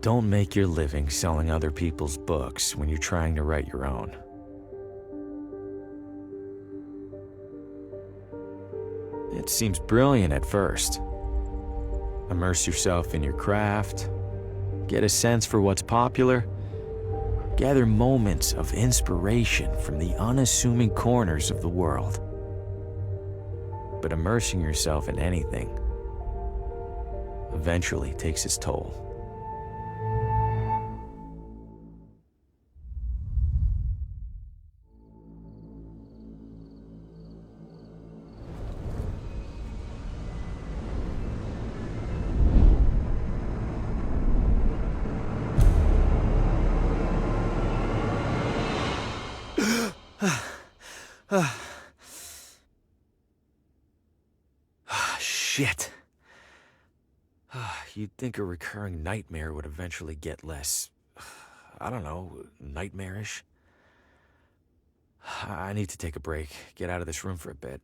Don't make your living selling other people's books when you're trying to write your own. It seems brilliant at first. Immerse yourself in your craft, get a sense for what's popular, gather moments of inspiration from the unassuming corners of the world. But immersing yourself in anything eventually takes its toll. Shit. You'd think a recurring nightmare would eventually get less, I don't know, nightmarish. I need to take a break, get out of this room for a bit.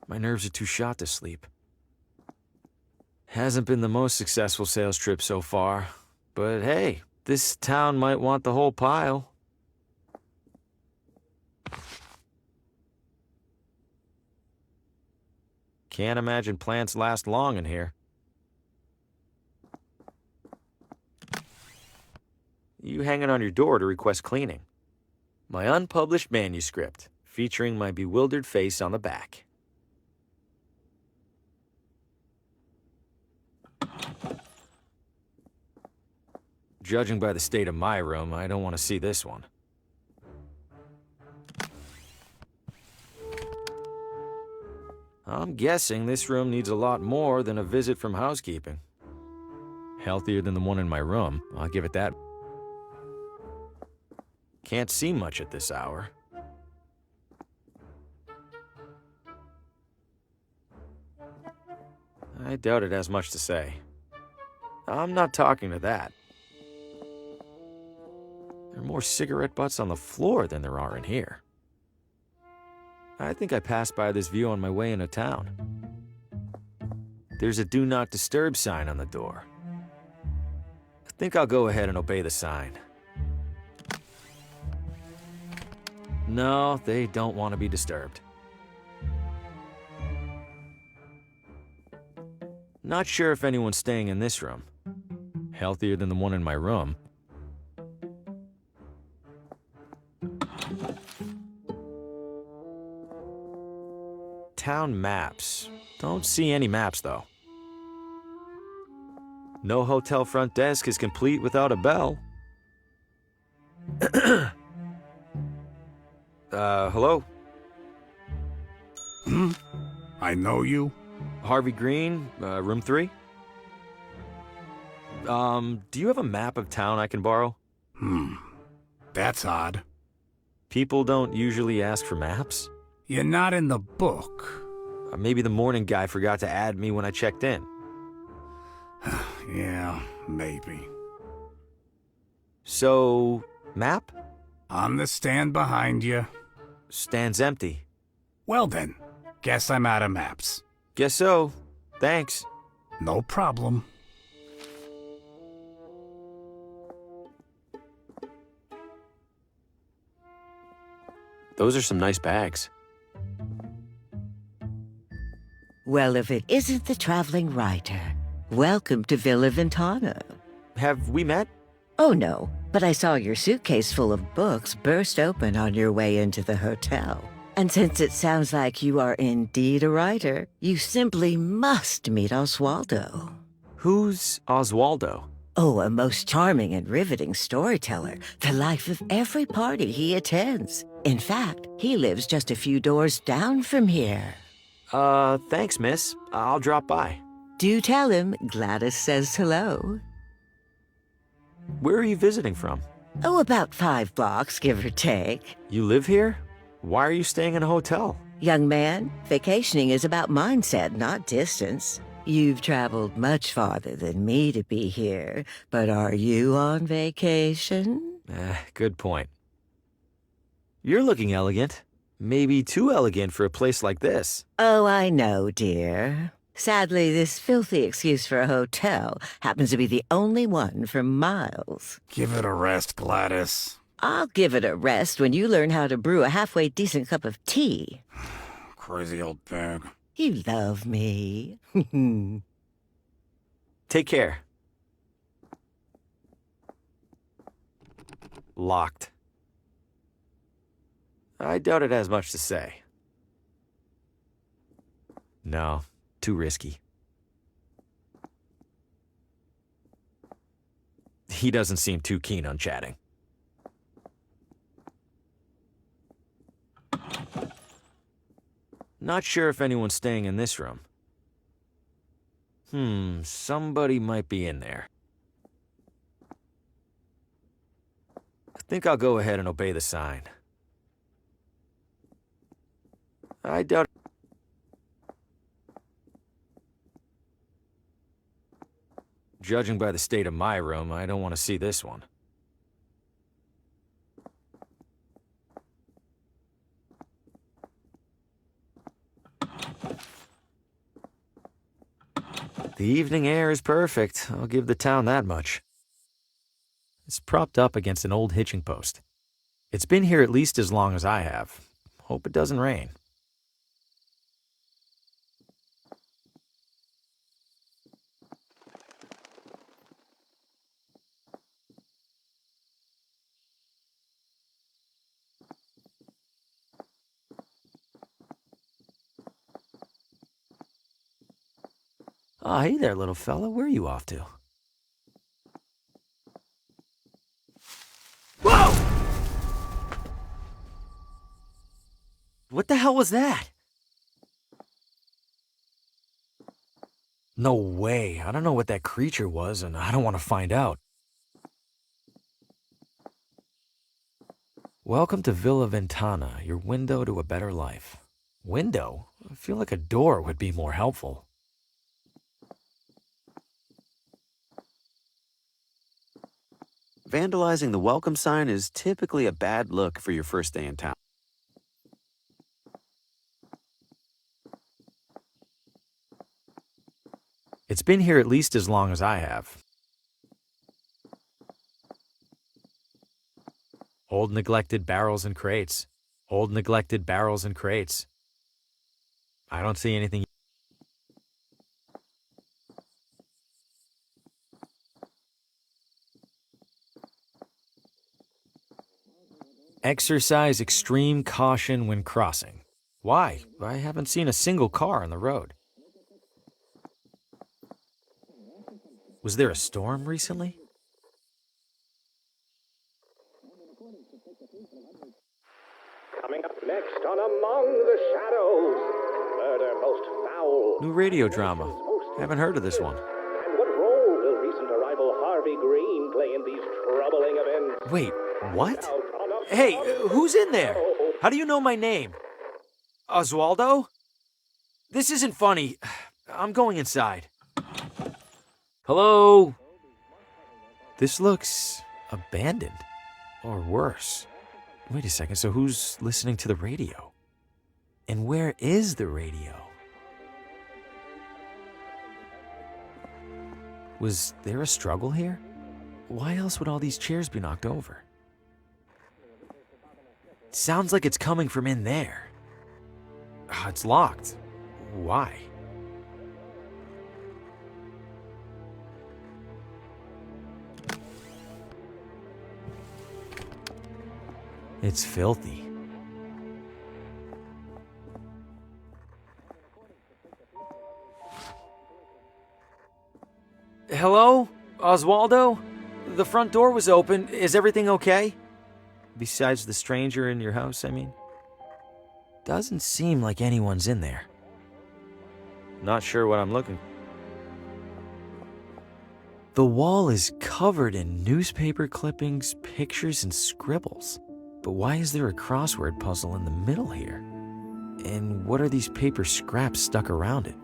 My nerves are too shot to sleep. Hasn't been the most successful sales trip so far, but hey, this town might want the whole pile. Can't imagine plants last long in here. You hanging on your door to request cleaning. My unpublished manuscript, featuring my bewildered face on the back. Judging by the state of my room, I don't want to see this one. I'm guessing this room needs a lot more than a visit from housekeeping. Healthier than the one in my room, I'll give it that. Can't see much at this hour. I doubt it has much to say. I'm not talking to that. There are more cigarette butts on the floor than there are in here. I think I passed by this view on my way into town. There's a Do Not Disturb sign on the door. I think I'll go ahead and obey the sign. No, they don't want to be disturbed. Not sure if anyone's staying in this room. Healthier than the one in my room. Town maps. Don't see any maps, though. No hotel front desk is complete without a bell. Hello? I know you. Harvey Green, room 3? Do you have a map of town I can borrow? That's odd. People don't usually ask for maps? You're not in the book. Maybe the morning guy forgot to add me when I checked in. Yeah, maybe. So, map? On the stand behind you. Stand's empty. Well then, guess I'm out of maps. Guess so. Thanks. No problem. Those are some nice bags. Well, if it isn't the traveling writer, welcome to Villa Ventana. Have we met? Oh, no, but I saw your suitcase full of books burst open on your way into the hotel. And since it sounds like you are indeed a writer, you simply must meet Oswaldo. Who's Oswaldo? Oh, a most charming and riveting storyteller, the life of every party he attends. In fact, he lives just a few doors down from here. Thanks, miss. I'll drop by. Do tell him Gladys says hello. Where are you visiting from? Oh, about 5 blocks, give or take. You live here? Why are you staying in a hotel? Young man, vacationing is about mindset, not distance. You've traveled much farther than me to be here, but are you on vacation? Good point. You're looking elegant. Maybe too elegant for a place like this. Oh, I know, dear. Sadly, this filthy excuse for a hotel happens to be the only one for miles. Give it a rest, Gladys. I'll give it a rest when you learn how to brew a halfway decent cup of tea. Crazy old pig. You love me. Take care. Locked. I doubt it has much to say. No, too risky. He doesn't seem too keen on chatting. Not sure if anyone's staying in this room. Somebody might be in there. I think I'll go ahead and obey the sign. I doubt... Judging by the state of my room, I don't want to see this one. The evening air is perfect. I'll give the town that much. It's propped up against an old hitching post. It's been here at least as long as I have. Hope it doesn't rain. Oh, hey there, little fella. Where are you off to? Whoa! What the hell was that? No way. I don't know what that creature was, and I don't want to find out. Welcome to Villa Ventana, your window to a better life. Window? I feel like a door would be more helpful. Vandalizing the welcome sign is typically a bad look for your first day in town. It's been here at least as long as I have. Old neglected barrels and crates. Old neglected barrels and crates. I don't see anything. Exercise extreme caution when crossing. Why? I haven't seen a single car on the road. Was there a storm recently? Coming up next on Among the Shadows, murder most foul. New radio drama. Haven't heard of this one. And what role will recent arrival Harvey Green play in these troubling events? Wait, what? Hey, who's in there? How do you know my name? Oswaldo? This isn't funny. I'm going inside. Hello? This looks abandoned. Or worse. Wait a second, so who's listening to the radio? And where is the radio? Was there a struggle here? Why else would all these chairs be knocked over? Sounds like it's coming from in there. It's locked. Why? It's filthy. Hello? Oswaldo? The front door was open. Is everything okay? Besides the stranger in your house, I mean. Doesn't seem like anyone's in there. Not sure what I'm looking for. The wall is covered in newspaper clippings, pictures, and scribbles. But why is there a crossword puzzle in the middle here? And what are these paper scraps stuck around it?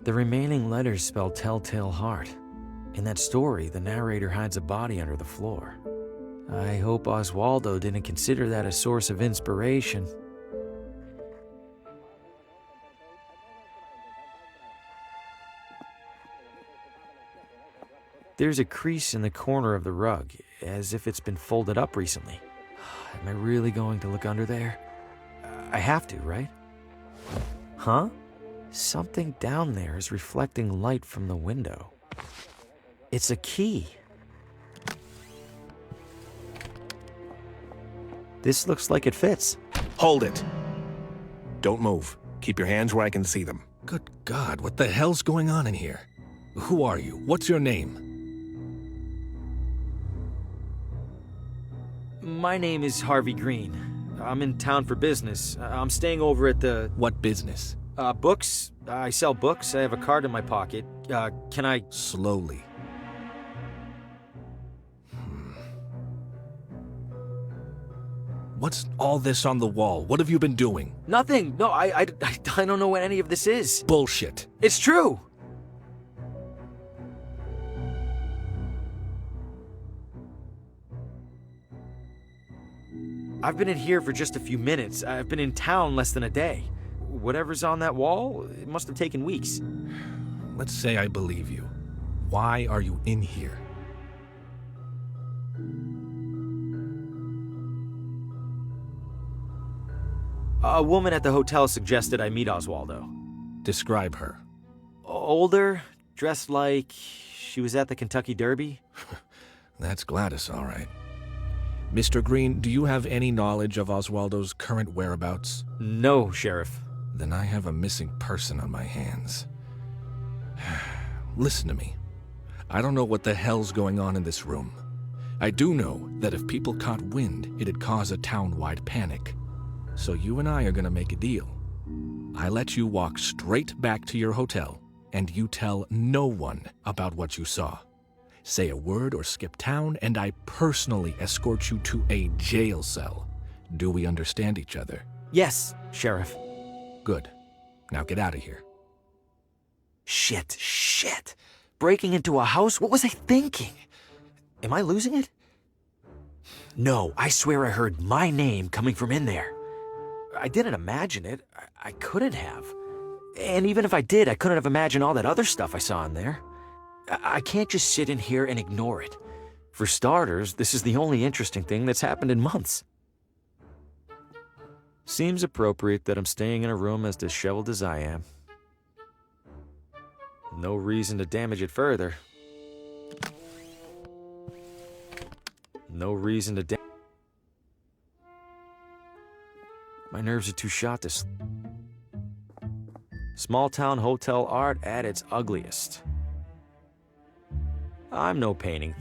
The remaining letters spell Telltale Heart. In that story, the narrator hides a body under the floor. I hope Oswaldo didn't consider that a source of inspiration. There's a crease in the corner of the rug, as if it's been folded up recently. Am I really going to look under there? I have to, right? Huh? Something down there is reflecting light from the window. It's a key. This looks like it fits. Hold it. Don't move. Keep your hands where I can see them. Good God, what the hell's going on in here? Who are you? What's your name? My name is Harvey Green. I'm in town for business. I'm staying over at the... What business? Books. I sell books. I have a card in my pocket. Can I... Slowly. What's all this on the wall? What have you been doing? Nothing. No, I don't know what any of this is. Bullshit. It's true. I've been in here for just a few minutes. I've been in town less than a day. Whatever's on that wall, it must have taken weeks. Let's say I believe you. Why are you in here? A woman at the hotel suggested I meet Oswaldo. Describe her. Older, dressed like she was at the Kentucky Derby. That's Gladys, all right. Mr. Green, do you have any knowledge of Oswaldo's current whereabouts? No, Sheriff. Then I have a missing person on my hands. Listen to me. I don't know what the hell's going on in this room. I do know that if people caught wind, it'd cause a town-wide panic. So you and I are gonna make a deal. I let you walk straight back to your hotel, and you tell no one about what you saw. Say a word or skip town, and I personally escort you to a jail cell. Do we understand each other? Yes, Sheriff. Good. Now get out of here. Shit. Breaking into a house? What was I thinking? Am I losing it? No, I swear I heard my name coming from in there. I didn't imagine it. I couldn't have. And even if I did, I couldn't have imagined all that other stuff I saw in there. I can't just sit in here and ignore it. For starters, this is the only interesting thing that's happened in months. Seems appropriate that I'm staying in a room as disheveled as I am. No reason to damage it further. No reason to My nerves are too shot to Small town hotel art at its ugliest. I'm no painting.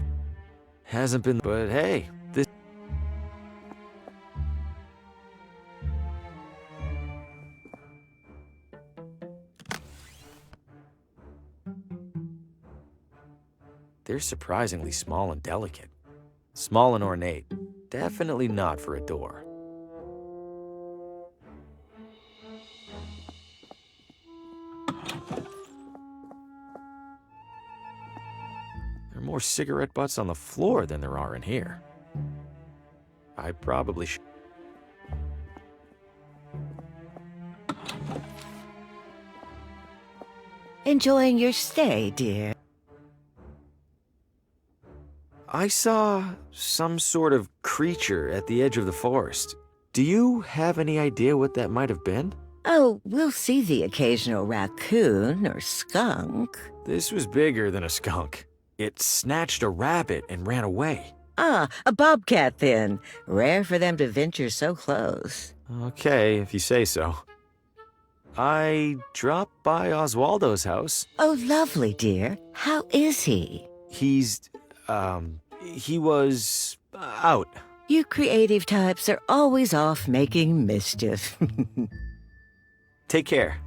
Hasn't been, but hey, this... they're surprisingly small and delicate. Small and ornate. Definitely not for a door. There are more cigarette butts on the floor than there are in here. I probably should. Enjoying your stay, dear? I saw some sort of creature at the edge of the forest. Do you have any idea what that might have been? Oh, we'll see the occasional raccoon or skunk. This was bigger than a skunk. It snatched a rabbit and ran away. Ah, a bobcat then. Rare for them to venture so close. Okay, if you say so. I dropped by Oswaldo's house. Oh, lovely, dear. How is he? He was out. You creative types are always off making mischief. Take care.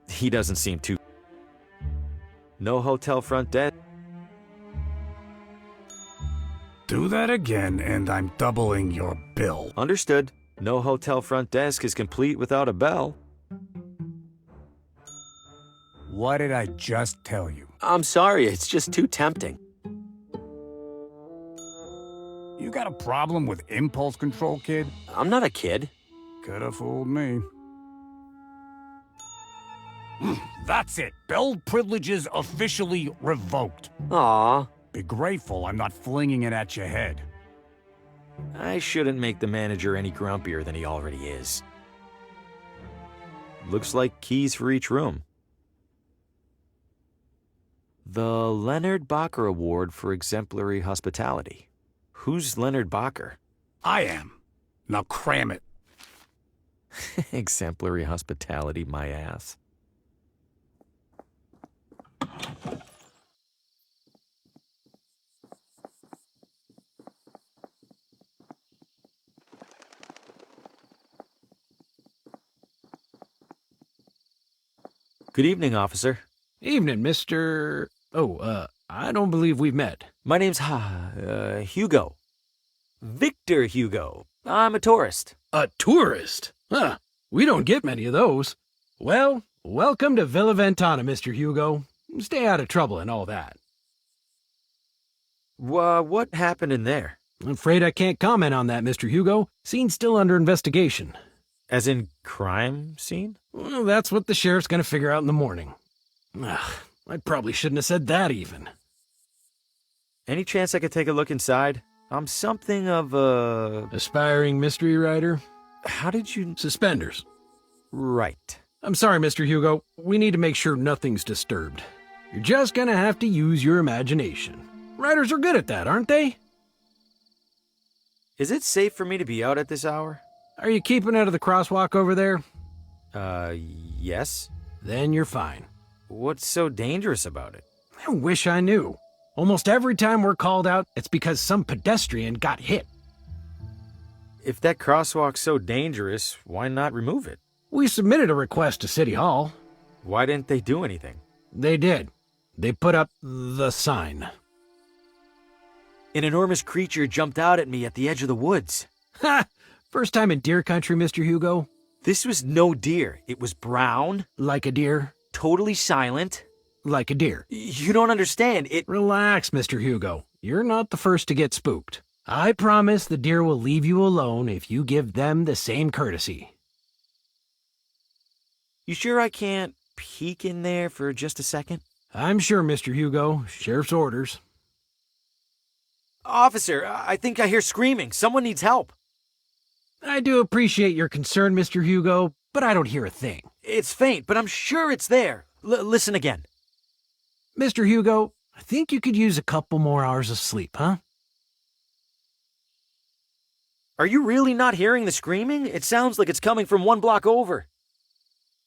He doesn't seem too... No hotel front desk. Do that again, and I'm doubling your bill. Understood. No hotel front desk is complete without a bell. What did I just tell you? I'm sorry, it's just too tempting. You got a problem with impulse control, kid? I'm not a kid. Could've fooled me. That's it. Bell privileges officially revoked. Aw, Be grateful I'm not flinging it at your head. I shouldn't make the manager any grumpier than he already is. Looks like keys for each room. The Leonard Bacher Award for Exemplary Hospitality. Who's Leonard Bacher? I am. Now cram it. Exemplary hospitality, my ass. Good evening, officer. Evening, Mr. I don't believe we've met. My name's Hugo. Victor Hugo. I'm a tourist. A tourist? Huh. We don't get many of those. Well, welcome to Villa Ventana, Mr. Hugo. Stay out of trouble and all that. What happened in there? I'm afraid I can't comment on that, Mr. Hugo. Scene's still under investigation. As in crime scene? Well, that's what the sheriff's gonna figure out in the morning. Ugh, I probably shouldn't have said that even. Any chance I could take a look inside? I'm something of a... Aspiring mystery writer? How did you... Suspenders. Right. I'm sorry, Mr. Hugo. We need to make sure nothing's disturbed. You're just gonna have to use your imagination. Writers are good at that, aren't they? Is it safe for me to be out at this hour? Are you keeping out of the crosswalk over there? Yes. Then you're fine. What's so dangerous about it? I wish I knew. Almost every time we're called out, it's because some pedestrian got hit. If that crosswalk's so dangerous, why not remove it? We submitted a request to City Hall. Why didn't they do anything? They did. They put up the sign. An enormous creature jumped out at me at the edge of the woods. Ha! First time in deer country, Mr. Hugo? This was no deer. It was brown, Like a deer? totally silent. Like a deer. You don't understand. Relax, Mr. Hugo. You're not the first to get spooked. I promise the deer will leave you alone if you give them the same courtesy. You sure I can't peek in there for just a second? I'm sure, Mr. Hugo. Sheriff's orders. Officer, I think I hear screaming. Someone needs help. I do appreciate your concern, Mr. Hugo, but I don't hear a thing. It's faint, but I'm sure it's there. Listen again. Mr. Hugo, I think you could use a couple more hours of sleep, huh? Are you really not hearing the screaming? It sounds like it's coming from one block over.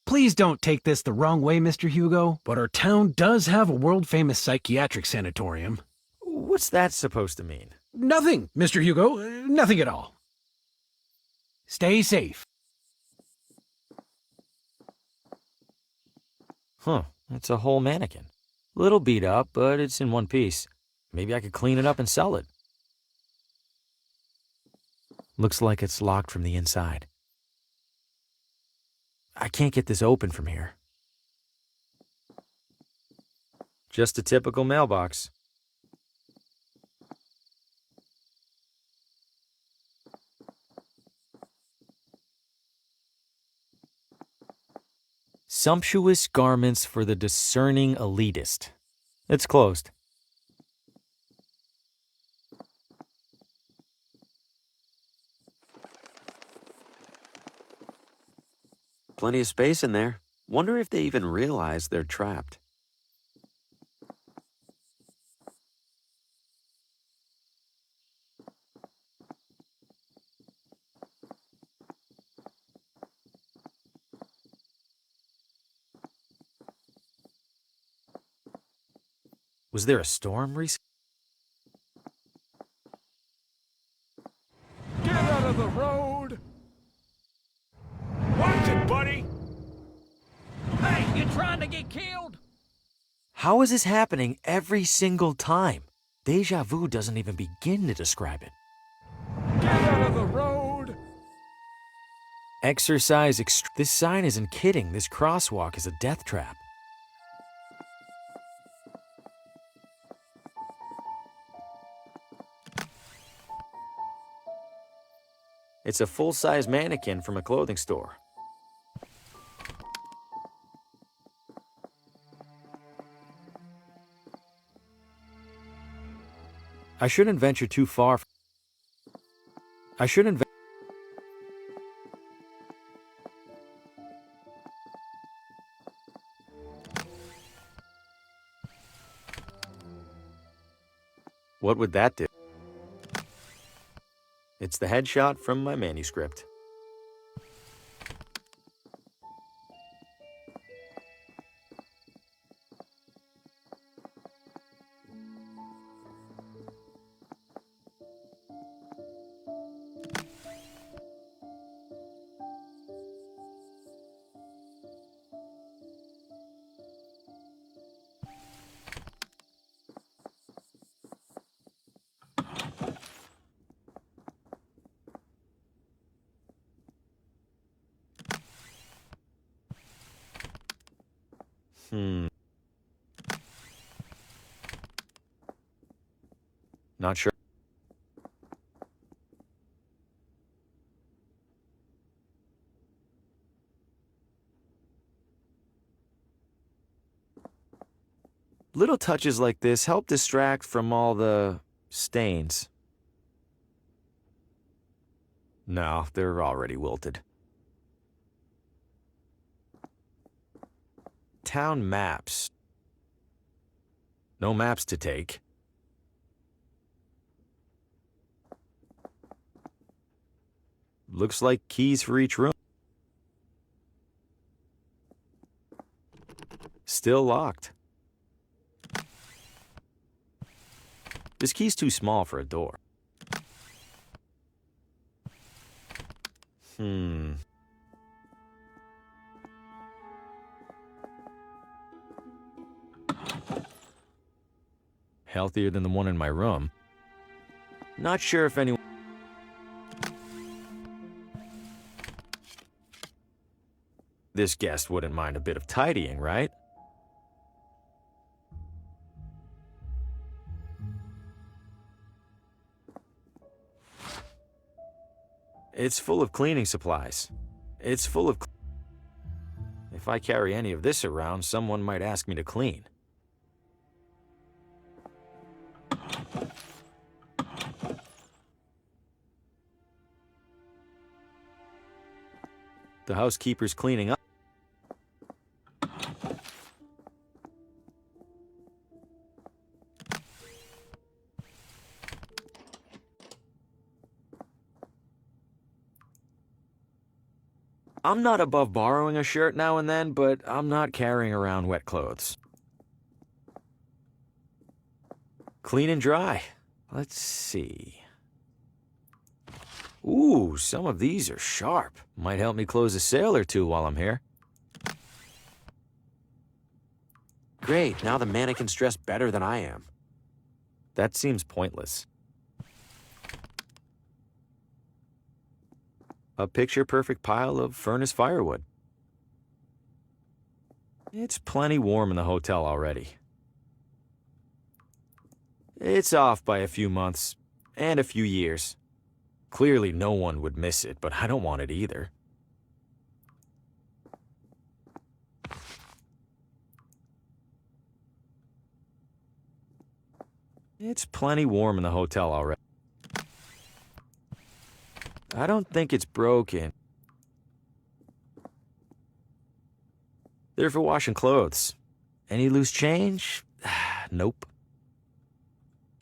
Please don't take this the wrong way, Mr. Hugo, but our town does have a world-famous psychiatric sanatorium. What's that supposed to mean? Nothing, Mr. Hugo. Nothing at all. Stay safe. Huh, it's a whole mannequin. Little beat up, but it's in one piece. Maybe I could clean it up and sell it. Looks like it's locked from the inside. I can't get this open from here. Just a typical mailbox. Sumptuous garments for the discerning elitist. It's closed. Plenty of space in there. Wonder if they even realize they're trapped. Was there a storm recently? Get out of the road! Watch it, buddy! Hey, you trying to get killed? How is this happening every single time? Deja vu doesn't even begin to describe it. Get out of the road! Exercise this sign isn't kidding. This crosswalk is a death trap. It's a full-size mannequin from a clothing store. I shouldn't venture too far. I shouldn't. What would that do? It's the headshot from my manuscript. Not sure. Little touches like this help distract from all the stains. No, they're already wilted. Town maps. No maps to take. Looks like keys for each room. Still locked. This key's too small for a door. Healthier than the one in my room. Not sure if anyone... This guest wouldn't mind a bit of tidying, right? It's full of cleaning supplies. It's full of... If I carry any of this around, someone might ask me to clean. The housekeeper's cleaning up. I'm not above borrowing a shirt now and then, but I'm not carrying around wet clothes. Clean and dry. Let's see. Ooh, some of these are sharp. Might help me close a sale or two while I'm here. Great, now the mannequin's dressed better than I am. That seems pointless. A picture-perfect pile of furnace firewood. It's plenty warm in the hotel already. It's off by a few months and a few years. Clearly no one would miss it, but I don't want it either. It's plenty warm in the hotel already. I don't think it's broken. They're for washing clothes. Any loose change? Nope.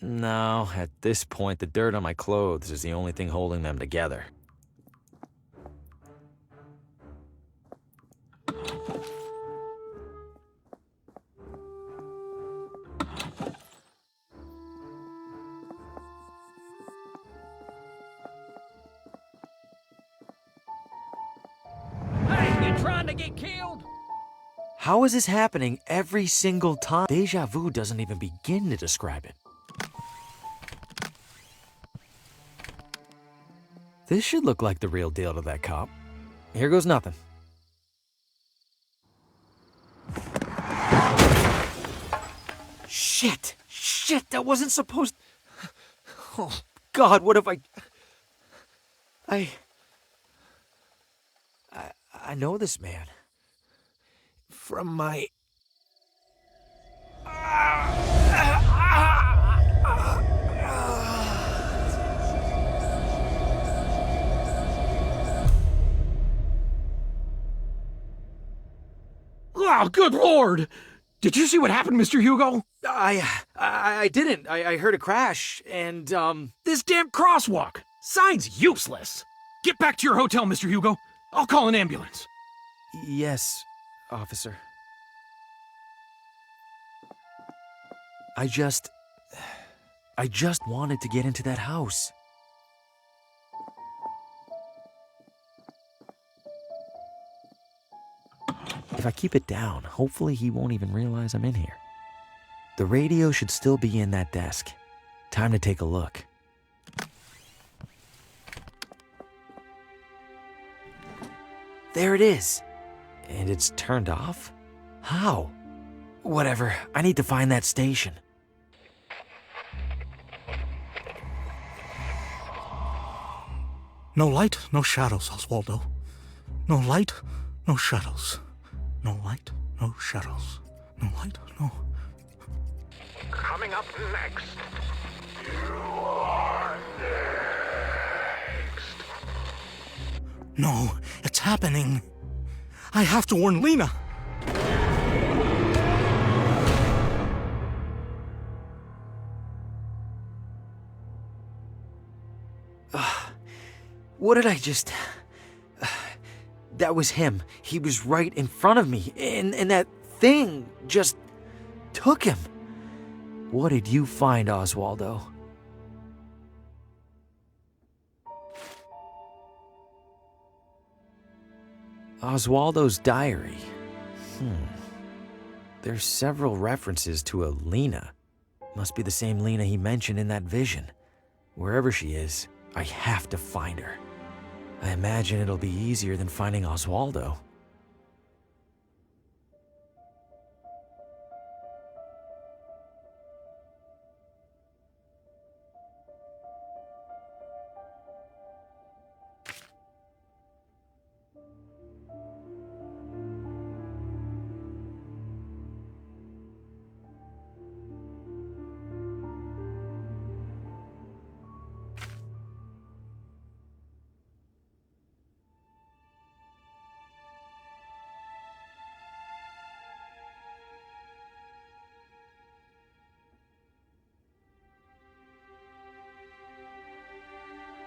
No, at this point, the dirt on my clothes is the only thing holding them together. Hey, you trying to get killed? How is this happening every single time? Deja vu doesn't even begin to describe it. This should look like the real deal to that cop. Here goes nothing. Shit! Shit, that wasn't supposed... Oh, God, what have I know this man. From my... Oh, good lord! Did you see what happened, Mr. Hugo? I didn't. I heard a crash, and, This damn crosswalk! Sign's useless! Get back to your hotel, Mr. Hugo. I'll call an ambulance. Yes, officer. I just wanted to get into that house. If I keep it down, hopefully he won't even realize I'm in here. The radio should still be in that desk. Time to take a look. There it is. And it's turned off? How? Whatever, I need to find that station. No light, no shadows, Oswaldo. No light, no shadows. No light, no shadows. No light, no... Coming up next. You are next. No, it's happening. I have to warn Lena. What did I just... That was him. He was right in front of me, and that thing just took him. What did you find, Oswaldo? Oswaldo's diary. There's several references to a Lena. Must be the same Lena he mentioned in that vision. Wherever she is, I have to find her. I imagine it'll be easier than finding Oswaldo.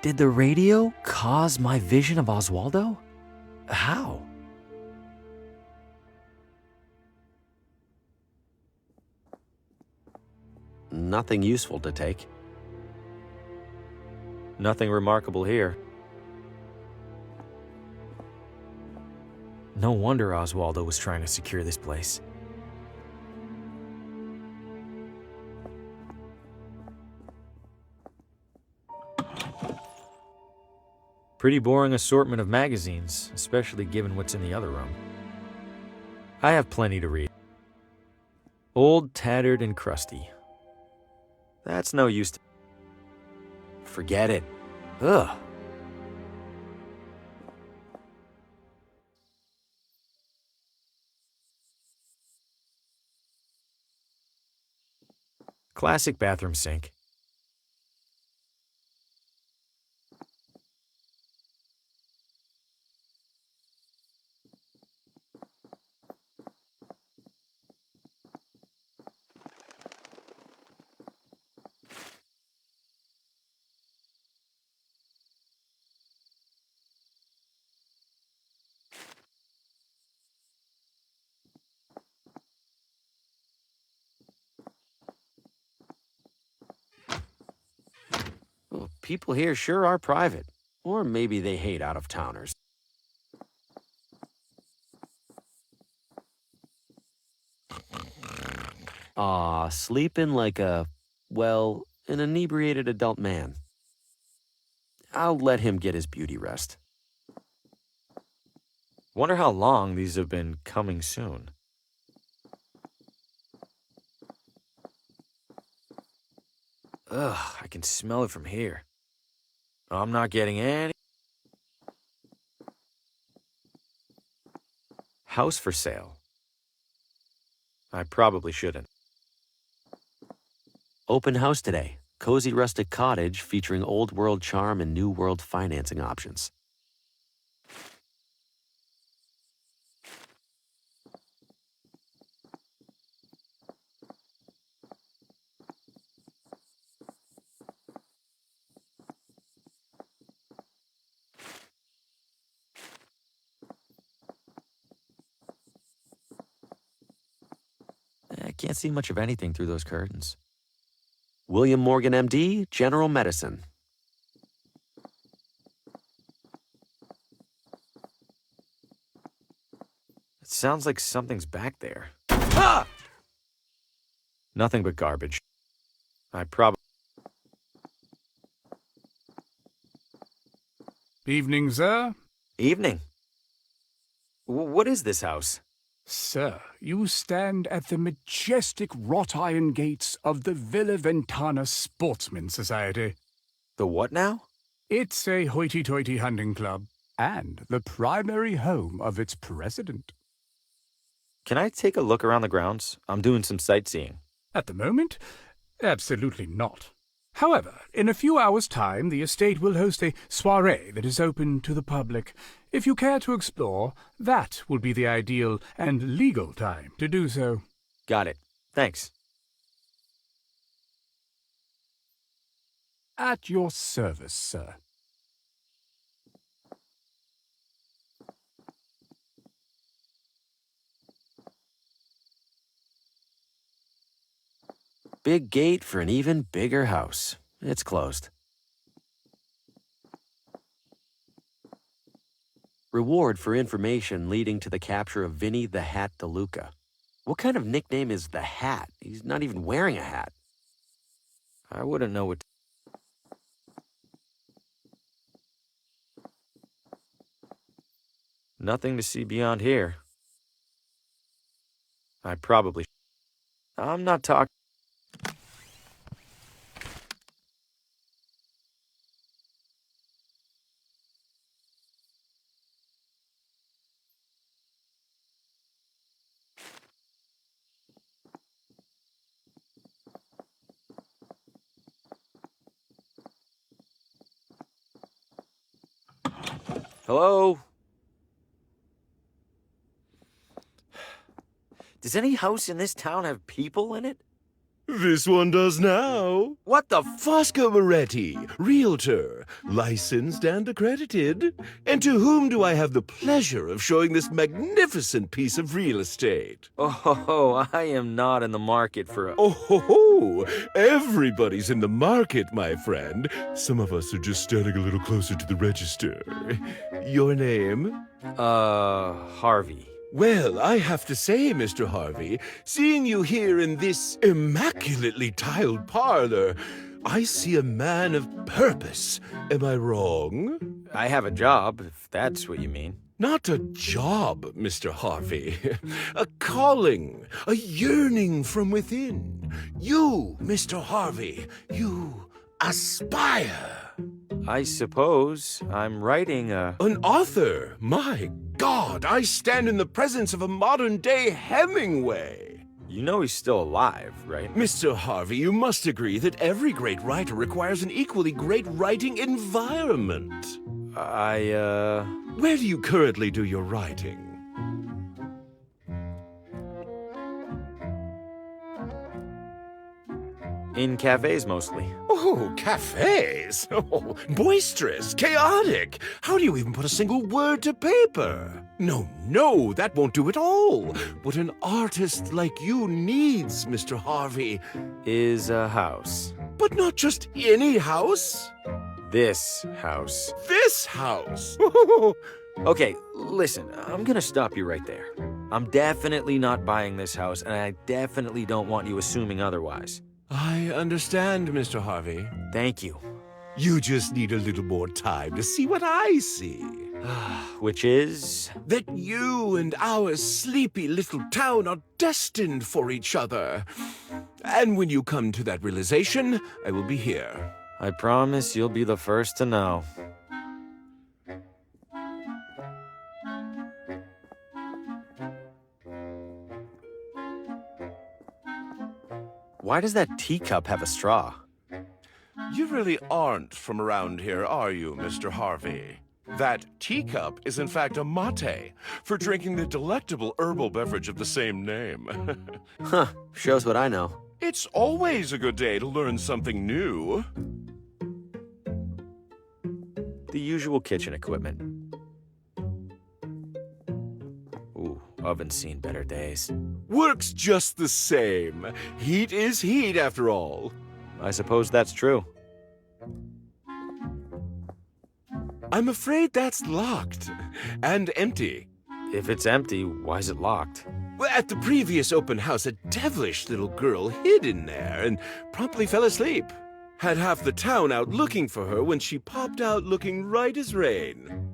Did the radio cause my vision of Oswaldo? How? Nothing useful to take. Nothing remarkable here. No wonder Oswaldo was trying to secure this place. Pretty boring assortment of magazines, especially given what's in the other room. I have plenty to read. Old, tattered, and crusty. That's no use to... Forget it. Ugh. Classic bathroom sink. Well, people here sure are private. Or maybe they hate out-of-towners. Aw, sleeping like a, well, an inebriated adult man. I'll let him get his beauty rest. Wonder how long these have been coming soon. Ugh, I can smell it from here. I'm not getting any... House for sale. I probably shouldn't. Open house today. Cozy rustic cottage featuring old world charm and new world financing options. I can't see much of anything through those curtains. William Morgan, MD, General Medicine. It sounds like something's back there. Ah! Nothing but garbage. I probably... Evening, sir. Evening. What is this house? Sir, you stand at the majestic wrought iron gates of the Villa Ventana Sportsman Society. The what now? It's a hoity-toity hunting club, and the primary home of its president. Can I take a look around the grounds? I'm doing some sightseeing. At the moment, absolutely not. However, in a few hours' time, the estate will host a soiree that is open to the public. If you care to explore, that will be the ideal and legal time to do so. Got it. Thanks. At your service, sir. Big gate for an even bigger house. It's closed. Reward for information leading to the capture of Vinny the Hat DeLuca. What kind of nickname is the Hat? He's not even wearing a hat. I wouldn't know what... Nothing to see beyond here. I probably... I'm not talking... Hello? Does any house in this town have people in it? This one does now. What the Fosco Moretti, realtor, licensed and accredited. And to whom do I have the pleasure of showing this magnificent piece of real estate? Oh, I am not in the market for a... Oh, ho, ho. Everybody's in the market, my friend. Some of us are just standing a little closer to the register. Your name? Harvey. Well, I have to say, Mr. Harvey, seeing you here in this immaculately tiled parlor, I see a man of purpose. Am I wrong? I have a job, if that's what you mean. Not a job, Mr. Harvey. A calling, a yearning from within. You, Mr. Harvey, you aspire. I suppose I'm writing a... An author? My God, I stand in the presence of a modern-day Hemingway. You know he's still alive, right? Mr. Harvey, you must agree that every great writer requires an equally great writing environment. Where do you currently do your writing? In cafes, mostly. Oh, cafes? Oh, boisterous, chaotic. How do you even put a single word to paper? No, that won't do at all. What an artist like you needs, Mr. Harvey, is a house. But not just any house. This house. This house? Okay, listen, I'm gonna stop you right there. I'm definitely not buying this house, and I definitely don't want you assuming otherwise. I understand, Mr. Harvey. Thank you. You just need a little more time to see what I see. Which is? That you and our sleepy little town are destined for each other. And when you come to that realization, I will be here. I promise you'll be the first to know. Why does that teacup have a straw? You really aren't from around here, are you, Mr. Harvey? That teacup is in fact a mate, for drinking the delectable herbal beverage of the same name. Huh, shows what I know. It's always a good day to learn something new. The usual kitchen equipment. Ooh, oven's seen better days. Works just the same. Heat is heat, after all. I suppose that's true. I'm afraid that's locked. And empty. If it's empty, why's it locked? Well, at the previous open house, a devilish little girl hid in there and promptly fell asleep. Had half the town out looking for her when she popped out looking right as rain.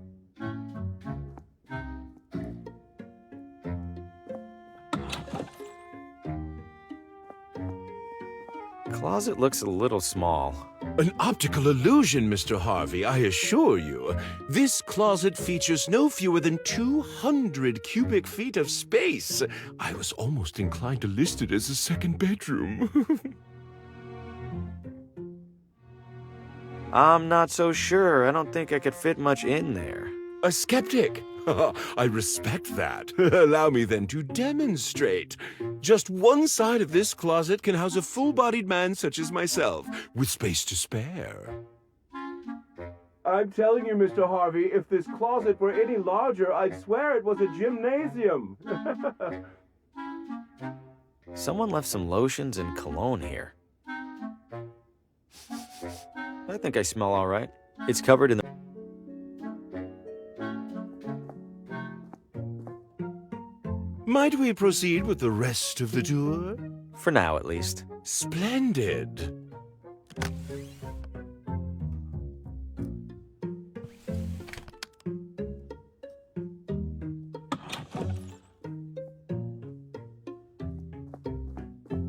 Closet looks a little small. An optical illusion, Mr. Harvey, I assure you. This closet features no fewer than 200 cubic feet of space. I was almost inclined to list it as a second bedroom. I'm not so sure. I don't think I could fit much in there. A skeptic? I respect that. Allow me then to demonstrate. Just one side of this closet can house a full-bodied man such as myself, with space to spare. I'm telling you, Mr. Harvey, if this closet were any larger, I'd swear it was a gymnasium. Someone left some lotions and cologne here. I think I smell all right. It's covered in the... Might we proceed with the rest of the tour? For now, at least. Splendid.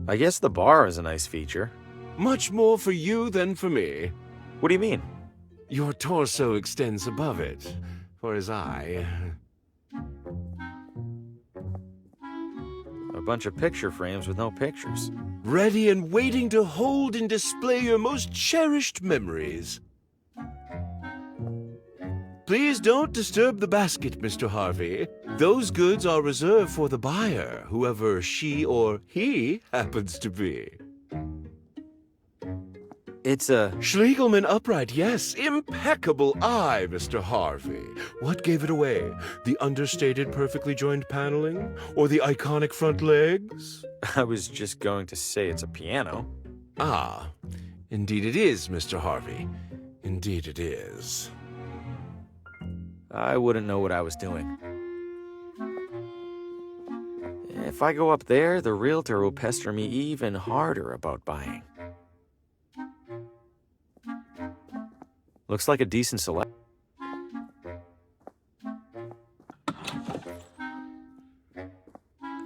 I guess the bar is a nice feature. Much more for you than for me. What do you mean? Your torso extends above it, for his eye. A bunch of picture frames with no pictures. Ready and waiting to hold and display your most cherished memories. Please don't disturb the basket, Mr. Harvey. Those goods are reserved for the buyer, whoever she or he happens to be. It's a... Schlegelman upright, yes. Impeccable eye, Mr. Harvey. What gave it away? The understated, perfectly joined paneling? Or the iconic front legs? I was just going to say it's a piano. Ah, indeed it is, Mr. Harvey. Indeed it is. I wouldn't know what I was doing. If I go up there, the realtor will pester me even harder about buying. Looks like a decent selection.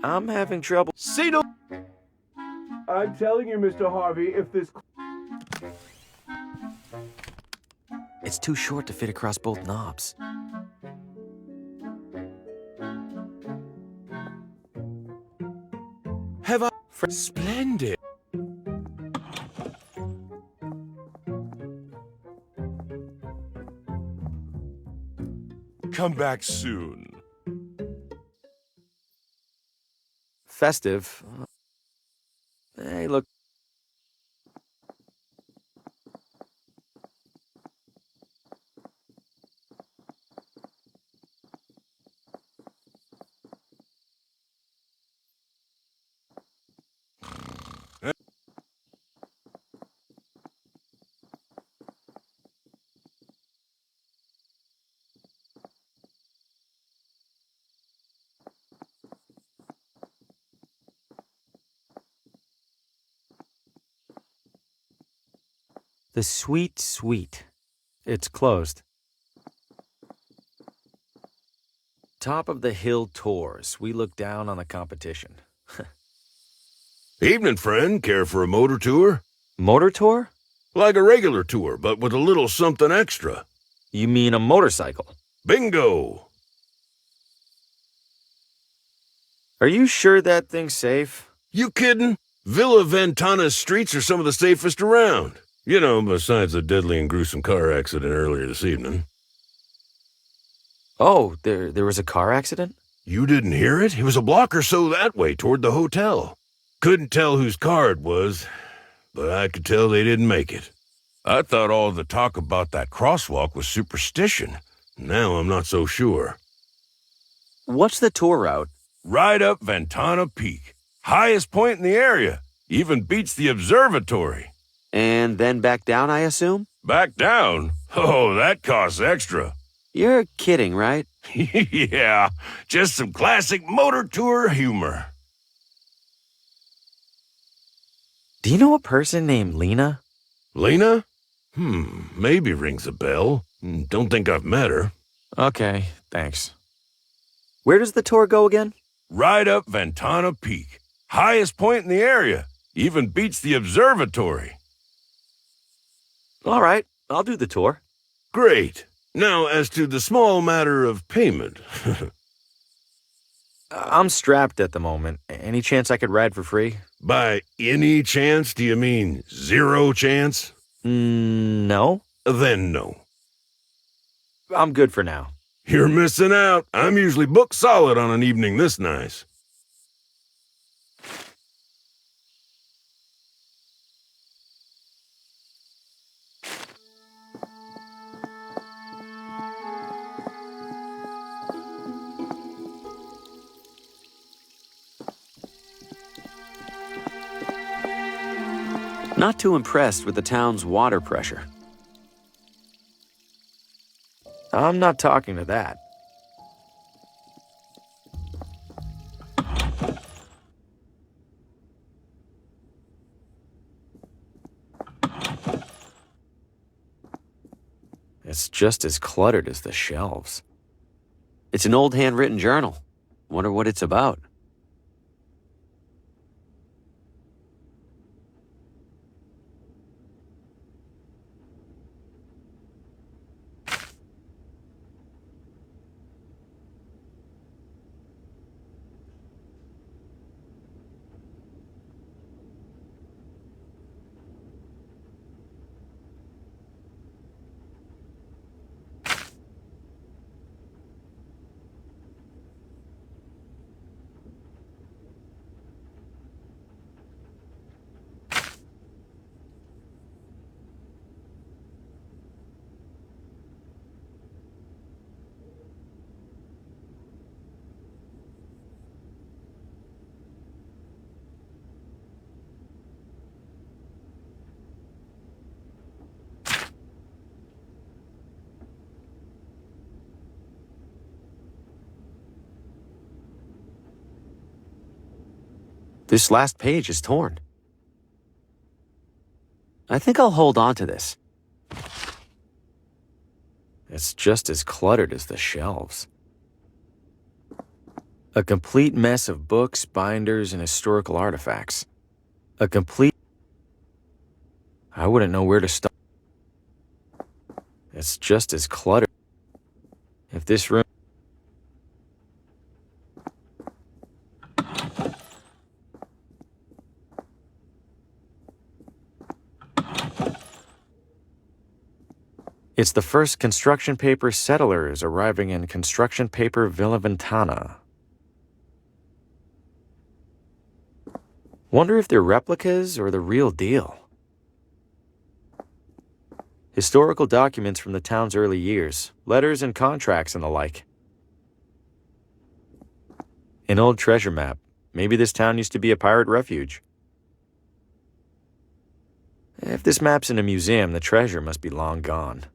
I'm having trouble. City. I'm telling you, Mr. Harvey, if this... It's too short to fit across both knobs. Have I... Splendid. Come back soon. Festive. Hey, look. The sweet, sweet. It's closed. Top of the hill tours. We look down on the competition. Evening, friend. Care for a motor tour? Motor tour? Like a regular tour, but with a little something extra. You mean a motorcycle? Bingo! Are you sure that thing's safe? You kidding? Villa Ventana's streets are some of the safest around. You know, besides the deadly and gruesome car accident earlier this evening. Oh, there was a car accident? You didn't hear it? It was a block or so that way, toward the hotel. Couldn't tell whose car it was, but I could tell they didn't make it. I thought all the talk about that crosswalk was superstition. Now I'm not so sure. What's the tour route? Right up Ventana Peak. Highest point in the area. Even beats the observatory. And then back down, I assume? Back down? Oh, that costs extra. You're kidding, right? Yeah, just some classic motor tour humor. Do you know a person named Lena? Lena? Maybe rings a bell. Don't think I've met her. Okay, thanks. Where does the tour go again? Right up Ventana Peak. Highest point in the area. Even beats the observatory. All right, I'll do the tour. Great. Now, as to the small matter of payment. I'm strapped at the moment. Any chance I could ride for free? By any chance, do you mean 0 chance? No. Then no. I'm good for now. You're missing out. I'm usually booked solid on an evening this nice. Not too impressed with the town's water pressure. I'm not talking to that. It's just as cluttered as the shelves. It's an old handwritten journal. Wonder what it's about. This last page is torn. I think I'll hold on to this. It's just as cluttered as the shelves. A complete mess of books, binders, and historical artifacts. A complete... I wouldn't know where to start. It's just as cluttered. If this room... It's the first construction paper settlers arriving in construction paper Villa Ventana. Wonder if they're replicas or the real deal. Historical documents from the town's early years, letters and contracts and the like. An old treasure map. Maybe this town used to be a pirate refuge. If this map's in a museum, the treasure must be long gone.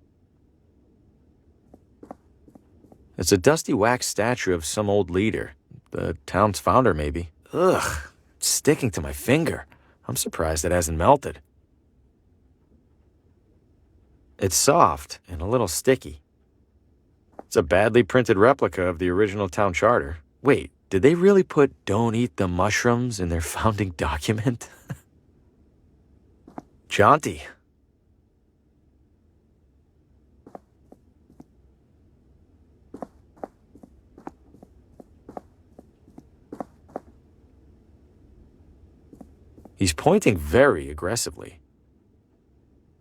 It's a dusty wax statue of some old leader. The town's founder, maybe. Ugh, it's sticking to my finger. I'm surprised it hasn't melted. It's soft and a little sticky. It's a badly printed replica of the original town charter. Wait, did they really put "Don't eat the mushrooms" in their founding document? Jaunty. He's pointing very aggressively.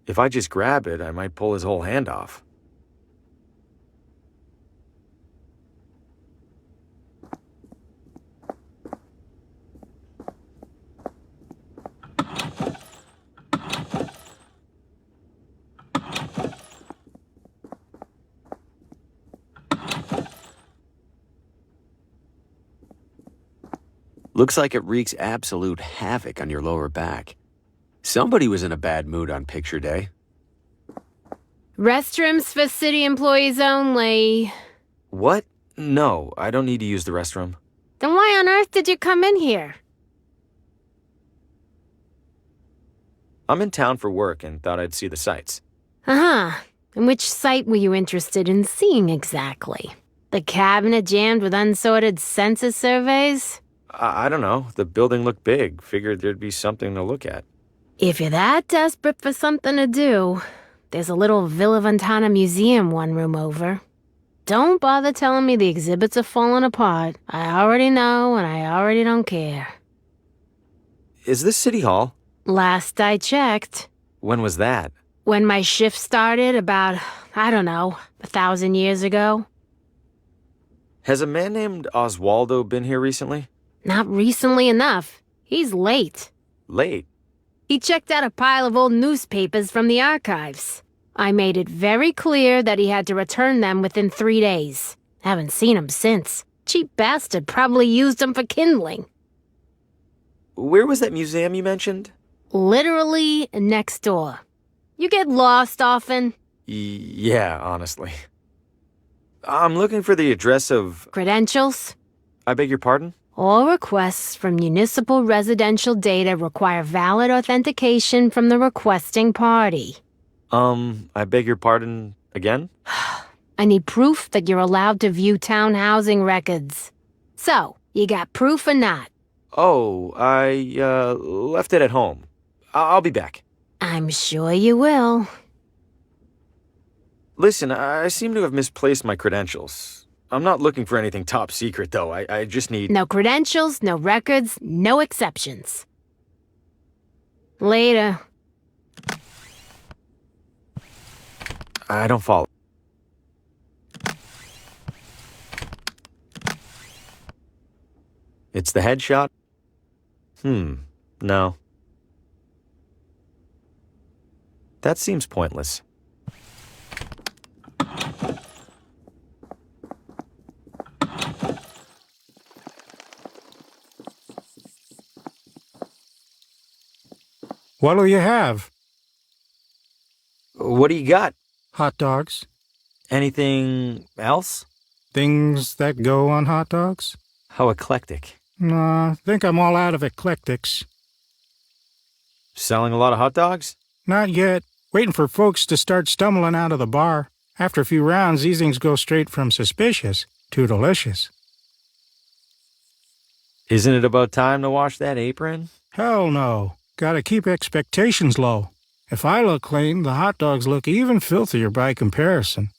If I just grab it, I might pull his whole hand off. Looks like it wreaks absolute havoc on your lower back. Somebody was in a bad mood on picture day. Restrooms for city employees only. What? No, I don't need to use the restroom. Then why on earth did you come in here? I'm in town for work and thought I'd see the sights. Uh-huh. And which site were you interested in seeing exactly? The cabinet jammed with unsorted census surveys? I don't know. The building looked big. Figured there'd be something to look at. If you're that desperate for something to do, there's a little Villa Ventana museum one room over. Don't bother telling me the exhibits are falling apart. I already know, and I already don't care. Is this City Hall? Last I checked. When was that? When my shift started about, I don't know, 1,000 years ago. Has a man named Oswaldo been here recently? Not recently enough. He's late. Late? He checked out a pile of old newspapers from the archives. I made it very clear that he had to return them within 3 days. Haven't seen him since. Cheap bastard probably used them for kindling. Where was that museum you mentioned? Literally next door. You get lost often? Yeah, honestly. I'm looking for the address of... Credentials? I beg your pardon? All requests from municipal residential data require valid authentication from the requesting party. I beg your pardon again? I need proof that you're allowed to view town housing records. So, you got proof or not? Oh, I, left it at home. I'll be back. I'm sure you will. Listen, I seem to have misplaced my credentials. I'm not looking for anything top secret, though. I just need... No credentials, no records, no exceptions. Later. I don't follow. It's the headshot? No. That seems pointless. What'll you have? What do you got? Hot dogs? Anything else? Things that go on hot dogs? How eclectic. Nah, think I'm all out of eclectics. Selling a lot of hot dogs? Not yet. Waiting for folks to start stumbling out of the bar. After a few rounds, these things go straight from suspicious to delicious. Isn't it about time to wash that apron? Hell no. Gotta keep expectations low. If I look clean, the hot dogs look even filthier by comparison.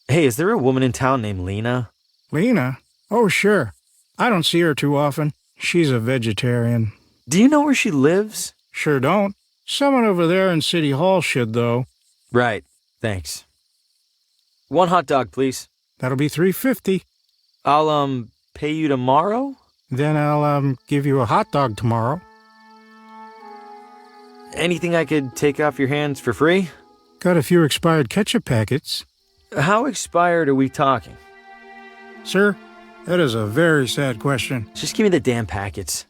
Hey, is there a woman in town named Lena? Lena? Oh, sure. I don't see her too often. She's a vegetarian. Do you know where she lives? Sure don't. Someone over there in City Hall should, though. Right. Thanks. 1 hot dog, please. That'll be $3.50. I'll, pay you tomorrow? Then I'll, give you a hot dog tomorrow. Anything I could take off your hands for free? Got a few expired ketchup packets. How expired are we talking? Sir, that is a very sad question. Just give me the damn packets.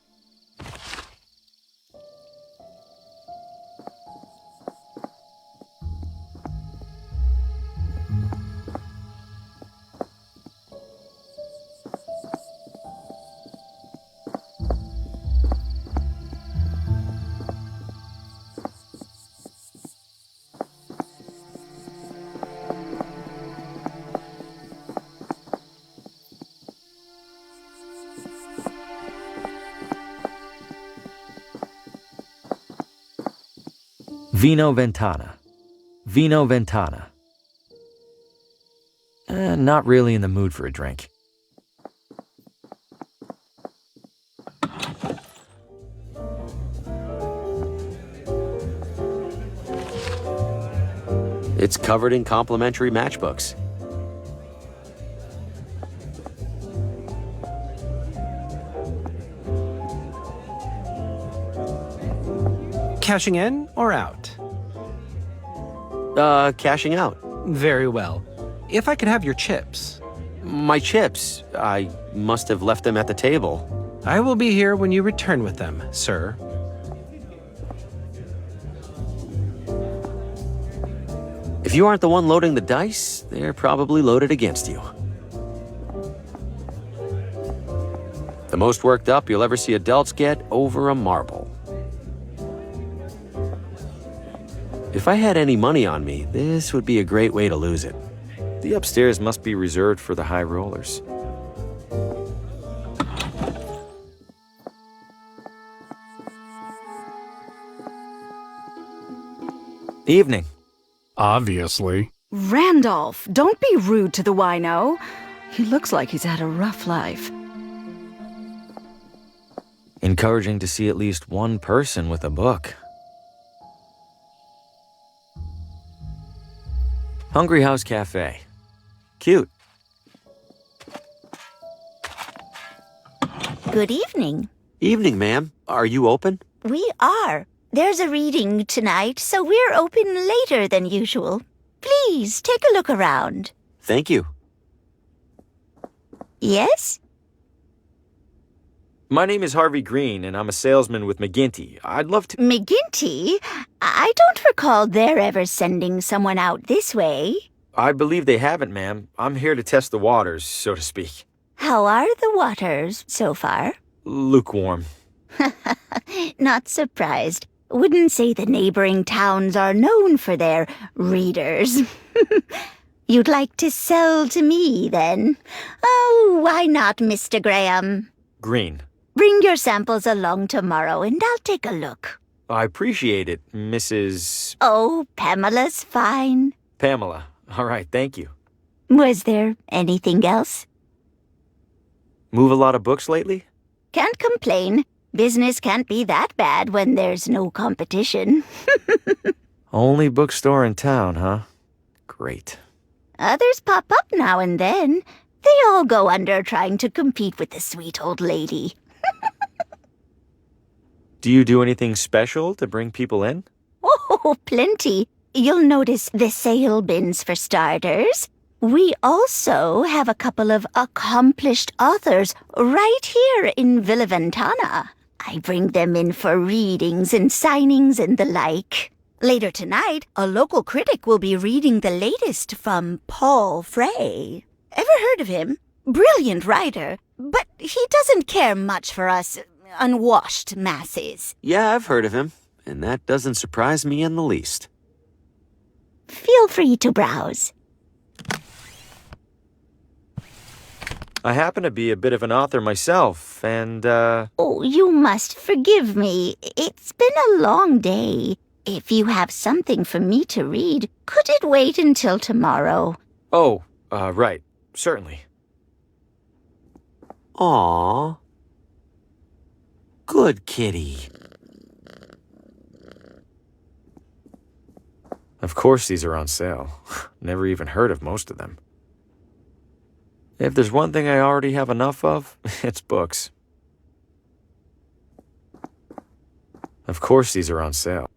Vino Ventana. Vino Ventana. Not really in the mood for a drink. It's covered in complimentary matchbooks. Cashing in or out? Cashing out. Very well. If I could have your chips. My chips. I must have left them at the table. I will be here when you return with them, sir. If you aren't the one loading the dice, they're probably loaded against you. The most worked up you'll ever see adults get over a marble. If I had any money on me, this would be a great way to lose it. The upstairs must be reserved for the high rollers. Evening. Obviously. Randolph, don't be rude to the wino. He looks like he's had a rough life. Encouraging to see at least one person with a book. Hungry House Cafe. Cute. Good evening. Evening, ma'am. Are you open? We are. There's a reading tonight, so we're open later than usual. Please, take a look around. Thank you. Yes? My name is Harvey Green, and I'm a salesman with McGinty. I'd love to... McGinty? I don't recall their ever sending someone out this way. I believe they haven't, ma'am. I'm here to test the waters, so to speak. How are the waters so far? Lukewarm. Not surprised. Wouldn't say the neighboring towns are known for their readers. You'd like to sell to me, then? Oh, why not, Mr. Graham? Green. Bring your samples along tomorrow, and I'll take a look. I appreciate it, Mrs. Oh, Pamela's fine. Pamela. All right, thank you. Was there anything else? Move a lot of books lately? Can't complain. Business can't be that bad when there's no competition. Only bookstore in town, huh? Great. Others pop up now and then. They all go under trying to compete with the sweet old lady. Do you do anything special to bring people in? Oh, plenty. You'll notice the sale bins for starters. We also have a couple of accomplished authors right here in Villa Ventana. I bring them in for readings and signings and the like. Later tonight, a local critic will be reading the latest from Paul Frey. Ever heard of him? Brilliant writer, but he doesn't care much for us unwashed masses. Yeah, I've heard of him, and that doesn't surprise me in the least. Feel free to browse. I happen to be a bit of an author myself, and, Oh, you must forgive me. It's been a long day. If you have something for me to read, could it wait until tomorrow? Oh, right. Certainly. Aw. Good kitty. Of course these are on sale. Never even heard of most of them. If there's one thing I already have enough of, it's books. Of course these are on sale.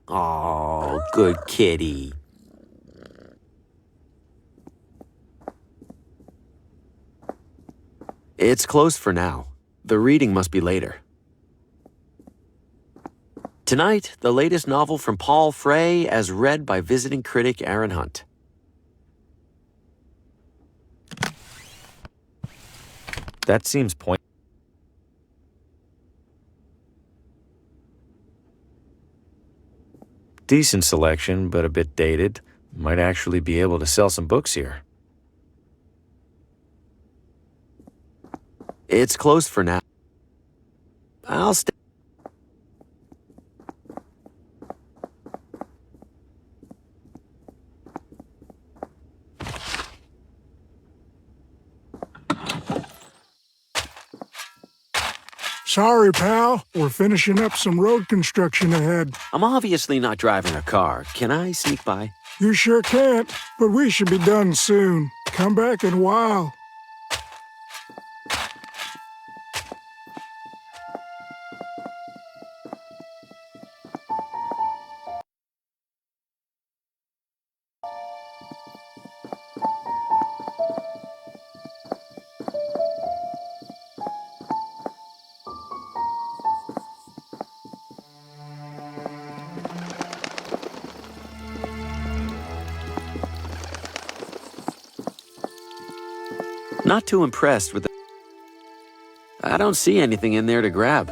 Oh, good kitty. It's closed for now. The reading must be later. Tonight, the latest novel from Paul Frey as read by visiting critic Aaron Hunt. That seems point. Decent selection, but a bit dated. Might actually be able to sell some books here. It's closed for now. I'll stay. Sorry, pal. We're finishing up some road construction ahead. I'm obviously not driving a car. Can I sneak by? You sure can't, but we should be done soon. Come back in a while. Not too impressed with the... I don't see anything in there to grab.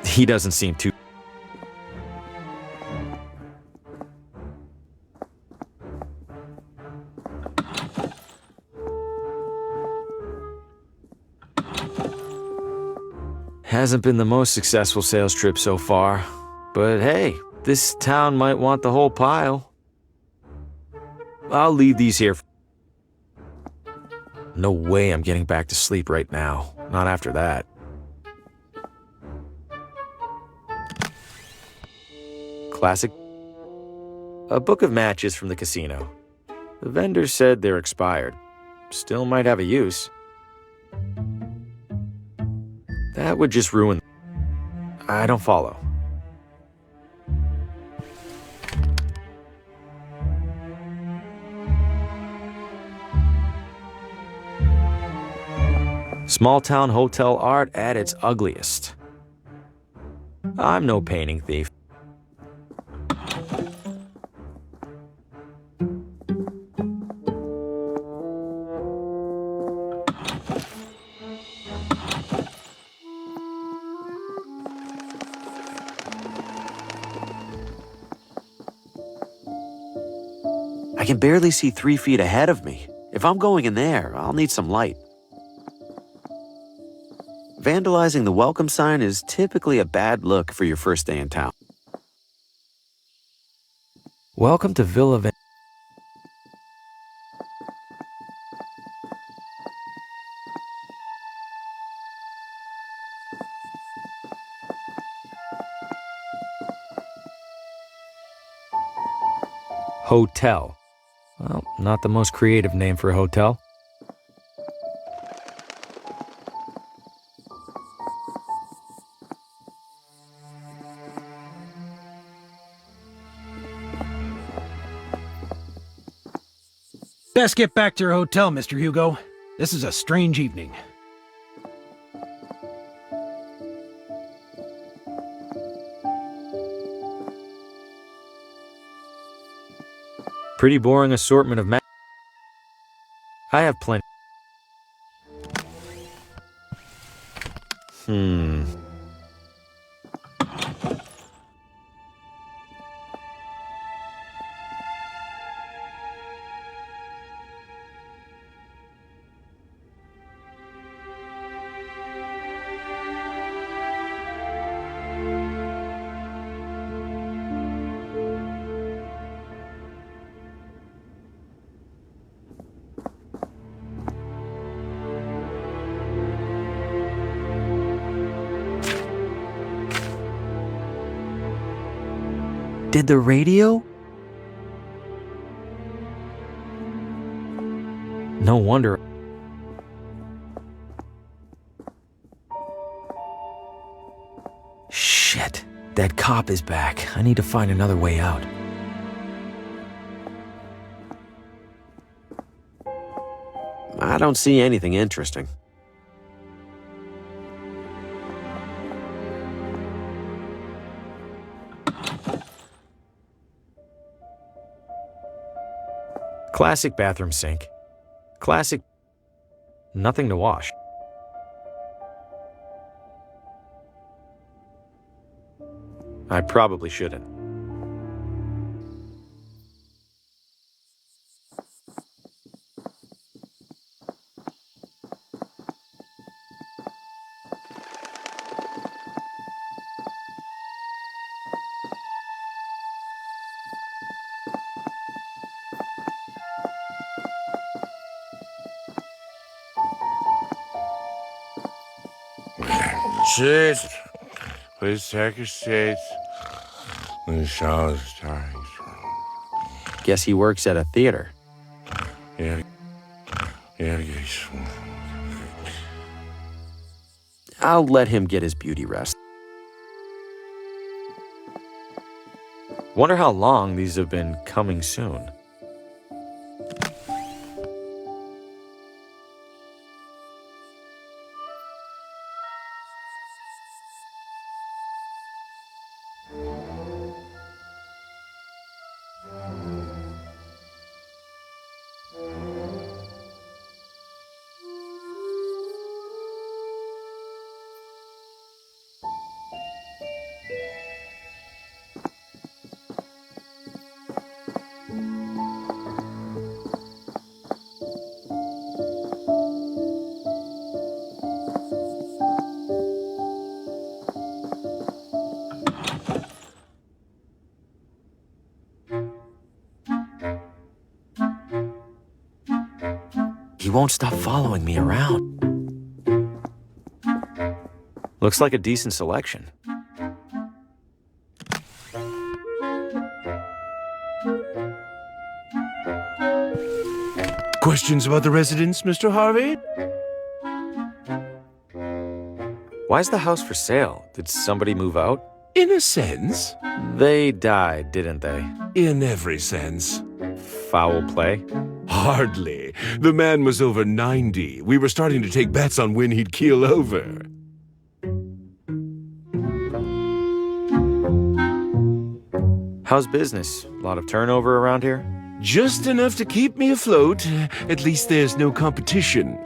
He doesn't seem too... Hasn't been the most successful sales trip so far, but hey, this town might want the whole pile. I'll leave these here. No way I'm getting back to sleep right now. Not after that. Classic. A book of matches from the casino. The vendor said they're expired. Still might have a use. That would just ruin... I don't follow. Small town hotel art at its ugliest. I'm no painting thief. I can barely see 3 feet ahead of me. If I'm going in there, I'll need some light. Vandalizing the welcome sign is typically a bad look for your first day in town. Welcome to Villa Van... Hotel. Well, not the most creative name for a hotel. Best get back to your hotel, Mr. Hugo. This is a strange evening. Pretty boring assortment of I have plenty. Did the radio? No wonder. Shit, that cop is back. I need to find another way out. I don't see anything interesting. Classic bathroom sink. Classic. Nothing to wash. I probably shouldn't. Sit. Please take your seats. The show is starting. Guess he works at a theater. Yeah. I'll let him get his beauty rest. Wonder how long these have been coming soon. He won't stop following me around. Looks like a decent selection. Questions about the residence, Mr. Harvey? Why is the house for sale? Did somebody move out? In a sense. They died, didn't they? In every sense. Foul play? Hardly. The man was over 90. We were starting to take bets on when he'd keel over. How's business? A lot of turnover around here? Just enough to keep me afloat. At least there's no competition.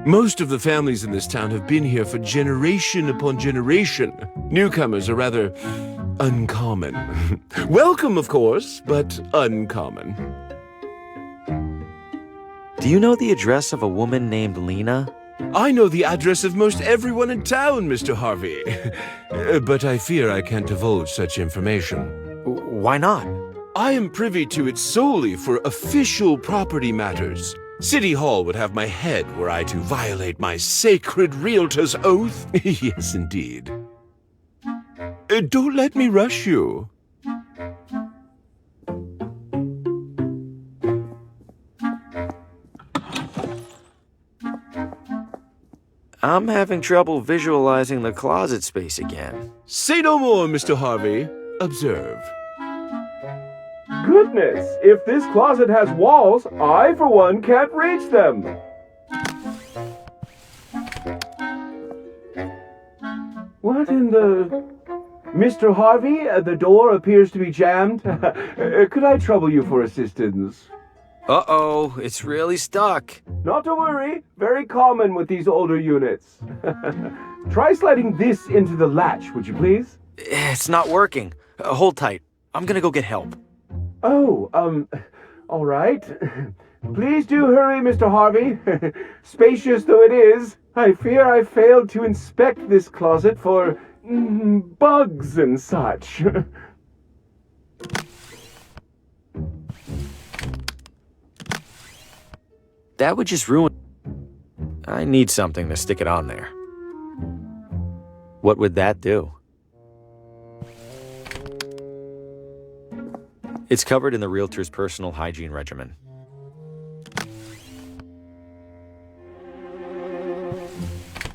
Most of the families in this town have been here for generation upon generation. Newcomers are rather uncommon. Welcome, of course, but uncommon. Do you know the address of a woman named Lena? I know the address of most everyone in town, Mr. Harvey. But I fear I can't divulge such information. Why not? I am privy to it solely for official property matters. City Hall would have my head were I to violate my sacred realtor's oath. Yes, indeed. Don't let me rush you. I'm having trouble visualizing the closet space again. Say no more, Mr. Harvey. Observe. goodness! If this closet has walls, I, for one, can't reach them. What in the... Mr. Harvey, the door appears to be jammed. Could I trouble you for assistance? Uh-oh, it's really stuck. Not to worry. Very common with these older units. Try sliding this into the latch, would you please? It's not working. Hold tight. I'm gonna go get help. Oh, all right. Please do hurry, Mr. Harvey. Spacious though it is, I fear I failed to inspect this closet for bugs and such. That would just ruin... I need something to stick it on there. What would that do? It's covered in the realtor's personal hygiene regimen.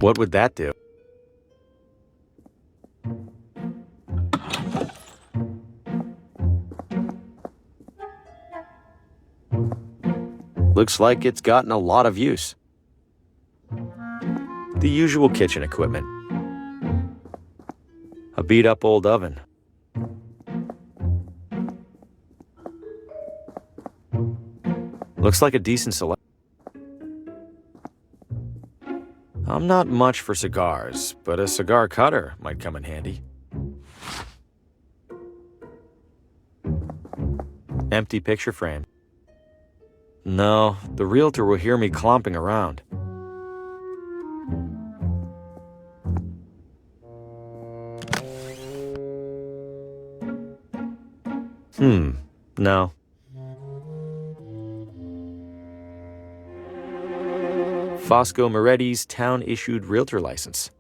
What would that do? Looks like it's gotten a lot of use. The usual kitchen equipment. A beat-up old oven. Looks like a decent selection. I'm not much for cigars, but a cigar cutter might come in handy. Empty picture frame. No, the realtor will hear me clomping around. No. Fosco Moretti's town-issued realtor license.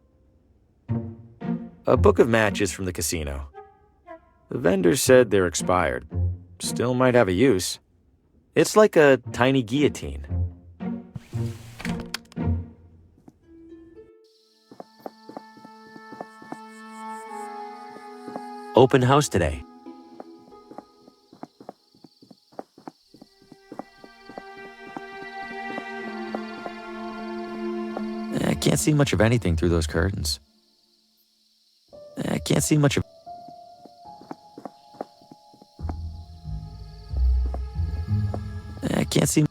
A book of matches from the casino. The vendor said they're expired. Still might have a use. It's like a tiny guillotine. Open house today. I can't see much of anything through those curtains. I can't see much of... I can't see...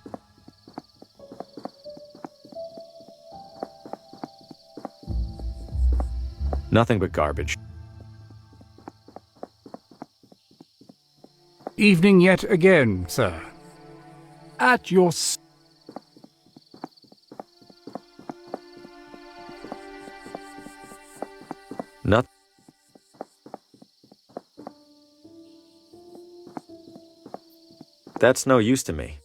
Nothing but garbage. Evening yet again, sir. At your... Nothing. That's no use to me.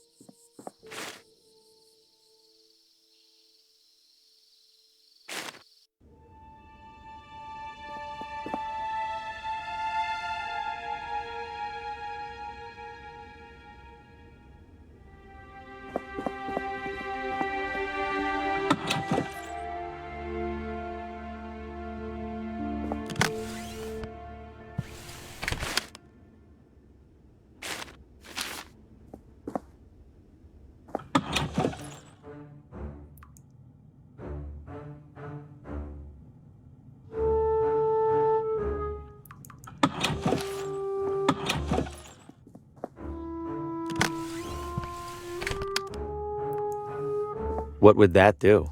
What would that do?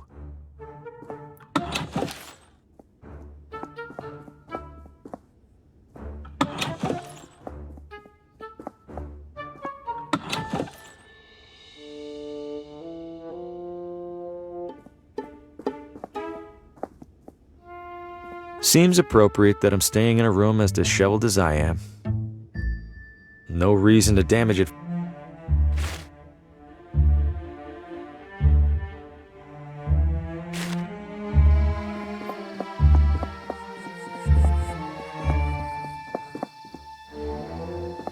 Seems appropriate that I'm staying in a room as disheveled as I am. No reason to damage it.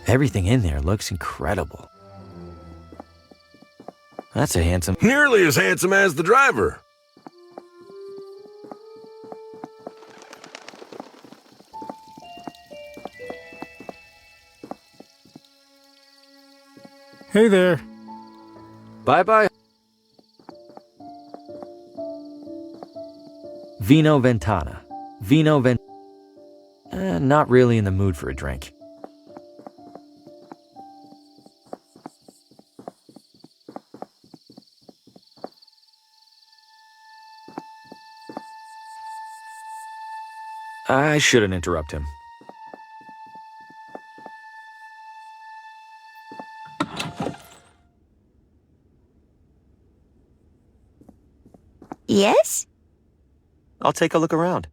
Everything in there looks incredible. That's a handsome... Nearly as handsome as the driver. Hey there. Bye-bye. Vino Ventana. Not really in the mood for a drink. I shouldn't interrupt him. Yes? I'll take a look around.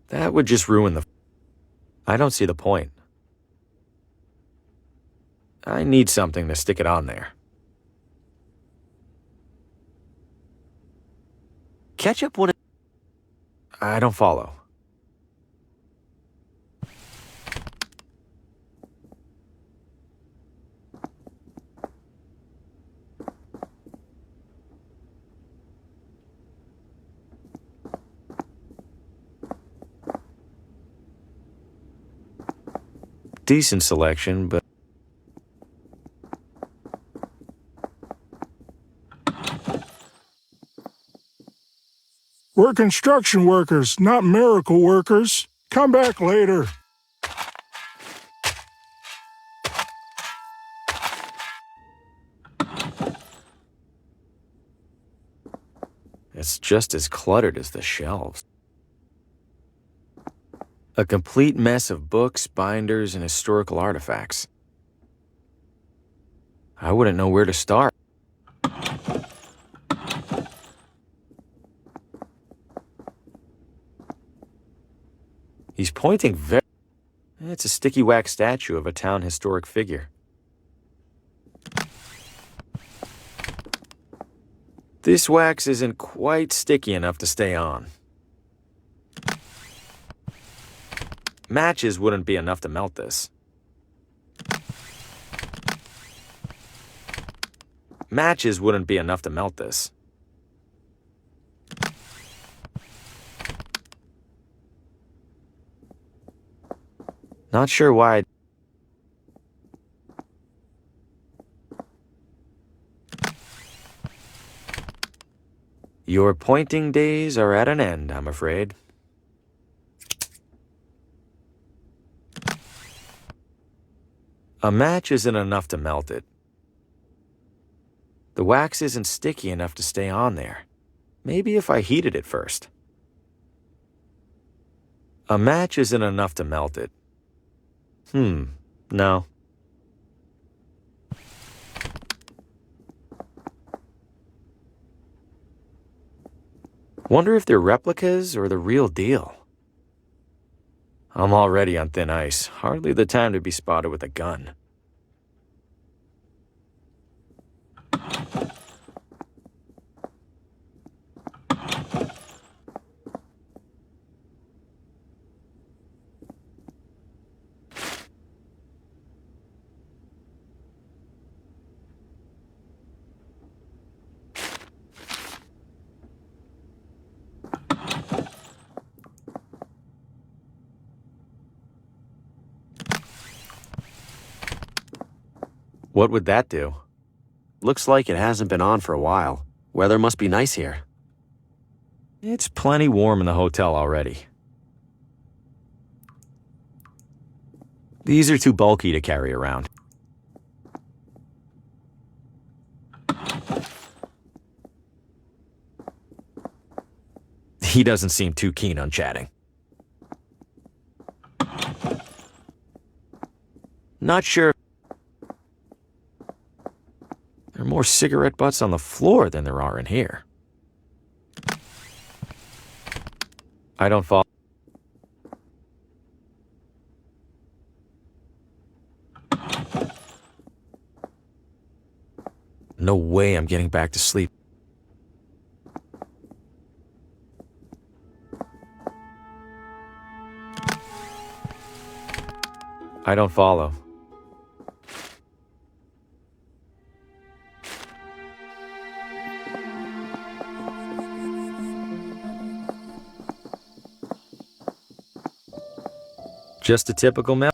That would just ruin the... I don't see the point. I need something to stick it on there. Ketchup wouldn't... I don't follow. Decent selection, but... We're construction workers, not miracle workers. Come back later. It's just as cluttered as the shelves. A complete mess of books, binders, and historical artifacts. I wouldn't know where to start. He's pointing very... It's a sticky wax statue of a town historic figure. This wax isn't quite sticky enough to stay on. Matches wouldn't be enough to melt this. Matches wouldn't be enough to melt this. Not sure why. Your pointing days are at an end, I'm afraid. A match isn't enough to melt it. The wax isn't sticky enough to stay on there. Maybe if I heated it first. A match isn't enough to melt it. No. Wonder if they're replicas or the real deal. I'm already on thin ice. Hardly the time to be spotted with a gun. What would that do? Looks like it hasn't been on for a while. Weather must be nice here. It's plenty warm in the hotel already. These are too bulky to carry around. He doesn't seem too keen on chatting. Not sure. There are more cigarette butts on the floor than there are in here. I don't follow. No way I'm getting back to sleep. I don't follow. Just a typical mail.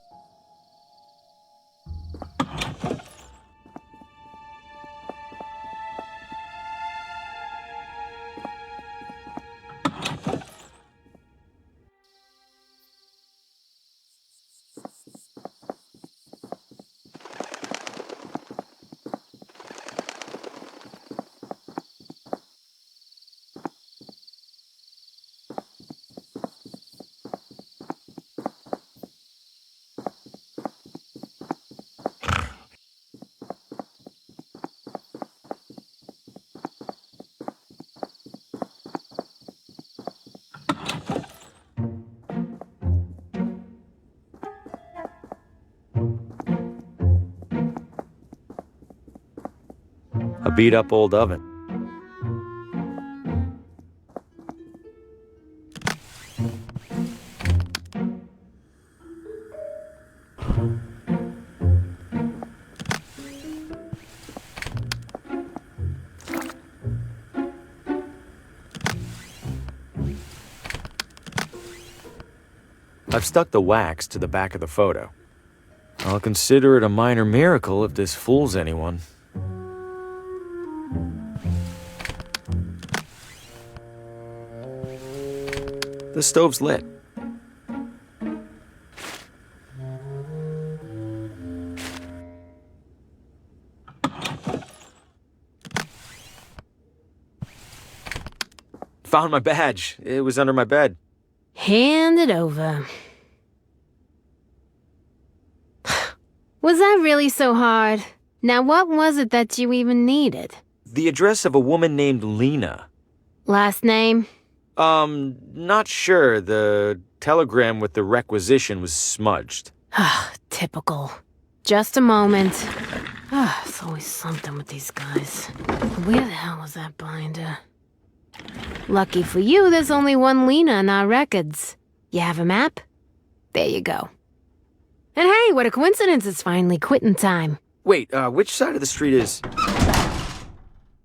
A beat-up old oven. I've stuck the wax to the back of the photo. I'll consider it a minor miracle if this fools anyone. The stove's lit. Found my badge. It was under my bed. Hand it over. Was that really so hard? Now, what was it that you even needed? The address of a woman named Lena. Last name? Not sure. The telegram with the requisition was smudged. Typical. Just a moment. It's always something with these guys. Where the hell was that binder? Lucky for you, there's only one Lena in our records. You have a map? There you go. And hey, what a coincidence, it's finally quitting time. Wait, which side of the street is...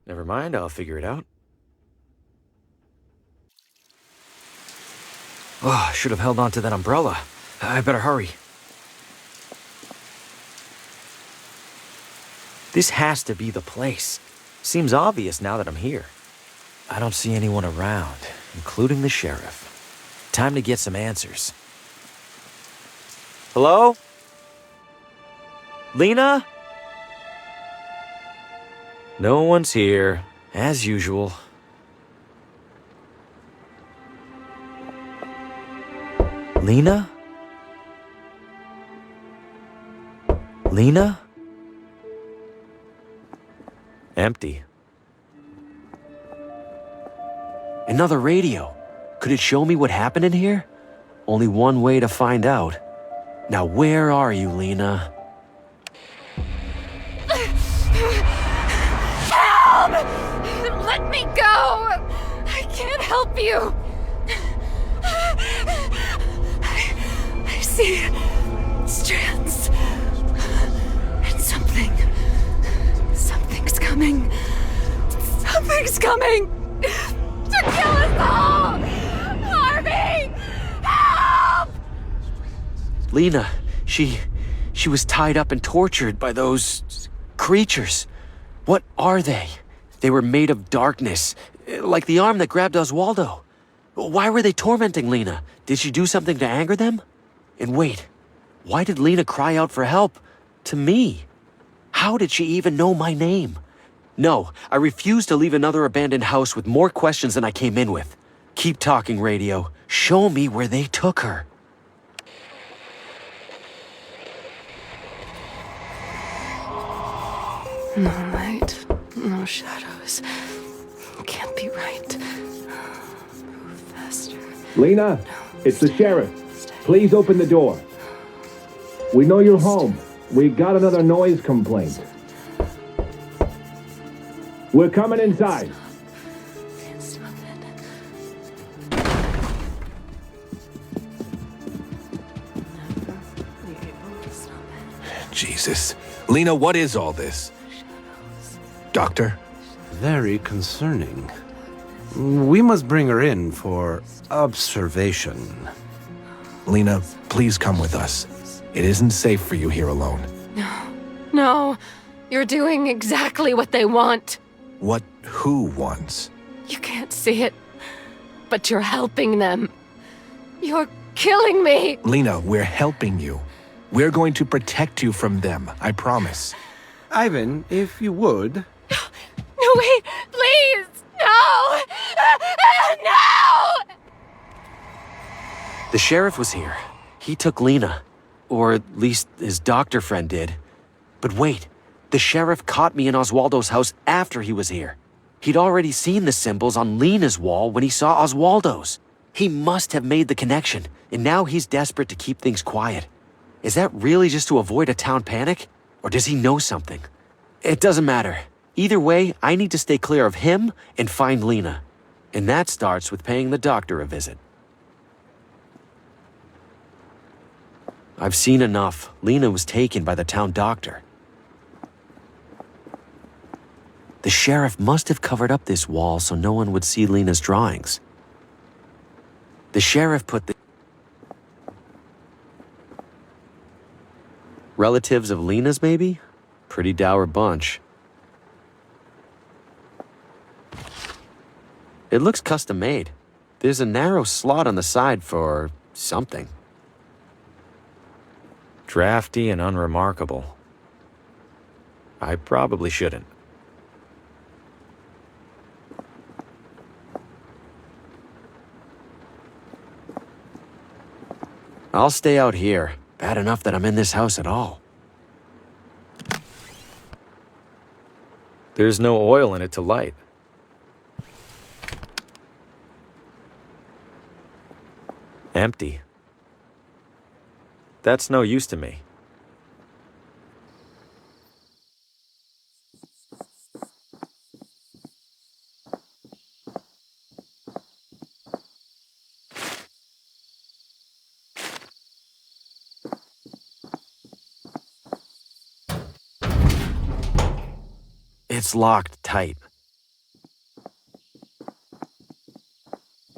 Never mind, I'll figure it out. Oh, I should have held on to that umbrella. I better hurry. This has to be the place. Seems obvious now that I'm here. I don't see anyone around, including the sheriff. Time to get some answers. Hello? Lena? No one's here, as usual. Lena? Lena? Empty. Another radio. Could it show me what happened in here? Only one way to find out. Now where are you, Lena? Help! Let me go! I can't help you! I see strands. And something's coming. Something's coming! To kill us all! Harvey! Help! Lena, she was tied up and tortured by those creatures. What are they? They were made of darkness, like the arm that grabbed Oswaldo. Why were they tormenting Lena? Did she do something to anger them? And wait, why did Lena cry out for help? To me? How did she even know my name? No, I refuse to leave another abandoned house with more questions than I came in with. Keep talking, radio. Show me where they took her. No light, no shadows. Can't be right. Move faster. Lena, it's the sheriff. Please open the door. We know you're home. We got another noise complaint. We're coming inside. Jesus. Lena, what is all this? Doctor? Very concerning. We must bring her in for observation. Lena, please come with us. It isn't safe for you here alone. No, you're doing exactly what they want. What who wants? You can't see it, but you're helping them. You're killing me. Lena, we're helping you. We're going to protect you from them, I promise. Ivan, if you would. No, wait, please, no! No! The sheriff was here. He took Lena. Or at least his doctor friend did. But wait, the sheriff caught me in Oswaldo's house after he was here. He'd already seen the symbols on Lena's wall when he saw Oswaldo's. He must have made the connection, and now he's desperate to keep things quiet. Is that really just to avoid a town panic? Or does he know something? It doesn't matter. Either way, I need to stay clear of him and find Lena. And that starts with paying the doctor a visit. I've seen enough. Lena was taken by the town doctor. The sheriff must have covered up this wall so no one would see Lena's drawings. The sheriff put the... Relatives of Lena's, maybe? Pretty dour bunch. It looks custom-made. There's a narrow slot on the side for something. Drafty and unremarkable. I probably shouldn't. I'll stay out here. Bad enough that I'm in this house at all. There's no oil in it to light. Empty. That's no use to me. It's locked tight.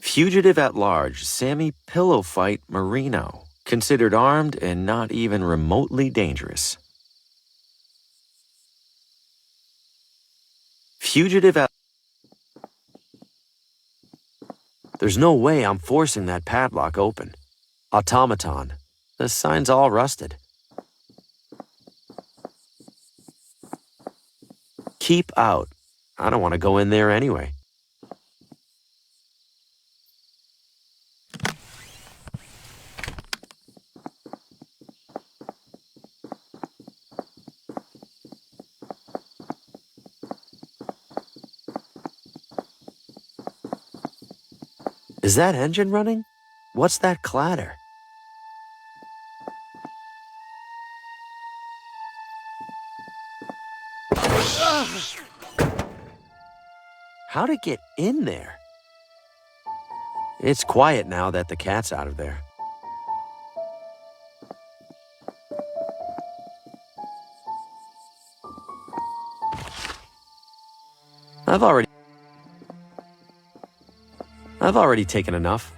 Fugitive at large, Sammy Pillowfight Marino. Considered armed and not even remotely dangerous. Fugitive at... There's no way I'm forcing that padlock open. Automaton. The sign's all rusted. Keep out. I don't want to go in there anyway. Is that engine running? What's that clatter? How'd it get in there? It's quiet now that the cat's out of there. I've already taken enough.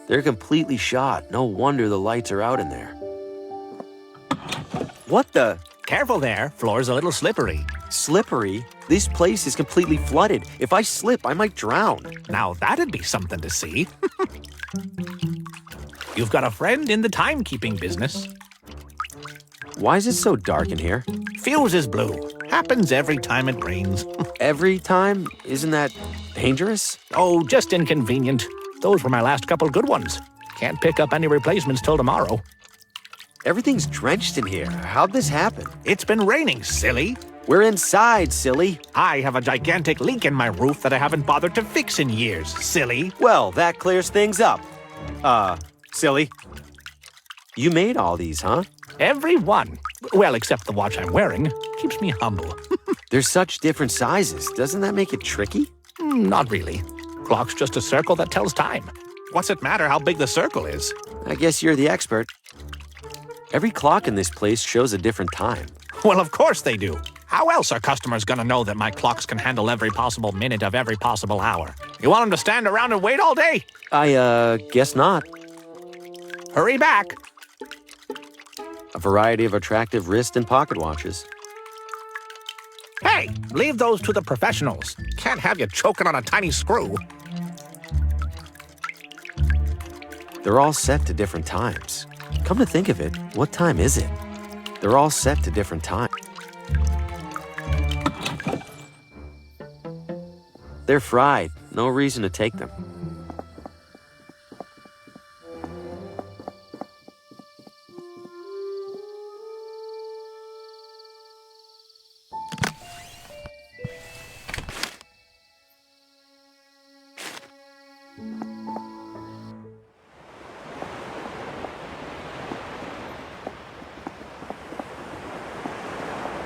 They're completely shot. No wonder the lights are out in there. What the? Careful there. Floor's a little slippery. Slippery? This place is completely flooded. If I slip, I might drown. Now that'd be something to see. You've got a friend in the timekeeping business. Why is it so dark in here? Fuse is blue. Happens every time it rains. Every time? Isn't that dangerous? Oh, just inconvenient. Those were my last couple good ones. Can't pick up any replacements till tomorrow. Everything's drenched in here. How'd this happen? It's been raining, silly. We're inside, silly. I have a gigantic leak in my roof that I haven't bothered to fix in years, silly. Well, that clears things up. Silly. You made all these, huh? Every one. Well, except the watch I'm wearing. Keeps me humble. They're such different sizes. Doesn't that make it tricky? Not really. Clock's just a circle that tells time. What's it matter how big the circle is? I guess you're the expert. Every clock in this place shows a different time. Well, of course they do. How else are customers gonna know that my clocks can handle every possible minute of every possible hour? You want them to stand around and wait all day? I, guess not. Hurry back. A variety of attractive wrist and pocket watches. Hey, leave those to the professionals. Can't have you choking on a tiny screw. They're all set to different times. Come to think of it, what time is it? They're all set to different times. They're fried. No reason to take them.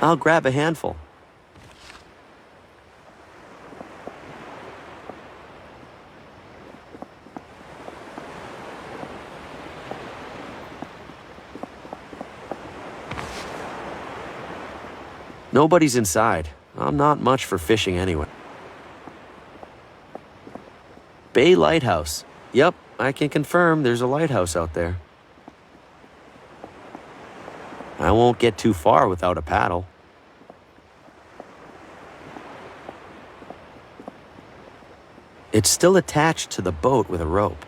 I'll grab a handful. Nobody's inside. I'm not much for fishing anyway. Bay Lighthouse. Yep, I can confirm there's a lighthouse out there. I won't get too far without a paddle. It's still attached to the boat with a rope.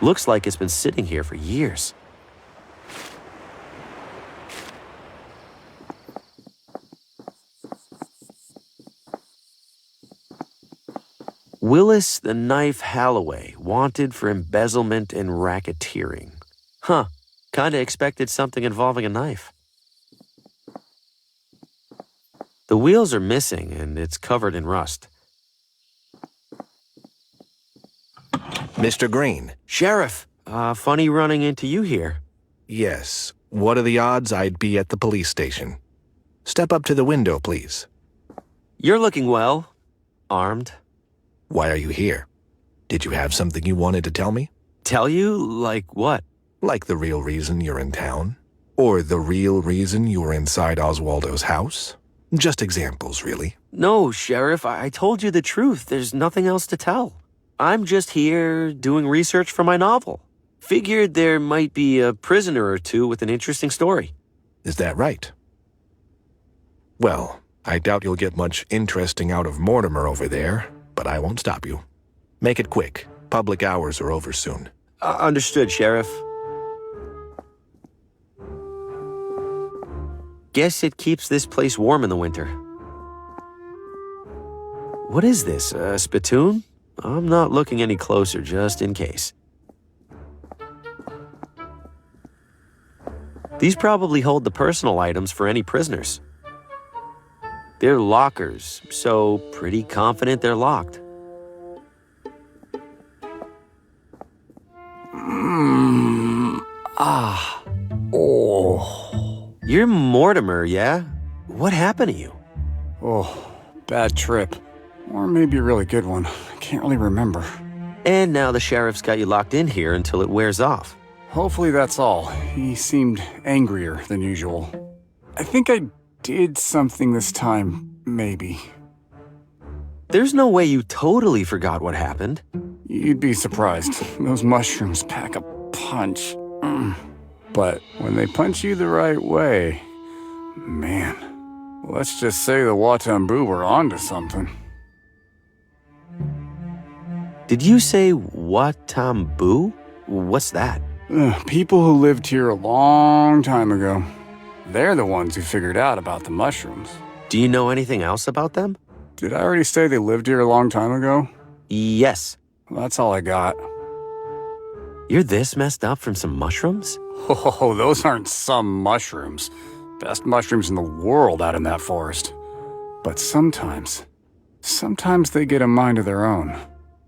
Looks like it's been sitting here for years. Willis the Knife Halloway, wanted for embezzlement and racketeering. Huh, kinda expected something involving a knife. The wheels are missing and it's covered in rust. Mr. Green. Sheriff, funny running into you here. Yes. What are the odds I'd be at the police station? Step up to the window, please. You're looking well. Armed. Why are you here? Did you have something you wanted to tell me? Tell you? Like what? Like the real reason you're in town? Or the real reason you were inside Oswaldo's house? Just examples, really. No, Sheriff, I told you the truth. There's nothing else to tell. I'm just here doing research for my novel. Figured there might be a prisoner or two with an interesting story. Is that right? Well, I doubt you'll get much interesting out of Mortimer over there, but I won't stop you. Make it quick. Public hours are over soon. Understood, Sheriff. Guess it keeps this place warm in the winter. What is this, a spittoon? I'm not looking any closer, just in case. These probably hold the personal items for any prisoners. They're lockers, so pretty confident they're locked. Oh. You're Mortimer, yeah? What happened to you? Oh, bad trip. Or maybe a really good one. I can't really remember. And now the sheriff's got you locked in here until it wears off. Hopefully that's all. He seemed angrier than usual. I think I did something this time, maybe. There's no way you totally forgot what happened. You'd be surprised. Those mushrooms pack a punch. But when they punch you the right way, man, let's just say the Watambu were onto something. Did you say Watambu? What's that? People who lived here a long time ago. They're the ones who figured out about the mushrooms. Do you know anything else about them? Did I already say they lived here a long time ago? Yes. Well, that's all I got. You're this messed up from some mushrooms? Oh, those aren't some mushrooms. Best mushrooms in the world out in that forest. But sometimes they get a mind of their own.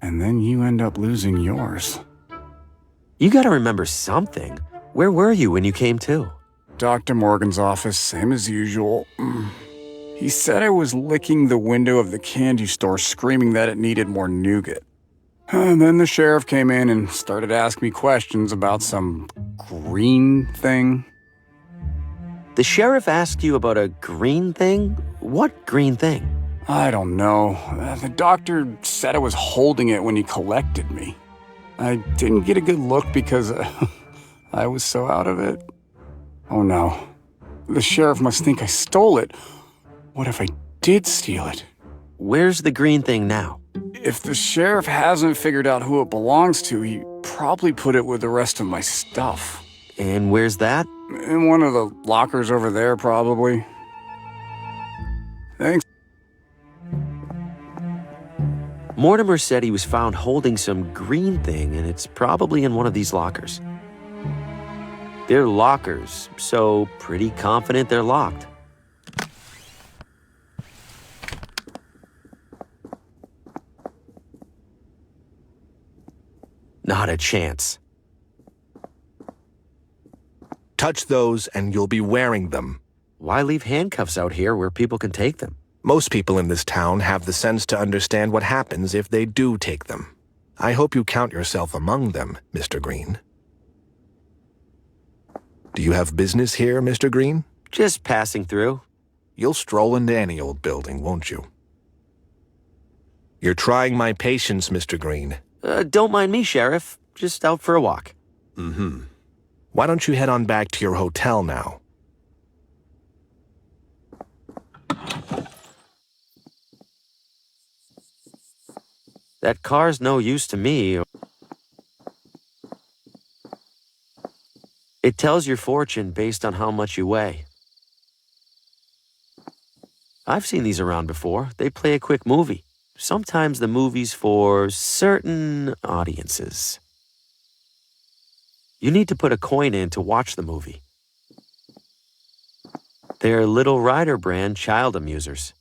and then you end up losing yours. You gotta remember something. Where were you when you came to? Dr. Morgan's office, same as usual. He said I was licking the window of the candy store screaming that it needed more nougat. And then the sheriff came in and started asking me questions about some green thing. The sheriff asked you about a green thing? What green thing? I don't know. The doctor said I was holding it when he collected me. I didn't get a good look because I was so out of it. Oh no. The sheriff must think I stole it. What if I did steal it? Where's the green thing now? If the sheriff hasn't figured out who it belongs to, he probably put it with the rest of my stuff. And where's that? In one of the lockers over there, probably. Thanks. Mortimer said he was found holding some green thing, and it's probably in one of these lockers. They're lockers, so pretty confident they're locked. Not a chance. Touch those and you'll be wearing them. Why leave handcuffs out here where people can take them? Most people in this town have the sense to understand what happens if they do take them. I hope you count yourself among them, Mr. Green. Do you have business here, Mr. Green? Just passing through. You'll stroll into any old building, won't you? You're trying my patience, Mr. Green. Don't mind me, Sheriff. Just out for a walk. Mm-hmm. Why don't you head on back to your hotel now? That car's no use to me. It tells your fortune based on how much you weigh. I've seen these around before. They play a quick movie. Sometimes the movie's for certain audiences. You need to put a coin in to watch the movie. They're Little Rider brand child amusers.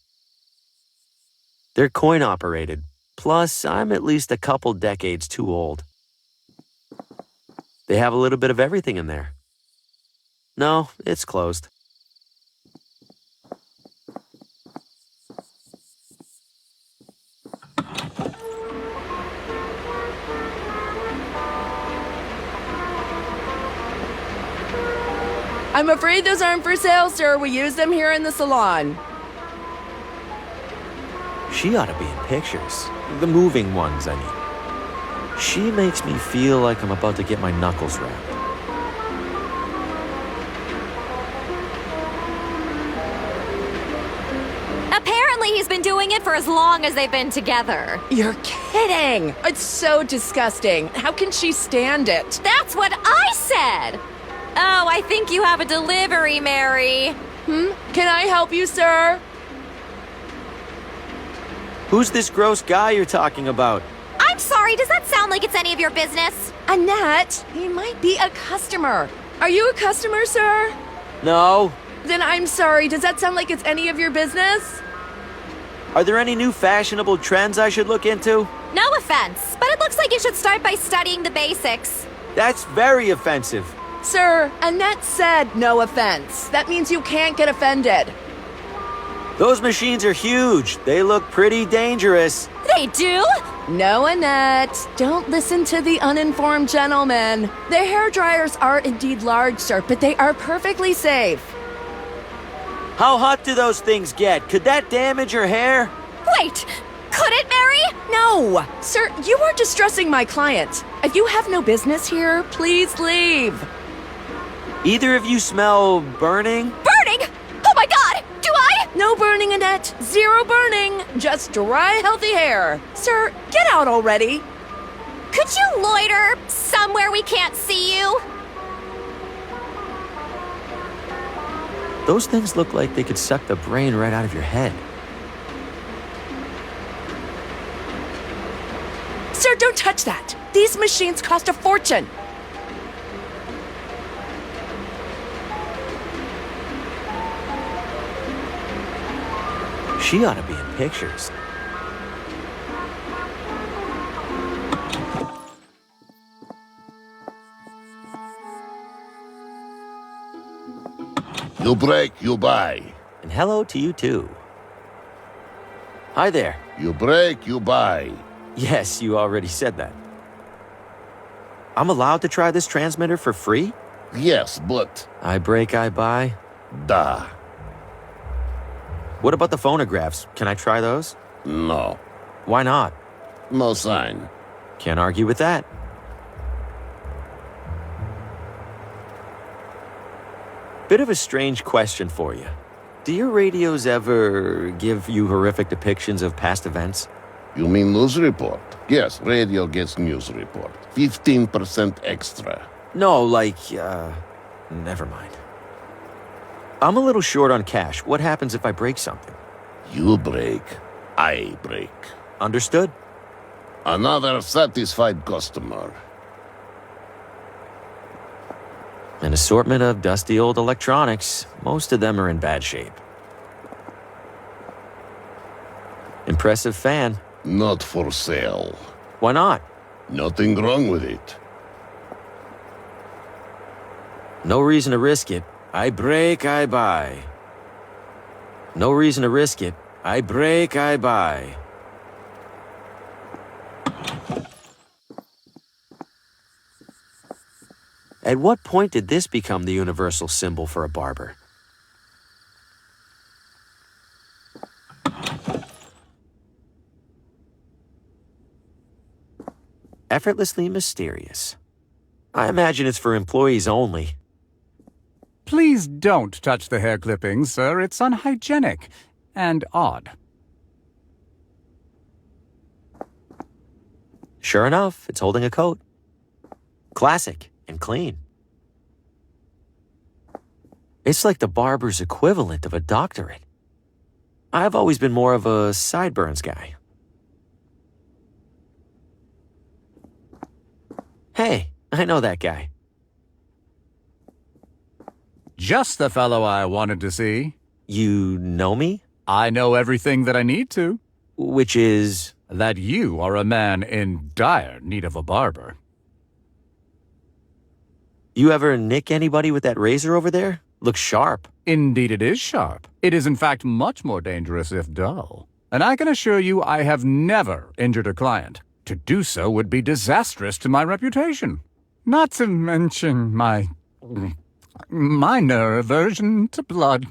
They're coin-operated. Plus, I'm at least a couple decades too old. They have a little bit of everything in there. No, it's closed. I'm afraid those aren't for sale, sir. We use them here in the salon. She ought to be in pictures. The moving ones, I mean. She makes me feel like I'm about to get my knuckles wrapped. Apparently he's been doing it for as long as they've been together. You're kidding! It's so disgusting. How can she stand it? That's what I said! Oh, I think you have a delivery, Mary. Can I help you, sir? Who's this gross guy you're talking about? I'm sorry, does that sound like it's any of your business? Annette, he might be a customer. Are you a customer, sir? No. Then I'm sorry, does that sound like it's any of your business? Are there any new fashionable trends I should look into? No offense, but it looks like you should start by studying the basics. That's very offensive. Sir, Annette said no offense. That means you can't get offended. Those machines are huge. They look pretty dangerous. They do? No, Annette. Don't listen to the uninformed gentleman. The hair dryers are indeed large, sir, but they are perfectly safe. How hot do those things get? Could that damage your hair? Wait, could it, Mary? No! Sir, you are distressing my client. If you have no business here, please leave. Either of you smell burning? Burning? Oh my god! Do I? No burning, Annette. Zero burning. Just dry, healthy hair. Sir, get out already. Could you loiter somewhere we can't see you? Those things look like they could suck the brain right out of your head. Sir, don't touch that. These machines cost a fortune. She ought to be in pictures. You break, you buy. And hello to you too. Hi there. You break, you buy. Yes, you already said that. I'm allowed to try this transmitter for free? Yes, but... I break, I buy? Da. What about the phonographs? Can I try those? No. Why not? No sign. Can't argue with that. Bit of a strange question for you. Do your radios ever give you horrific depictions of past events? You mean news report? Yes, radio gets news report. 15% extra. No, like, never mind. I'm a little short on cash. What happens if I break something? You break, I break. Understood. Another satisfied customer. An assortment of dusty old electronics. Most of them are in bad shape. Impressive fan. Not for sale. Why not? Nothing wrong with it. No reason to risk it. I break, I buy. No reason to risk it. I break, I buy. At what point did this become the universal symbol for a barber? Effortlessly mysterious. I imagine it's for employees only. Please don't touch the hair clippings, sir. It's unhygienic and odd. Sure enough, it's holding a coat. Classic and clean. It's like the barber's equivalent of a doctorate. I've always been more of a sideburns guy. Hey, I know that guy. Just the fellow I wanted to see. You know me? I know everything that I need to. Which is? That you are a man in dire need of a barber. You ever nick anybody with that razor over there? Looks sharp. Indeed it is sharp. It is in fact much more dangerous if dull. And I can assure you I have never injured a client. To do so would be disastrous to my reputation. Not to mention my minor aversion to blood.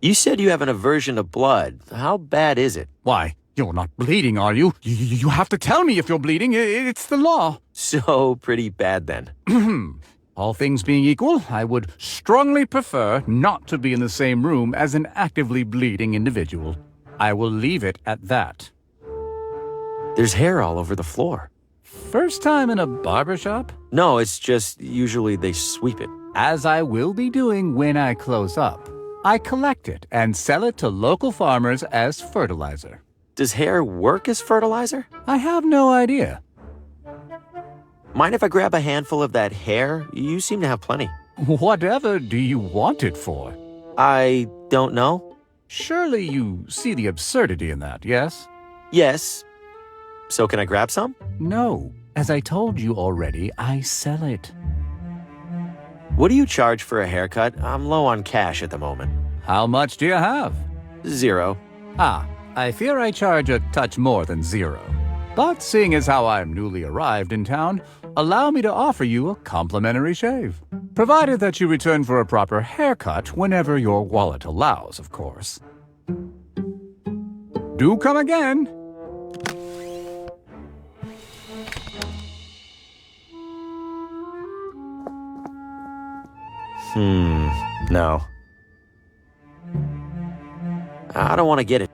You said you have an aversion to blood. How bad is it? Why, you're not bleeding, are you? You have to tell me if you're bleeding. It's the law. So pretty bad then. All things being equal, I would strongly prefer not to be in the same room as an actively bleeding individual. I will leave it at that. There's hair all over the floor. First time in a barbershop? No, it's just usually they sweep it. As I will be doing when I close up. I collect it and sell it to local farmers as fertilizer. Does hair work as fertilizer? I have no idea. Mind if I grab a handful of that hair? You seem to have plenty. Whatever do you want it for? I don't know. Surely you see the absurdity in that, yes? Yes. So can I grab some? No. As I told you already, I sell it. What do you charge for a haircut? I'm low on cash at the moment. How much do you have? 0. Ah, I fear I charge a touch more than 0. But seeing as how I'm newly arrived in town, allow me to offer you a complimentary shave. Provided that you return for a proper haircut whenever your wallet allows, of course. Do come again. No. I don't want to get it.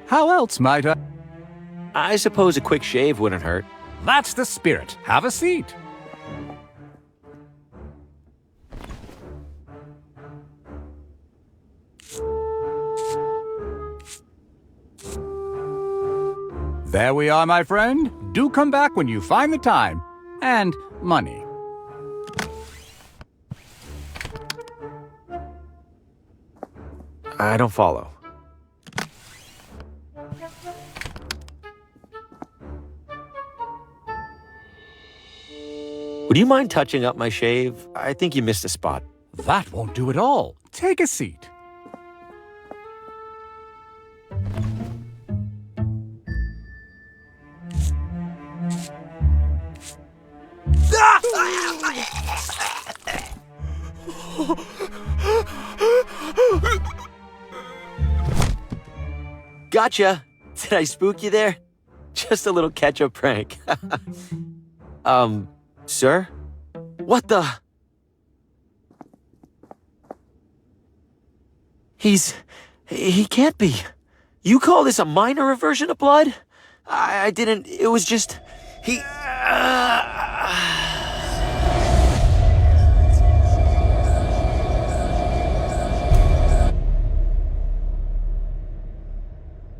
How else might I? I suppose a quick shave wouldn't hurt. That's the spirit. Have a seat. There we are, my friend. Do come back when you find the time. And money. I don't follow. Would you mind touching up my shave? I think you missed a spot. That won't do at all. Take a seat. Gotcha! Did I spook you there? Just a little ketchup prank. Sir? What the? He can't be. You call this a minor aversion of blood? I didn't, it was just,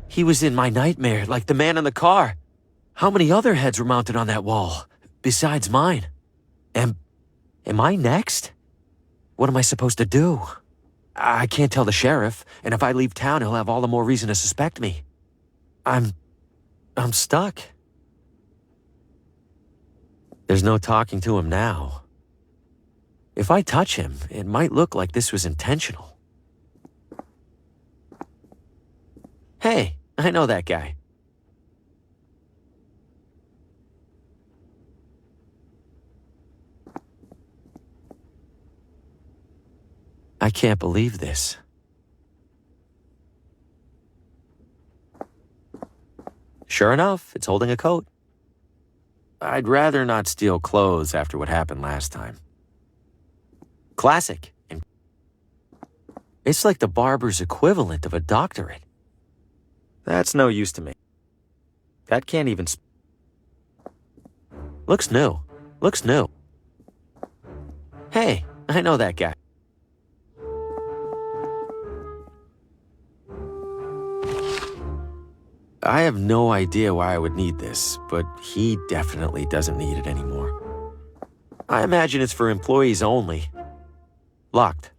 he was in my nightmare, like the man in the car. How many other heads were mounted on that wall, besides mine? Am I next? What am I supposed to do? I can't tell the sheriff, and if I leave town, he'll have all the more reason to suspect me. I'm stuck. There's no talking to him now. If I touch him, it might look like this was intentional. Hey, I know that guy. I can't believe this. Sure enough, it's holding a coat. I'd rather not steal clothes after what happened last time. Classic. It's like the barber's equivalent of a doctorate. That's no use to me. That can't even... Looks new. Looks new. Hey, I know that guy. I have no idea why I would need this, but he definitely doesn't need it anymore. I imagine it's for employees only. Locked.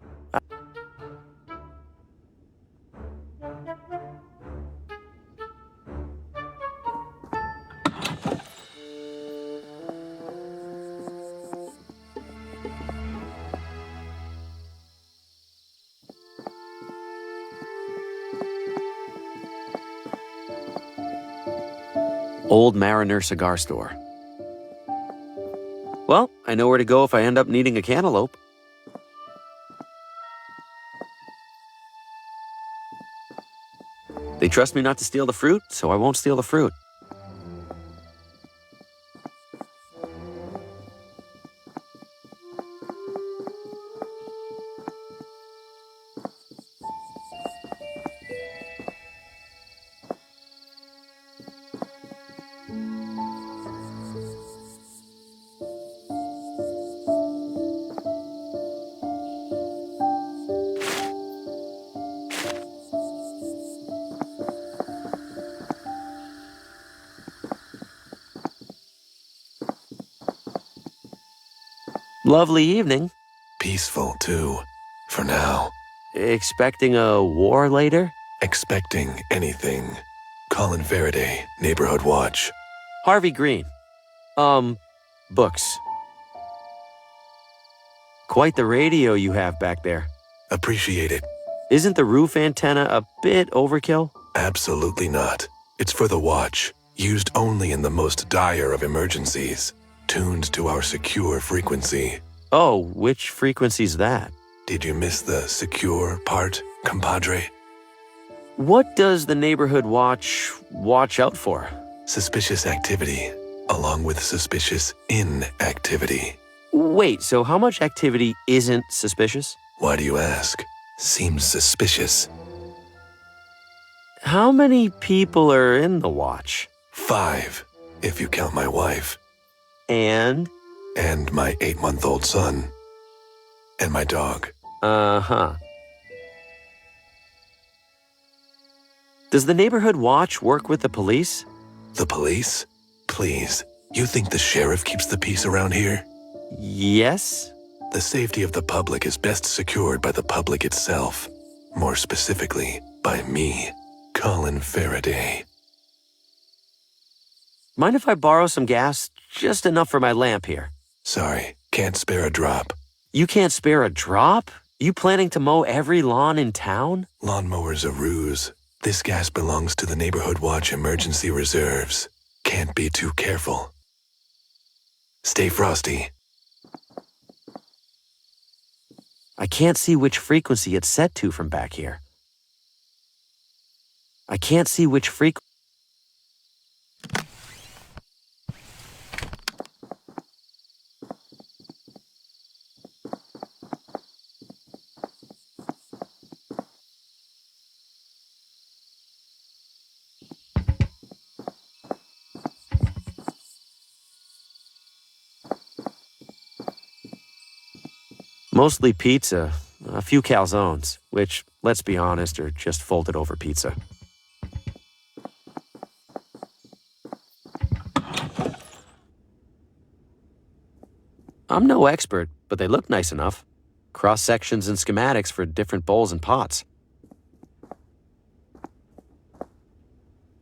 Old Mariner Cigar Store. Well, I know where to go if I end up needing a cantaloupe. They trust me not to steal the fruit, so I won't steal the fruit. Lovely evening. Peaceful, too. For now. Expecting a war later? Expecting anything. Colin Faraday, Neighborhood Watch. Harvey Green. Books. Quite the radio you have back there. Appreciate it. Isn't the roof antenna a bit overkill? Absolutely not. It's for the watch. Used only in the most dire of emergencies. Tuned to our secure frequency. Oh, which frequency's that? Did you miss the secure part, compadre? What does the Neighborhood Watch watch out for? Suspicious activity, along with suspicious inactivity. Wait, so how much activity isn't suspicious? Why do you ask? Seems suspicious. How many people are in the watch? 5, if you count my wife. And my 8-month-old son. And my dog. Uh-huh. Does the Neighborhood Watch work with the police? The police? Please, you think the sheriff keeps the peace around here? Yes. The safety of the public is best secured by the public itself. More specifically, by me, Colin Faraday. Mind if I borrow some gas? Just enough for my lamp here. Sorry, can't spare a drop. You can't spare a drop? You planning to mow every lawn in town? Lawnmower's a ruse. This gas belongs to the Neighborhood Watch emergency reserves. Can't be too careful. Stay frosty. I can't see which frequency it's set to from back here. I can't see which frequency. Mostly pizza, a few calzones, which, let's be honest, are just folded over pizza. I'm no expert, but they look nice enough. Cross-sections and schematics for different bowls and pots.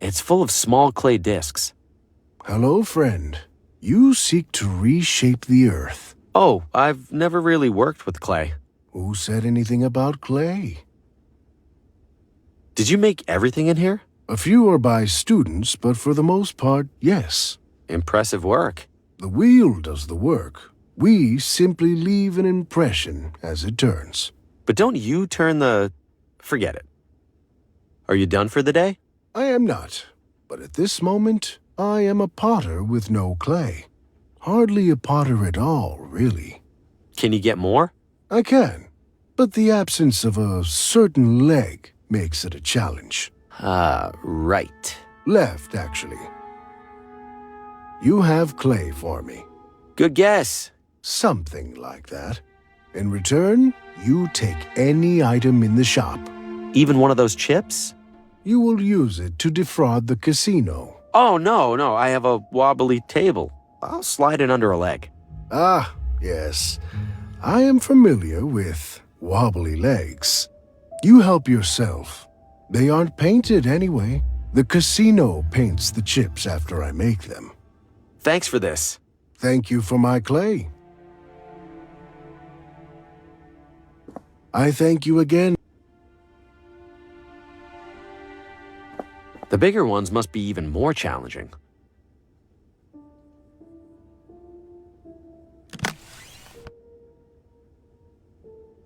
It's full of small clay discs. Hello, friend. You seek to reshape the earth. Oh, I've never really worked with clay. Who said anything about clay? Did you make everything in here? A few are by students, but for the most part, yes. Impressive work. The wheel does the work. We simply leave an impression as it turns. But don't you turn the... Forget it. Are you done for the day? I am not. But at this moment, I am a potter with no clay. Hardly a potter at all, really. Can you get more? I can, but the absence of a certain leg makes it a challenge. Right. Left, actually. You have clay for me. Good guess. Something like that. In return, you take any item in the shop. Even one of those chips? You will use it to defraud the casino. Oh, no, I have a wobbly table. I'll slide it under a leg. Ah, yes. I am familiar with wobbly legs. You help yourself. They aren't painted anyway. The casino paints the chips after I make them. Thanks for this. Thank you for my clay. I thank you again. The bigger ones must be even more challenging.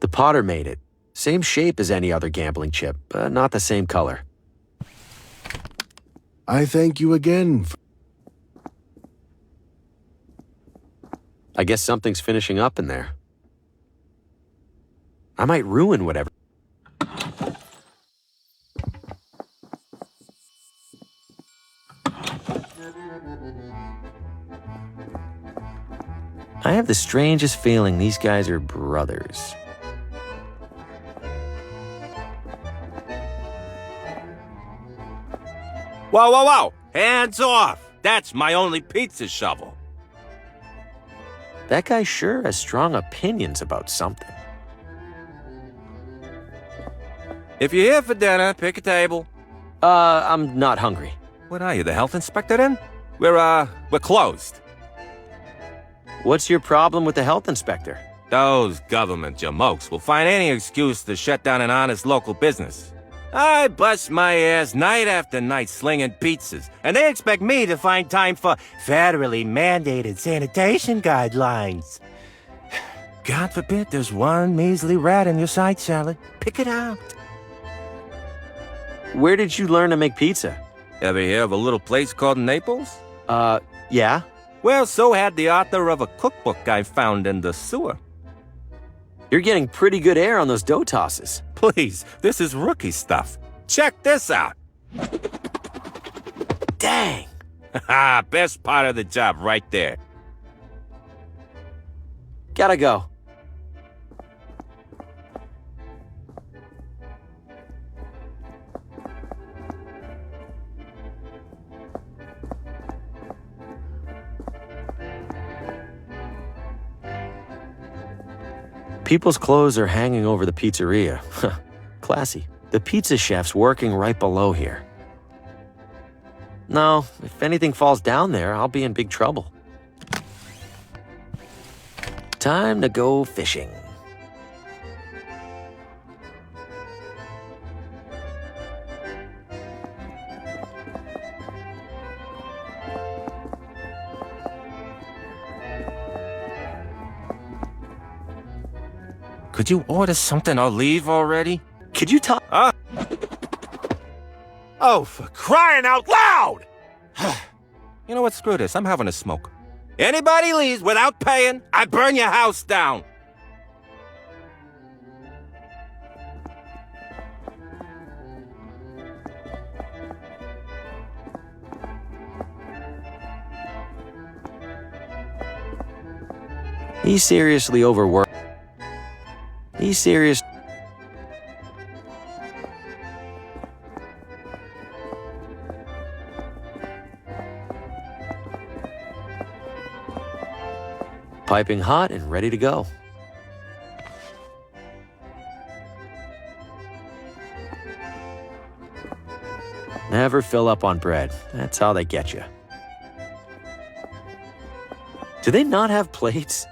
The potter made it. Same shape as any other gambling chip, but not the same color. I thank you again. I guess something's finishing up in there. I might ruin whatever. I have the strangest feeling these guys are brothers. Whoa! Hands off! That's my only pizza shovel. That guy sure has strong opinions about something. If you're here for dinner, pick a table. I'm not hungry. What are you, the health inspector then? We're closed. What's your problem with the health inspector? Those government jamokes will find any excuse to shut down an honest local business. I bust my ass night after night slinging pizzas, and they expect me to find time for federally mandated sanitation guidelines. God forbid there's one measly rat in your side salad. Pick it out. Where did you learn to make pizza? Ever hear of a little place called Naples? Yeah. Well, so had the author of a cookbook I found in the sewer. You're getting pretty good air on those dough tosses. Please, this is rookie stuff. Check this out. Dang! Best part of the job right there. Gotta go. People's clothes are hanging over the pizzeria. Classy. The pizza chef's working right below here. No, if anything falls down there, I'll be in big trouble. Time to go fishing. Could you order something or leave already? Could you talk? Oh, for crying out loud! You know what? Screw this. I'm having a smoke. Anybody leaves without paying, I burn your house down. He's seriously overworked. He's serious. Piping hot and ready to go. Never fill up on bread. That's how they get you. Do they not have plates?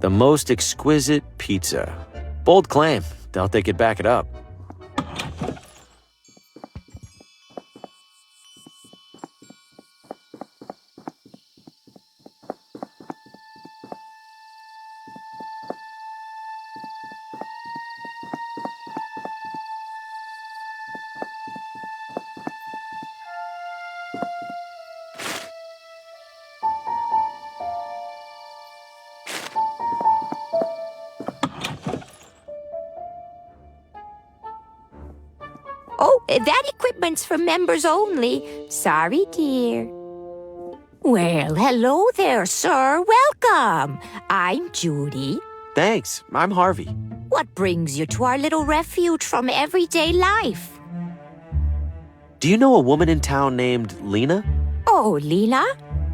The most exquisite pizza. Bold claim. Doubt they could back it up. Oh, that equipment's for members only. Sorry, dear. Well, hello there, sir. Welcome. I'm Judy. Thanks. I'm Harvey. What brings you to our little refuge from everyday life? Do you know a woman in town named Lena? Oh, Lena?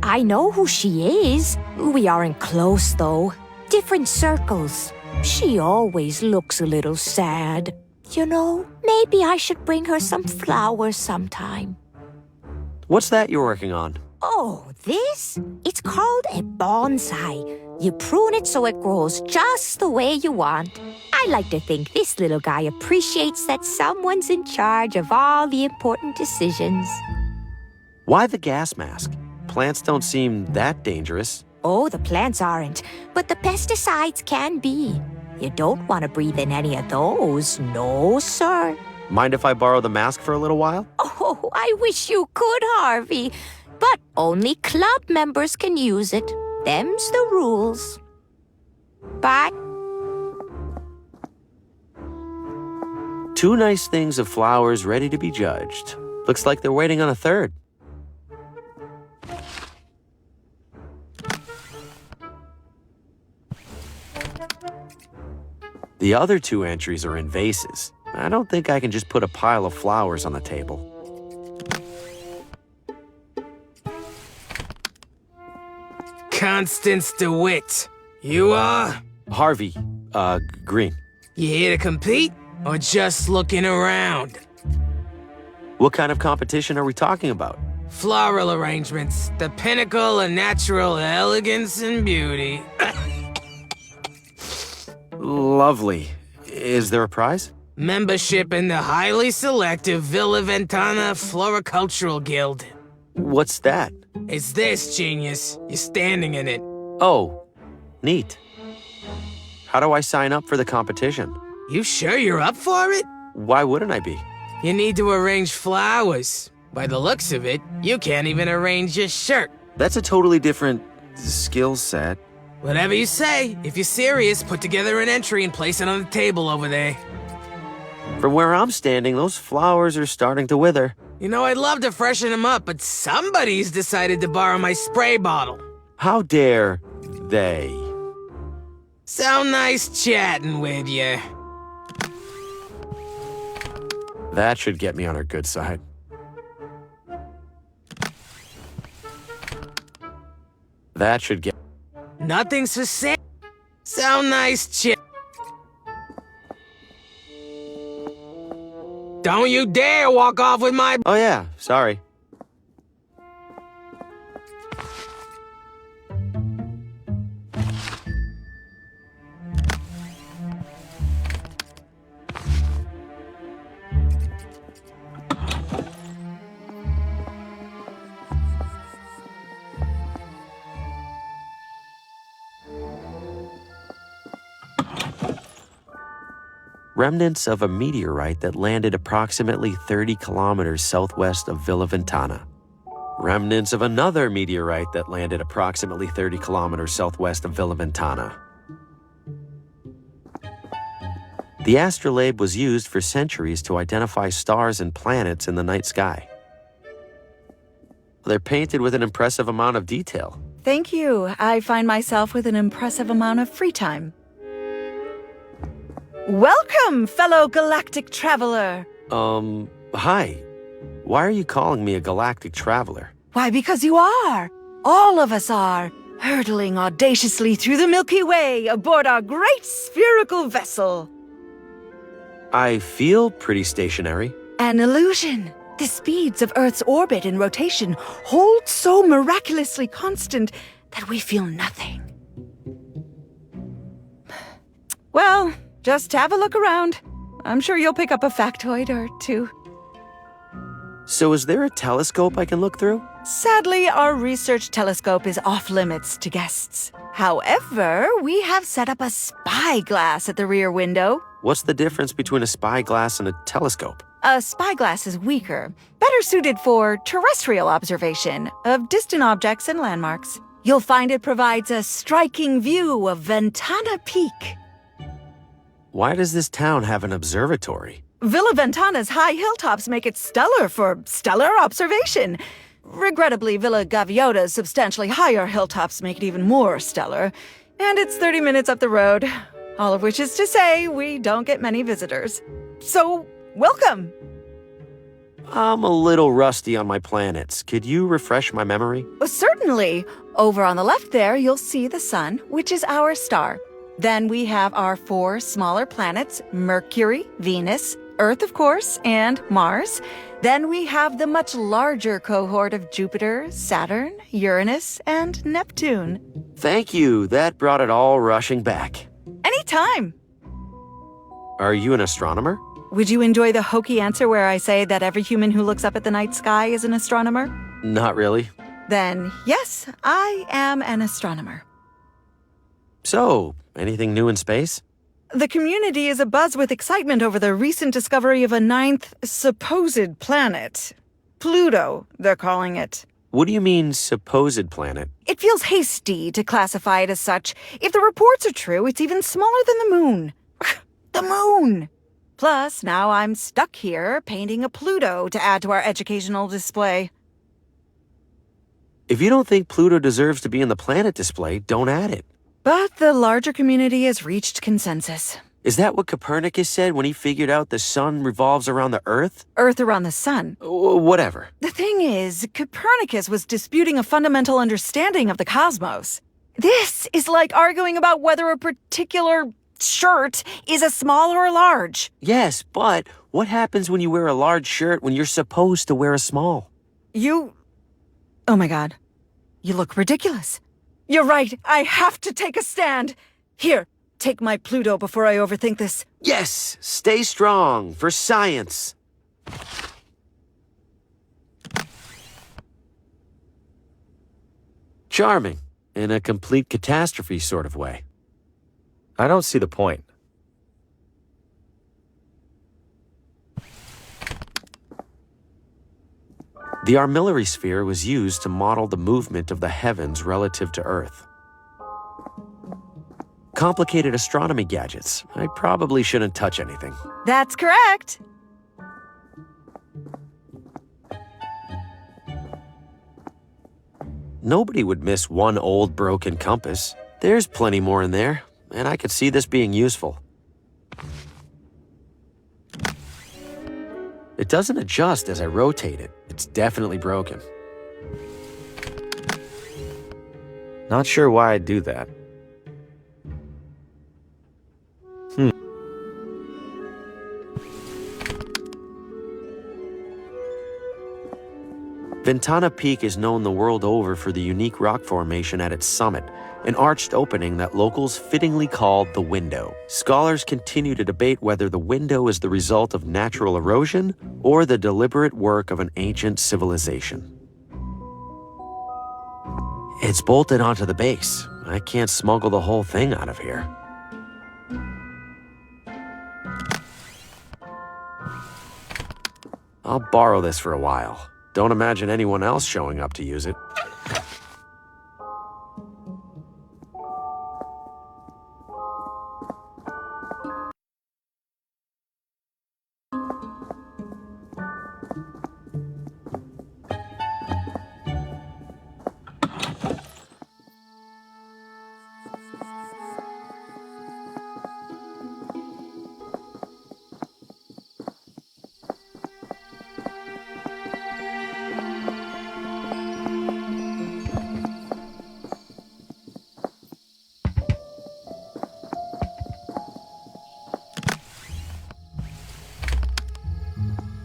I know who she is. We aren't close, though. Different circles. She always looks a little sad. You know, maybe I should bring her some flowers sometime. What's that you're working on? Oh, this? It's called a bonsai. You prune it so it grows just the way you want. I like to think this little guy appreciates that someone's in charge of all the important decisions. Why the gas mask? Plants don't seem that dangerous. Oh, the plants aren't, but the pesticides can be. You don't want to breathe in any of those, no, sir. Mind if I borrow the mask for a little while? Oh, I wish you could, Harvey. But only club members can use it. Them's the rules. Bye. 2 nice things of flowers ready to be judged. Looks like they're waiting on a third. The other 2 entries are in vases. I don't think I can just put a pile of flowers on the table. Constance DeWitt. You are? Harvey, Green. You here to compete or just looking around? What kind of competition are we talking about? Floral arrangements, the pinnacle of natural elegance and beauty. Lovely. Is there a prize? Membership in the highly selective Villa Ventana Floricultural Guild. What's that? It's this, genius. You're standing in it. Oh, neat. How do I sign up for the competition? You sure you're up for it? Why wouldn't I be? You need to arrange flowers. By the looks of it, you can't even arrange your shirt. That's a totally different skill set. Whatever you say. If you're serious, put together an entry and place it on the table over there. From where I'm standing, those flowers are starting to wither. You know, I'd love to freshen them up, but somebody's decided to borrow my spray bottle. How dare they? So nice chatting with you. That should get me on her good side. That should get... Nothing's for sale. So nice chat. Don't you dare walk off with my... Oh yeah, sorry. remnants of a meteorite that landed approximately 30 kilometers southwest of Villa Ventana. Remnants of another meteorite that landed approximately 30 kilometers southwest of Villa Ventana. The astrolabe was used for centuries to identify stars and planets in the night sky. They're painted with an impressive amount of detail. Thank you. I find myself with an impressive amount of free time. Welcome, fellow galactic traveler. Hi. Why are you calling me a galactic traveler? Why, because you are. All of us are. Hurtling audaciously through the Milky Way aboard our great spherical vessel. I feel pretty stationary. An illusion. The speeds of Earth's orbit and rotation hold so miraculously constant that we feel nothing. Well, just have a look around. I'm sure you'll pick up a factoid or two. So is there a telescope I can look through? Sadly, our research telescope is off limits to guests. However, we have set up a spyglass at the rear window. What's the difference between a spyglass and a telescope? A spyglass is weaker, better suited for terrestrial observation of distant objects and landmarks. You'll find it provides a striking view of Ventana Peak. Why does this town have an observatory? Villa Ventana's high hilltops make it stellar for stellar observation. Regrettably, Villa Gaviota's substantially higher hilltops make it even more stellar. And it's 30 minutes up the road. All of which is to say, we don't get many visitors. So, welcome! I'm a little rusty on my planets. Could you refresh my memory? Certainly. Over on the left there, you'll see the sun, which is our star. Then we have our 4 smaller planets, Mercury, Venus, Earth, of course, and Mars. Then we have the much larger cohort of Jupiter, Saturn, Uranus, and Neptune. Thank you. That brought it all rushing back. Anytime. Are you an astronomer? Would you enjoy the hokey answer where I say that every human who looks up at the night sky is an astronomer? Not really. Then, yes, I am an astronomer. So, anything new in space? The community is abuzz with excitement over the recent discovery of a 9th supposed planet. Pluto, they're calling it. What do you mean, supposed planet? It feels hasty to classify it as such. If the reports are true, it's even smaller than the moon. The moon! Plus, now I'm stuck here painting a Pluto to add to our educational display. If you don't think Pluto deserves to be in the planet display, don't add it. But the larger community has reached consensus. Is that what Copernicus said when he figured out the sun revolves around the Earth? Earth around the sun. Whatever. The thing is, Copernicus was disputing a fundamental understanding of the cosmos. This is like arguing about whether a particular shirt is a small or a large. Yes, but what happens when you wear a large shirt when you're supposed to wear a small? Oh my god. You look ridiculous. You're right, I have to take a stand. Here, take my Pluto before I overthink this. Yes, stay strong for science. Charming, in a complete catastrophe sort of way. I don't see the point. The armillary sphere was used to model the movement of the heavens relative to Earth. Complicated astronomy gadgets. I probably shouldn't touch anything. That's correct. Nobody would miss one old broken compass. There's plenty more in there, and I could see this being useful. It doesn't adjust as I rotate it. It's definitely broken. Not sure why I'd do that. Ventana Peak is known the world over for the unique rock formation at its summit, an arched opening that locals fittingly called the Window. Scholars continue to debate whether the window is the result of natural erosion or the deliberate work of an ancient civilization. It's bolted onto the base. I can't smuggle the whole thing out of here. I'll borrow this for a while. Don't imagine anyone else showing up to use it.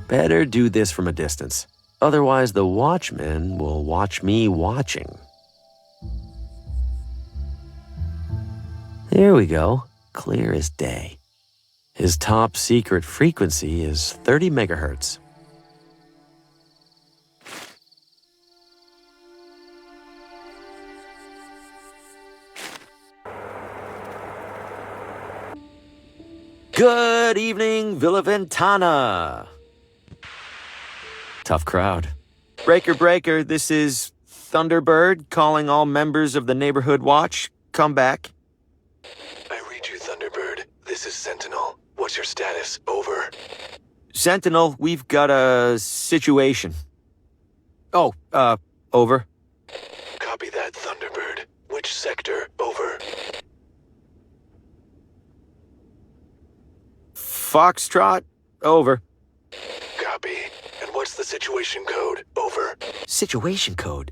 Better do this from a distance. Otherwise, the watchman will watch me watching. There we go. Clear as day. His top secret frequency is 30 megahertz. Good evening, Villa Ventana. Tough crowd. Breaker, breaker, this is Thunderbird calling all members of the Neighborhood Watch. Come back. I read you, Thunderbird. This is Sentinel. What's your status? Over. Sentinel, we've got a situation. Oh, over. Copy that, Thunderbird. Which sector? Over. Foxtrot, over. Copy. And what's the situation code? Over. Situation code?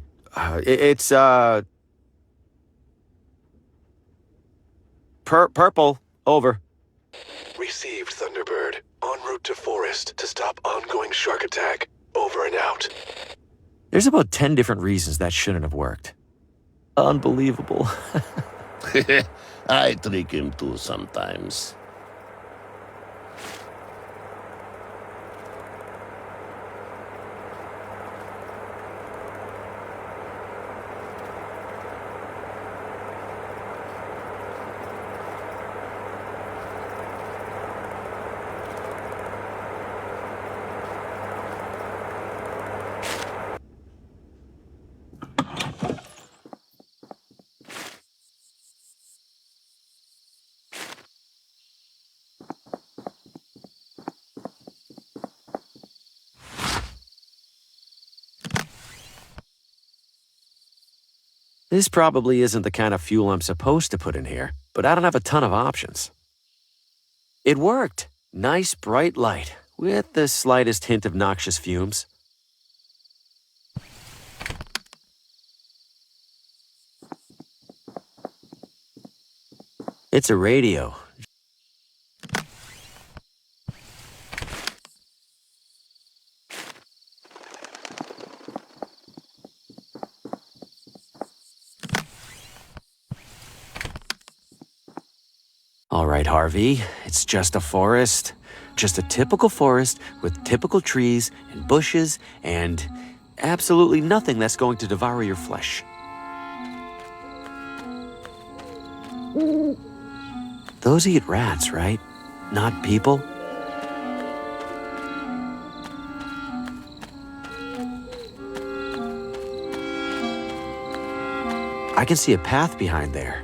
Purple, over. Received, Thunderbird. En route to forest to stop ongoing shark attack. Over and out. There's about 10 different reasons that shouldn't have worked. Unbelievable. I trick him too sometimes. This probably isn't the kind of fuel I'm supposed to put in here, but I don't have a ton of options. It worked. Nice bright light, with the slightest hint of noxious fumes. It's a radio. All right, Harvey, it's just a forest. Just a typical forest with typical trees and bushes and absolutely nothing that's going to devour your flesh. Those eat rats, right? Not people? I can see a path behind there.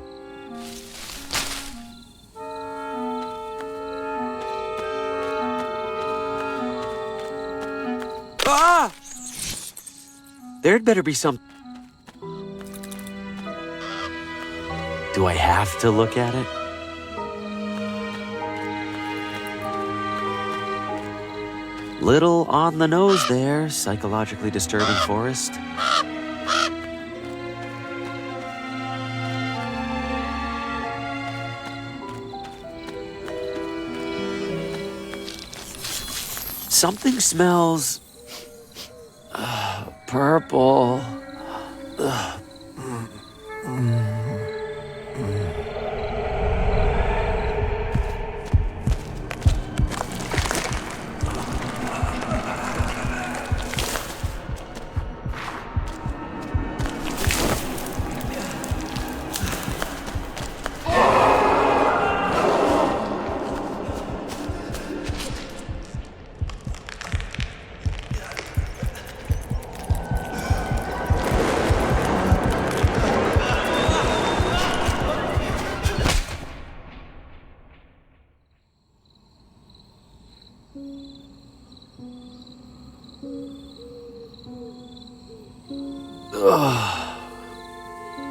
Ah! There'd better be some... Do I have to look at it? Little on the nose there, psychologically disturbing forest. Something smells... purple.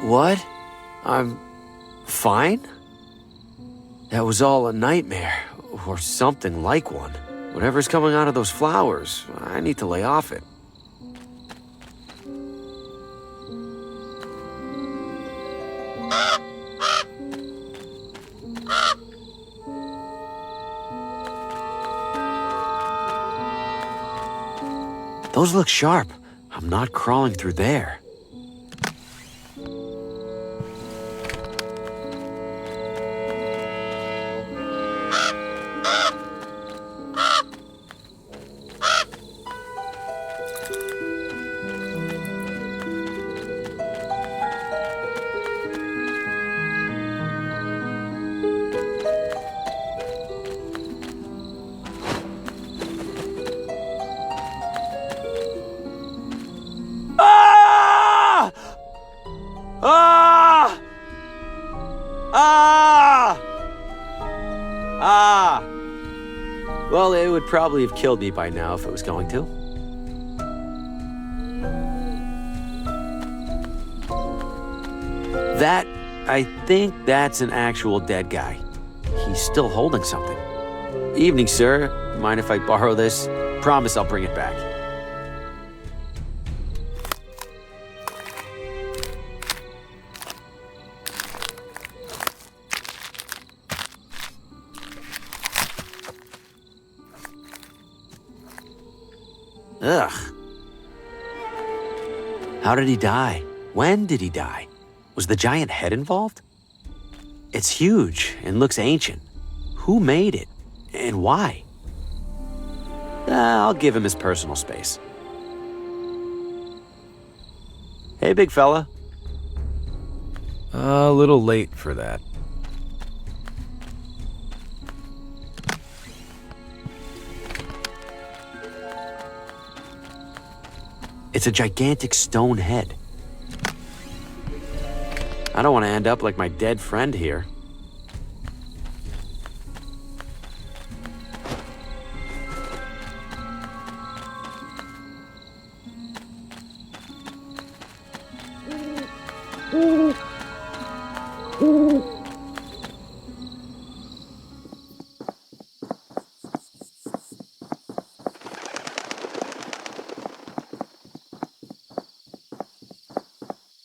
What? I'm fine? That was all a nightmare, or something like one. Whatever's coming out of those flowers, I need to lay off it. Those look sharp. I'm not crawling through there. Well, it would probably have killed me by now if it was going to. I think that's an actual dead guy. He's still holding something. Evening, sir. Mind if I borrow this? Promise I'll bring it back. Ugh. How did he die? When did he die? Was the giant head involved? It's huge and looks ancient. Who made it? And why? I'll give him his personal space. Hey, big fella. A little late for that. It's a gigantic stone head. I don't want to end up like my dead friend here.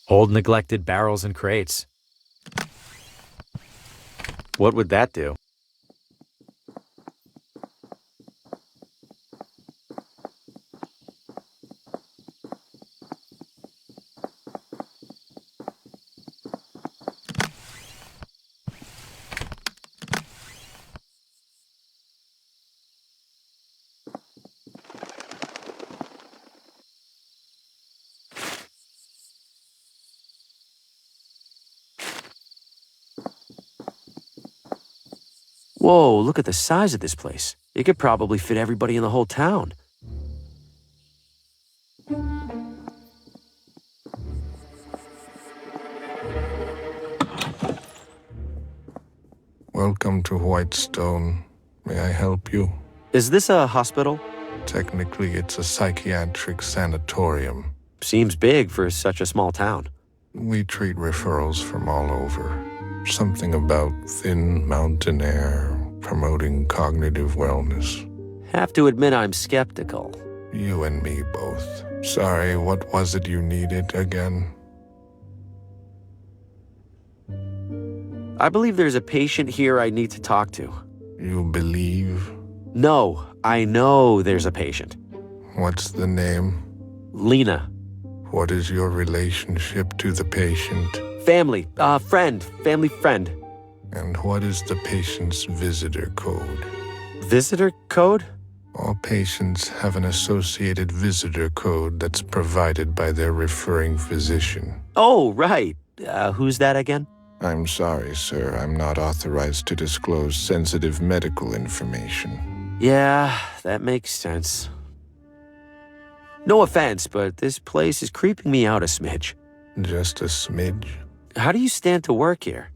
Old neglected barrels and crates. What would that do? Whoa, look at the size of this place. It could probably fit everybody in the whole town. Welcome to Whitestone. May I help you? Is this a hospital? Technically, it's a psychiatric sanatorium. Seems big for such a small town. We treat referrals from all over. Something about thin mountain air, promoting cognitive wellness. Have to admit I'm skeptical. You and me both. Sorry, what was it you needed again? I believe there's a patient here I need to talk to. You believe? No, I know there's a patient. What's the name? Lena. What is your relationship to the patient? Family, family friend. And what is the patient's visitor code? Visitor code? All patients have an associated visitor code that's provided by their referring physician. Oh, right. Who's that again? I'm sorry, sir. I'm not authorized to disclose sensitive medical information. Yeah, that makes sense. No offense, but this place is creeping me out a smidge. Just a smidge? How do you stand to work here?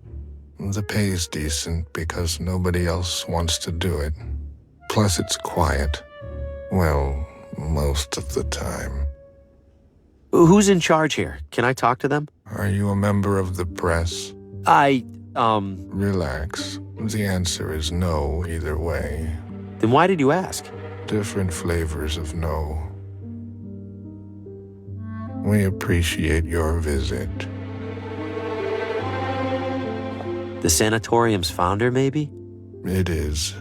The pay's decent because nobody else wants to do it. Plus it's quiet. Well, most of the time. Who's in charge here? Can I talk to them? Are you a member of the press? Relax. The answer is no either way. Then why did you ask? Different flavors of no. We appreciate your visit. The sanatorium's founder, maybe? It is.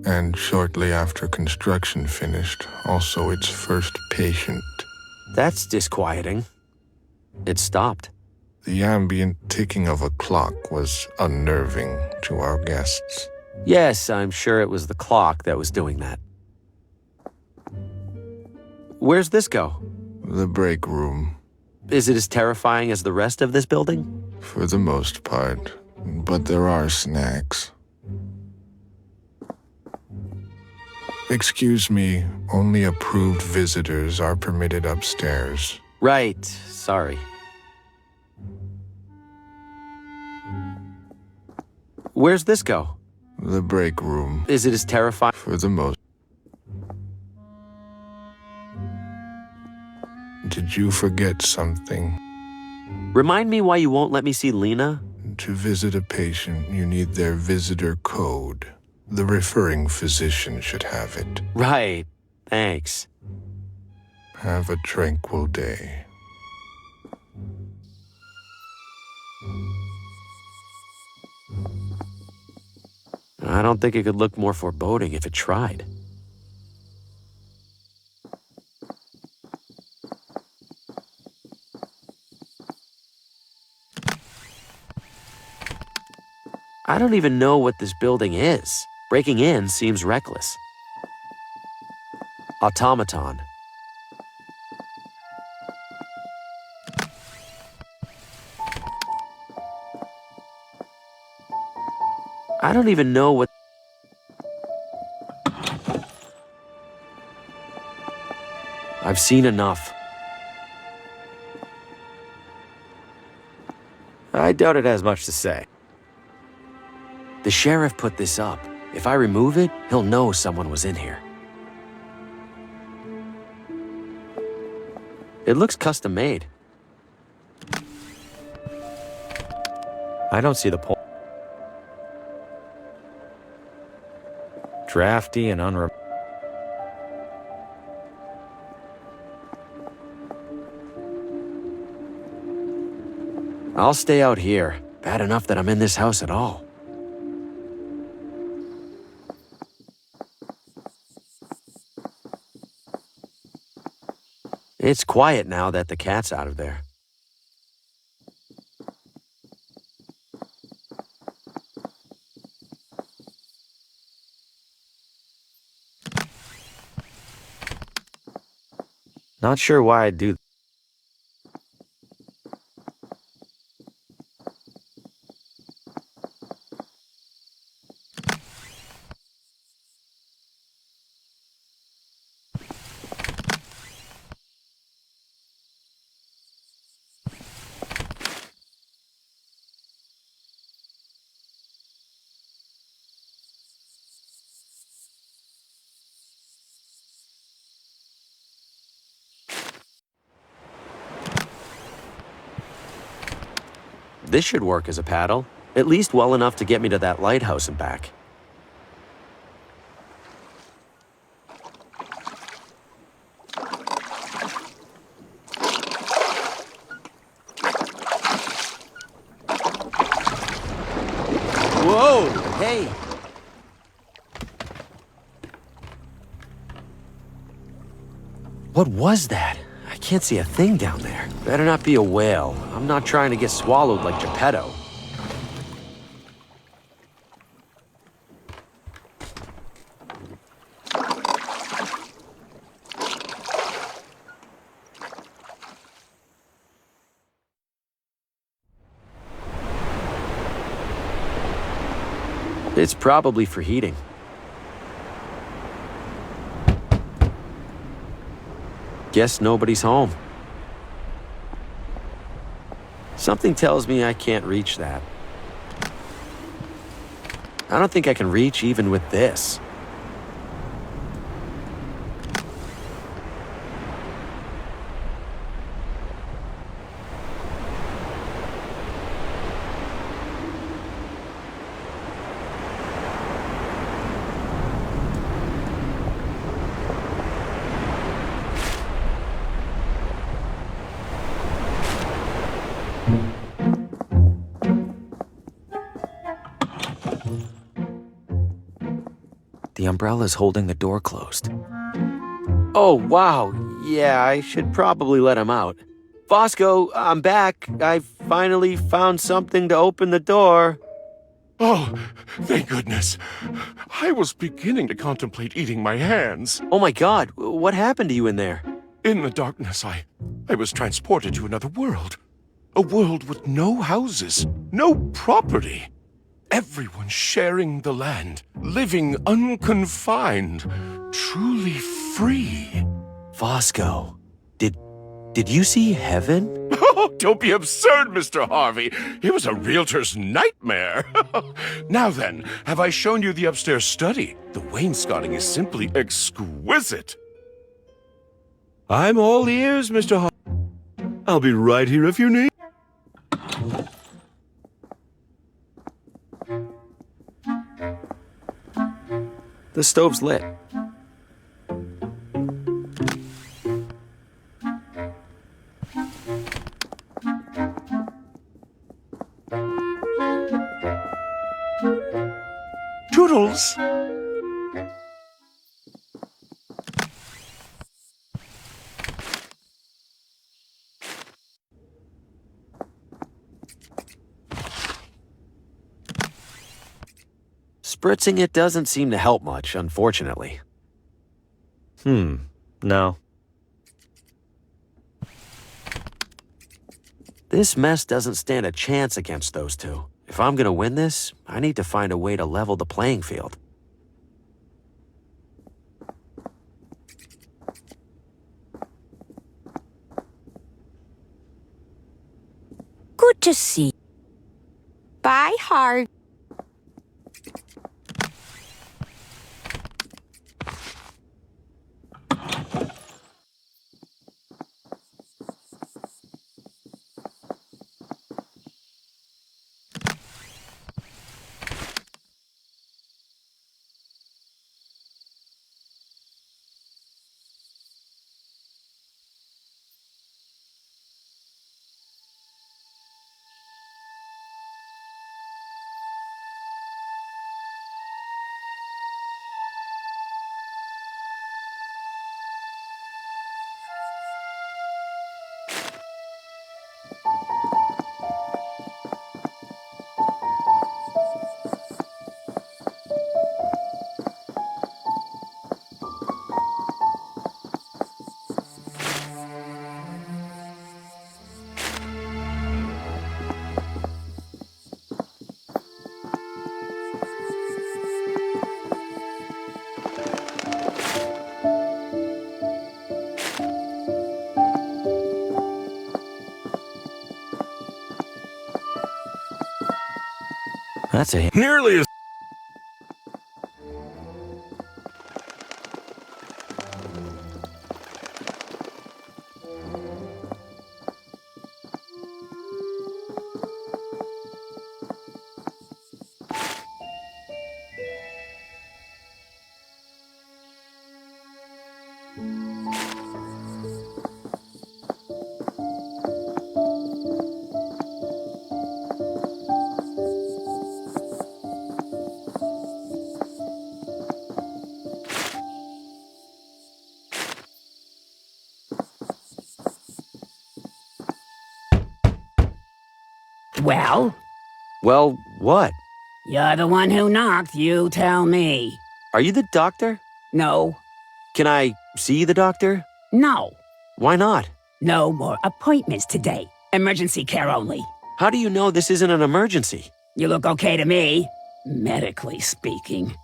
And shortly after construction finished, also its first patient. That's disquieting. It stopped. The ambient ticking of a clock was unnerving to our guests. Yes, I'm sure it was the clock that was doing that. Where's this go? The break room. Is it as terrifying as the rest of this building? For the most part. But there are snacks. Excuse me, only approved visitors are permitted upstairs. Right, sorry. Where's this go? The break room. Is it as terrifying? For the most. Did you forget something? Remind me why you won't let me see Lena? To visit a patient, you need their visitor code. The referring physician should have it. Right. Thanks. Have a tranquil day. I don't think it could look more foreboding if it tried. I don't even know what this building is. Breaking in seems reckless. Automaton. I don't even know what... I've seen enough. I doubt it has much to say. The sheriff put this up. If I remove it, he'll know someone was in here. It looks custom made. I don't see the point. Drafty and I'll stay out here. Bad enough that I'm in this house at all. It's quiet now that the cat's out of there. Not sure why I'd do that. This should work as a paddle, at least well enough to get me to that lighthouse and back. Whoa! Hey! What was that? I can't see a thing down there. Better not be a whale. I'm not trying to get swallowed like Geppetto. It's probably for heating. Guess nobody's home. Something tells me I can't reach that. I don't think I can reach even with this. umbrella's holding the door closed. Oh, wow. Yeah, I should probably let him out. Fosco, I'm back. I finally found something to open the door. Oh, thank goodness. I was beginning to contemplate eating my hands. Oh my god, what happened to you in there? In the darkness, I was transported to another world. A world with no houses, no property. Everyone sharing the land, living unconfined, truly free. Fosco, did you see heaven? Oh, don't be absurd, Mr. Harvey. It was a realtor's nightmare. Now then, have I shown you the upstairs study? The wainscoting is simply exquisite. I'm all ears, Mr. Harvey. I'll be right here if you need. The stove's lit. Toodles! Spritzing it doesn't seem to help much, unfortunately. No. This mess doesn't stand a chance against those two. If I'm gonna win this, I need to find a way to level the playing field. Good to see. Bye, Hart. That's a nearly as. Well? Well, what? You're the one who knocked, you tell me. Are you the doctor? No. Can I see the doctor? No. Why not? No more appointments today. Emergency care only. How do you know this isn't an emergency? You look okay to me, medically speaking.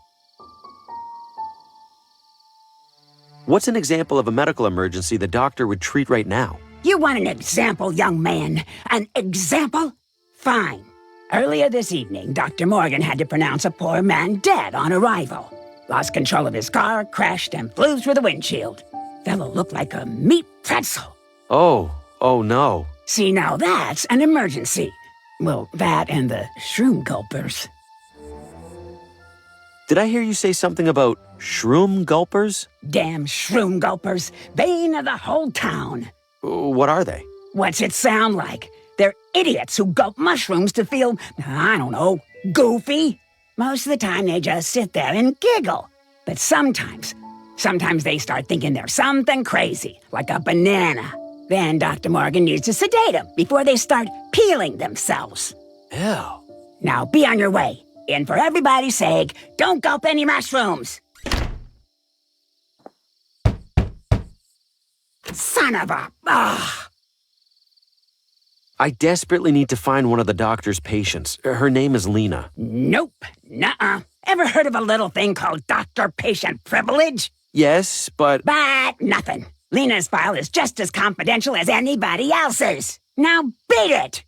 What's an example of a medical emergency the doctor would treat right now? You want an example, young man? An example? Fine. Earlier this evening, Dr. Morgan had to pronounce a poor man dead on arrival. Lost control of his car, crashed, and flew through the windshield. Fellow looked like a meat pretzel. Oh no. See, now that's an emergency. Well, that and the shroom gulpers. Did I hear you say something about shroom gulpers? Damn shroom gulpers. Bane of the whole town. What are they? What's it sound like? They're idiots who gulp mushrooms to feel, I don't know, goofy. Most of the time they just sit there and giggle. But sometimes they start thinking they're something crazy, like a banana. Then Dr. Morgan needs to sedate them before they start peeling themselves. Ew. Now be on your way. And for everybody's sake, don't gulp any mushrooms. Son of a... Ugh. I desperately need to find one of the doctor's patients. Her name is Lena. Nope. Nuh-uh. Ever heard of a little thing called doctor-patient privilege? Yes, but... But nothing. Lena's file is just as confidential as anybody else's. Now beat it!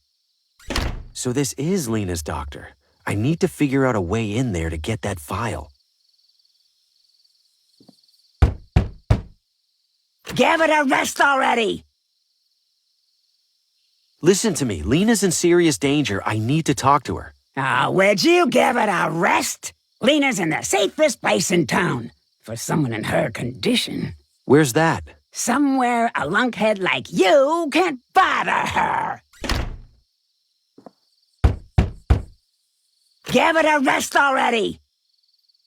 So this is Lena's doctor. I need to figure out a way in there to get that file. Give it a rest already! Listen to me. Lena's in serious danger. I need to talk to her. Would you give it a rest? Lena's in the safest place in town. For someone in her condition. Where's that? Somewhere a lunkhead like you can't bother her. Give it a rest already!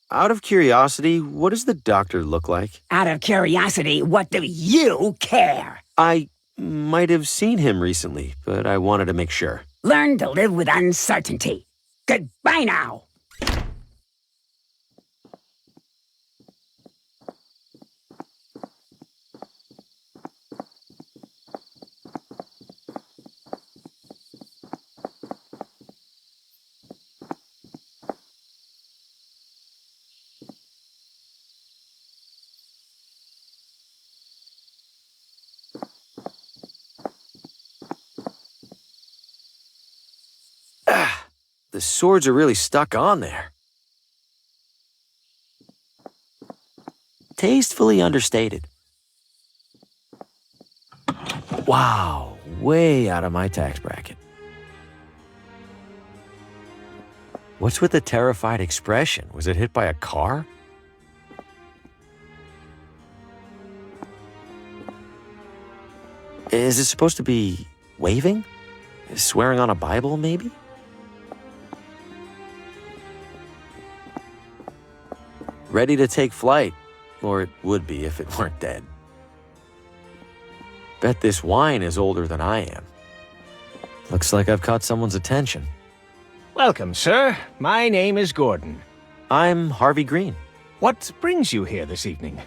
Out of curiosity, what does the doctor look like? Out of curiosity, what do you care? I might have seen him recently, but I wanted to make sure. Learn to live with uncertainty. Goodbye now. The swords are really stuck on there. Tastefully understated. Wow, way out of my tax bracket. What's with the terrified expression? Was it hit by a car? Is it supposed to be waving? Swearing on a Bible, maybe? Ready to take flight, or it would be if it weren't dead. Bet this wine is older than I am. Looks like I've caught someone's attention. Welcome, sir. My name is Gordon. I'm Harvey Green. What brings you here this evening?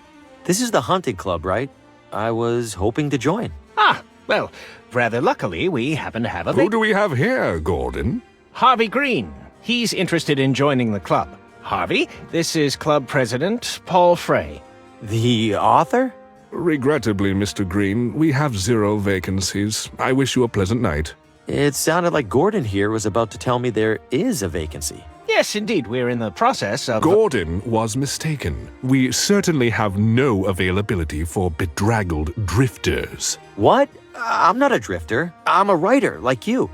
This is the hunting club, right? I was hoping to join. Ah, well, rather luckily, we happen to have a... Who do we have here, Gordon? Harvey Green. He's interested in joining the club. Harvey, this is club president Paul Frey. The author? Regrettably, Mr. Green, we have 0 vacancies. I wish you a pleasant night. It sounded like Gordon here was about to tell me there is a vacancy. Yes, indeed, we're in the process of... Gordon was mistaken. We certainly have no availability for bedraggled drifters. What? I'm not a drifter. I'm a writer, like you.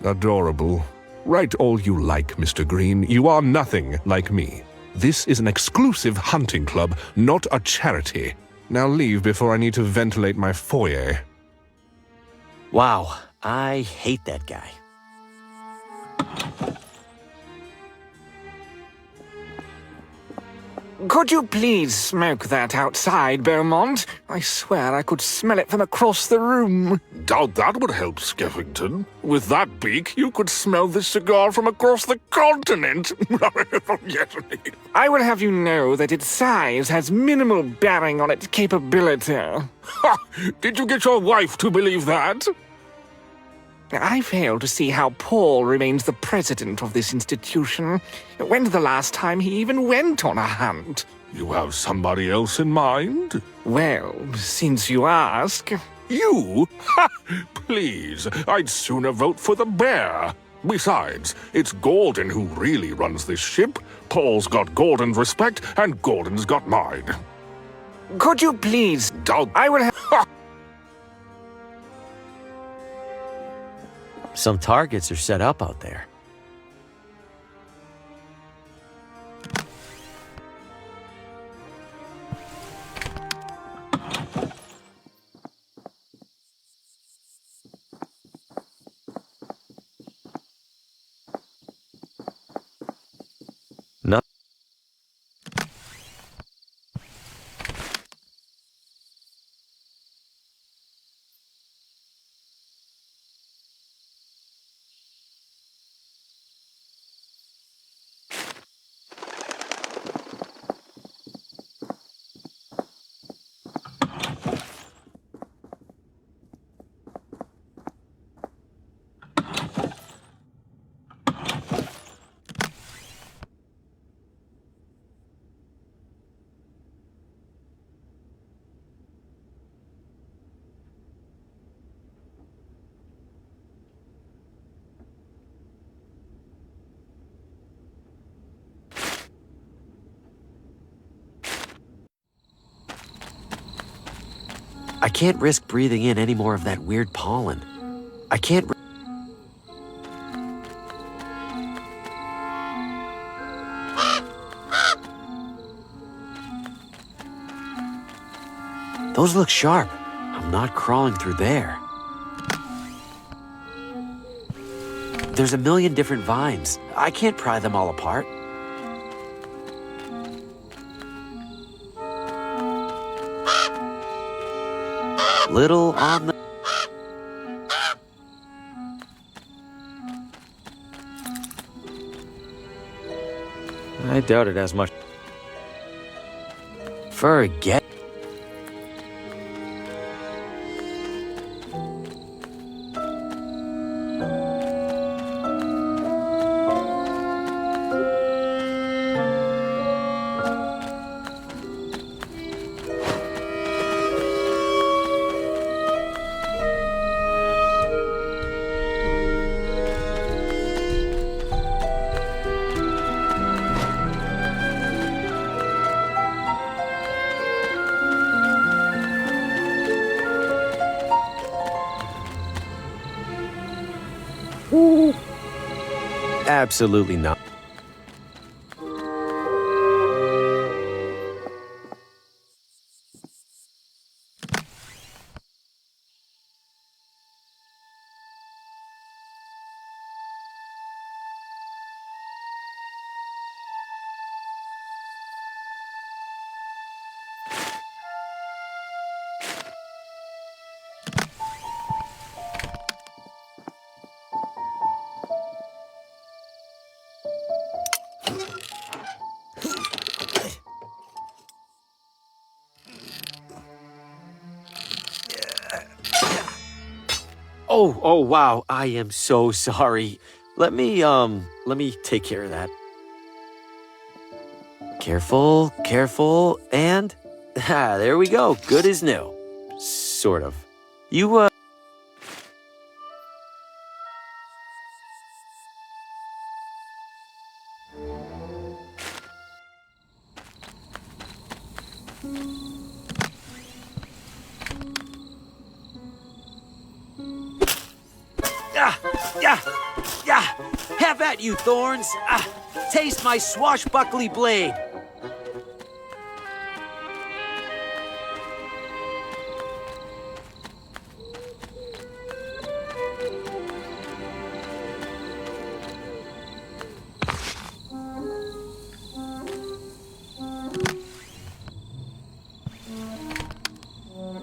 Adorable. Write all you like, Mr. Green. You are nothing like me. This is an exclusive hunting club, not a charity. Now leave before I need to ventilate my foyer. Wow, I hate that guy. Could you please smoke that outside, Beaumont? I swear I could smell it from across the room. Doubt that would help, Skeffington. With that beak, you could smell this cigar from across the continent. I would have you know that its size has minimal bearing on its capability. Ha! Did you get your wife to believe that? I fail to see how Paul remains the president of this institution. When's the last time he even went on a hunt? You have somebody else in mind? Well, since you ask... You? Ha! Please, I'd sooner vote for the bear. Besides, it's Gordon who really runs this ship. Paul's got Gordon's respect, and Gordon's got mine. Could you please... Doubt I would have... Some targets are set up out there. can't risk breathing in any more of that weird pollen. I can't... Those look sharp. I'm not crawling through there. There's a million different vines. I can't pry them all apart. Little on the... I doubt it has much. Forget. Absolutely not. Oh, wow. I am so sorry. Let me take care of that. Careful, careful, and... there we go. Good as new. Sort of. You, Have at you, thorns! Taste my swashbuckly blade!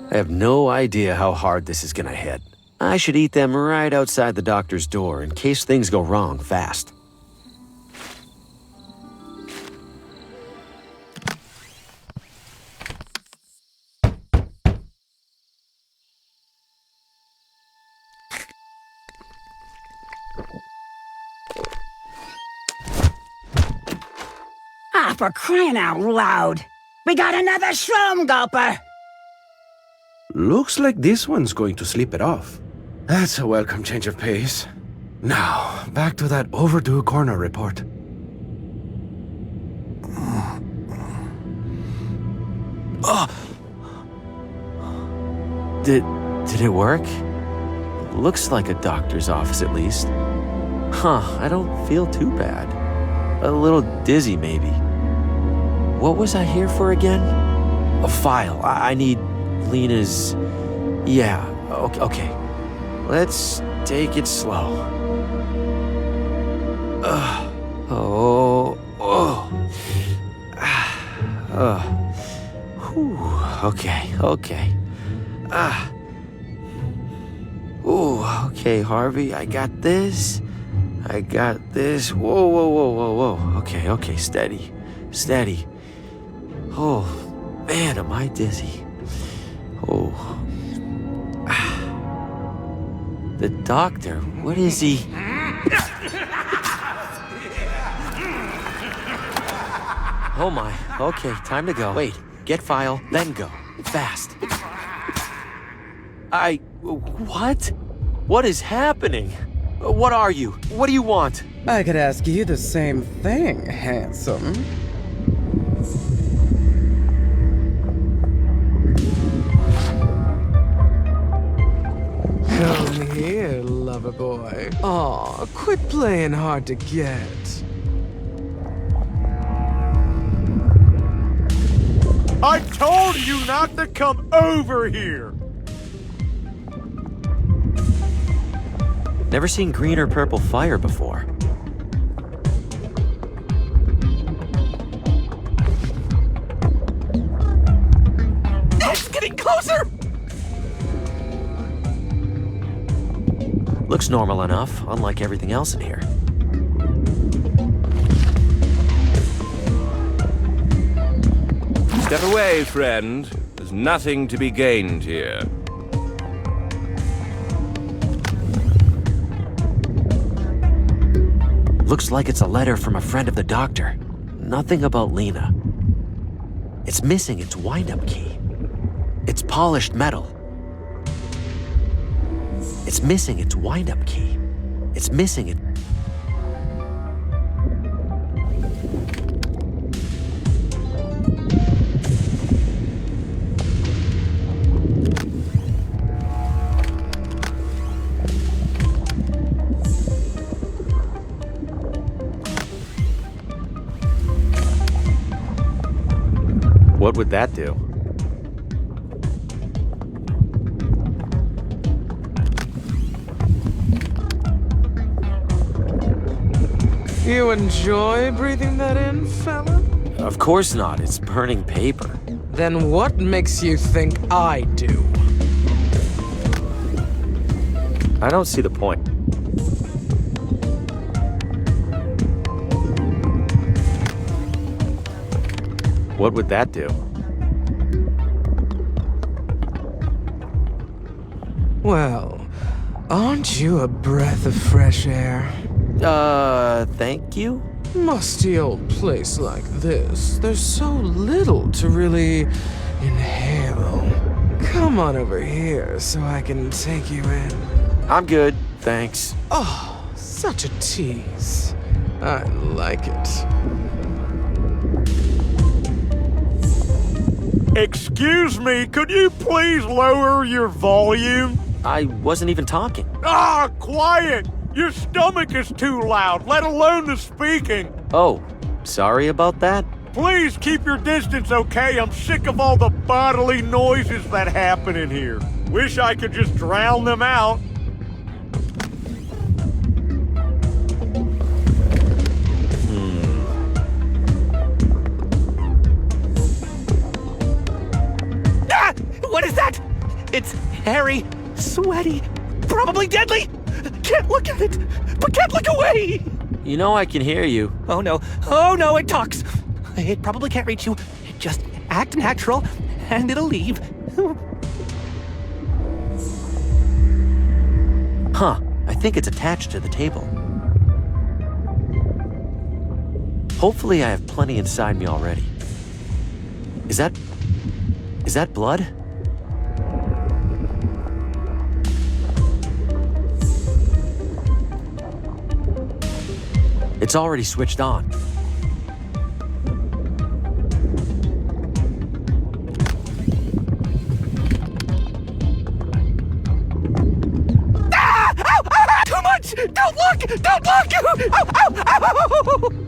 I have no idea how hard this is gonna hit. I should eat them right outside the doctor's door in case things go wrong fast. Ah, for crying out loud! We got another shroom gulper! Looks like this one's going to sleep it off. That's a welcome change of pace. Now, back to that overdue coroner report. Did it work? Looks like a doctor's office at least. Huh, I don't feel too bad. A little dizzy maybe. What was I here for again? A file. I need Lena's... Yeah, okay. Let's take it slow. Okay. Okay, Harvey, I got this. Whoa. Okay, steady. Oh, man, am I dizzy. The doctor, what is he? Oh my, okay, time to go. Wait, get file, then go. Fast. What? What is happening? What are you? What do you want? I could ask you the same thing, handsome. in here, lover boy. Aw, quit playing hard to get. I told you not to come over here! Never seen green or purple fire before. It's getting closer! Looks normal enough, unlike everything else in here. Step away, friend. There's nothing to be gained here. Looks like it's a letter from a friend of the doctor. Nothing about Lena. It's missing its wind-up key. It's polished metal. It's missing its wind-up key. It's missing it. What would that do? You enjoy breathing that in, fella? Of course not, it's burning paper. Then what makes you think I do? I don't see the point. What would that do? Well, aren't you a breath of fresh air? Thank you? Musty old place like this, there's so little to really inhale. Come on over here so I can take you in. I'm good, thanks. Oh, such a tease. I like it. Excuse me, could you please lower your volume? I wasn't even talking. Ah, quiet! Your stomach is too loud, let alone the speaking. Oh, sorry about that? Please keep your distance, okay? I'm sick of all the bodily noises that happen in here. Wish I could just drown them out. Ah! What is that? It's hairy, sweaty, probably deadly. Can't look at it, but can't look away. You know I can hear you. Oh no, it talks. It probably can't reach you. Just act natural, and it'll leave. Huh, I think it's attached to the table. Hopefully I have plenty inside me already. Is that blood? It's already switched on. Ah! Ow! Ow! Too much! Don't look! Don't look! Ow! Ow! Ow!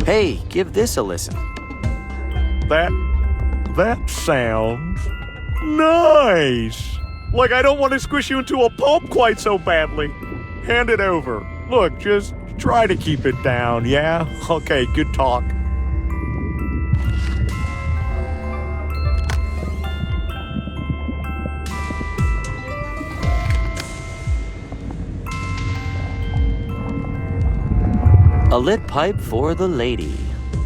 Hey, give this a listen. That sounds nice. Like I don't want to squish you into a pulp quite so badly. Hand it over. Look, just try to keep it down, yeah? Okay, good talk. A lit pipe for the lady.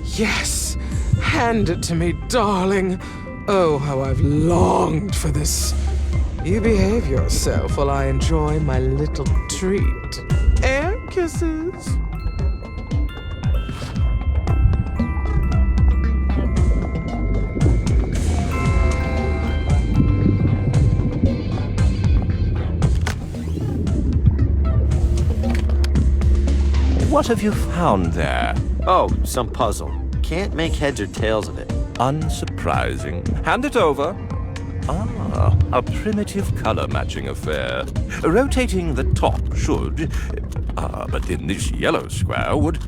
Yes! Hand it to me, darling. Oh, how I've longed for this. You behave yourself while I enjoy my little treat. Air kisses. What have you found there? Oh, some puzzle. Can't make heads or tails of it. Unsurprising. Hand it over. Ah, a primitive color-matching affair. Rotating the top should... but then this yellow square would...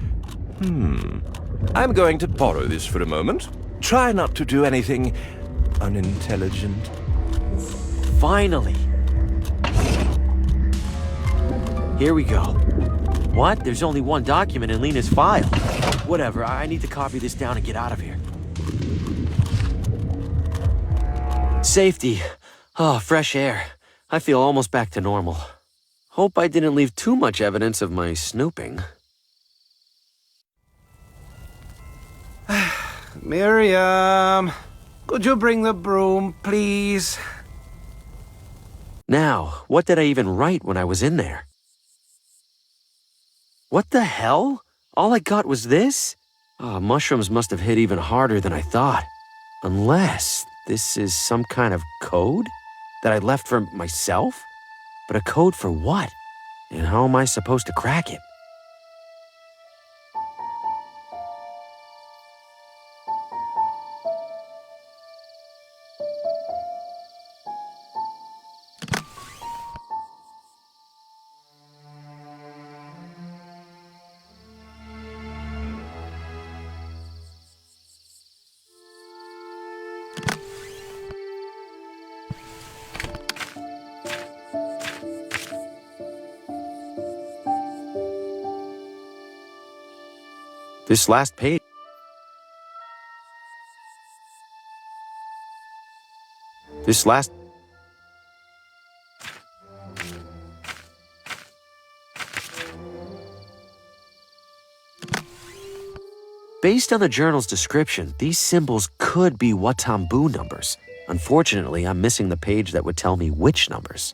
I'm going to borrow this for a moment. Try not to do anything unintelligent. Finally! Here we go. What? There's only one document in Lena's file. Whatever, I need to copy this down and get out of here. Safety. Oh, fresh air. I feel almost back to normal. Hope I didn't leave too much evidence of my snooping. Miriam, could you bring the broom, please? Now, what did I even write when I was in there? What the hell? All I got was this? Mushrooms must have hit even harder than I thought. Unless this is some kind of code that I left for myself? But a code for what? And how am I supposed to crack it? This last page. Based on the journal's description, these symbols could be Watambu numbers. Unfortunately, I'm missing the page that would tell me which numbers.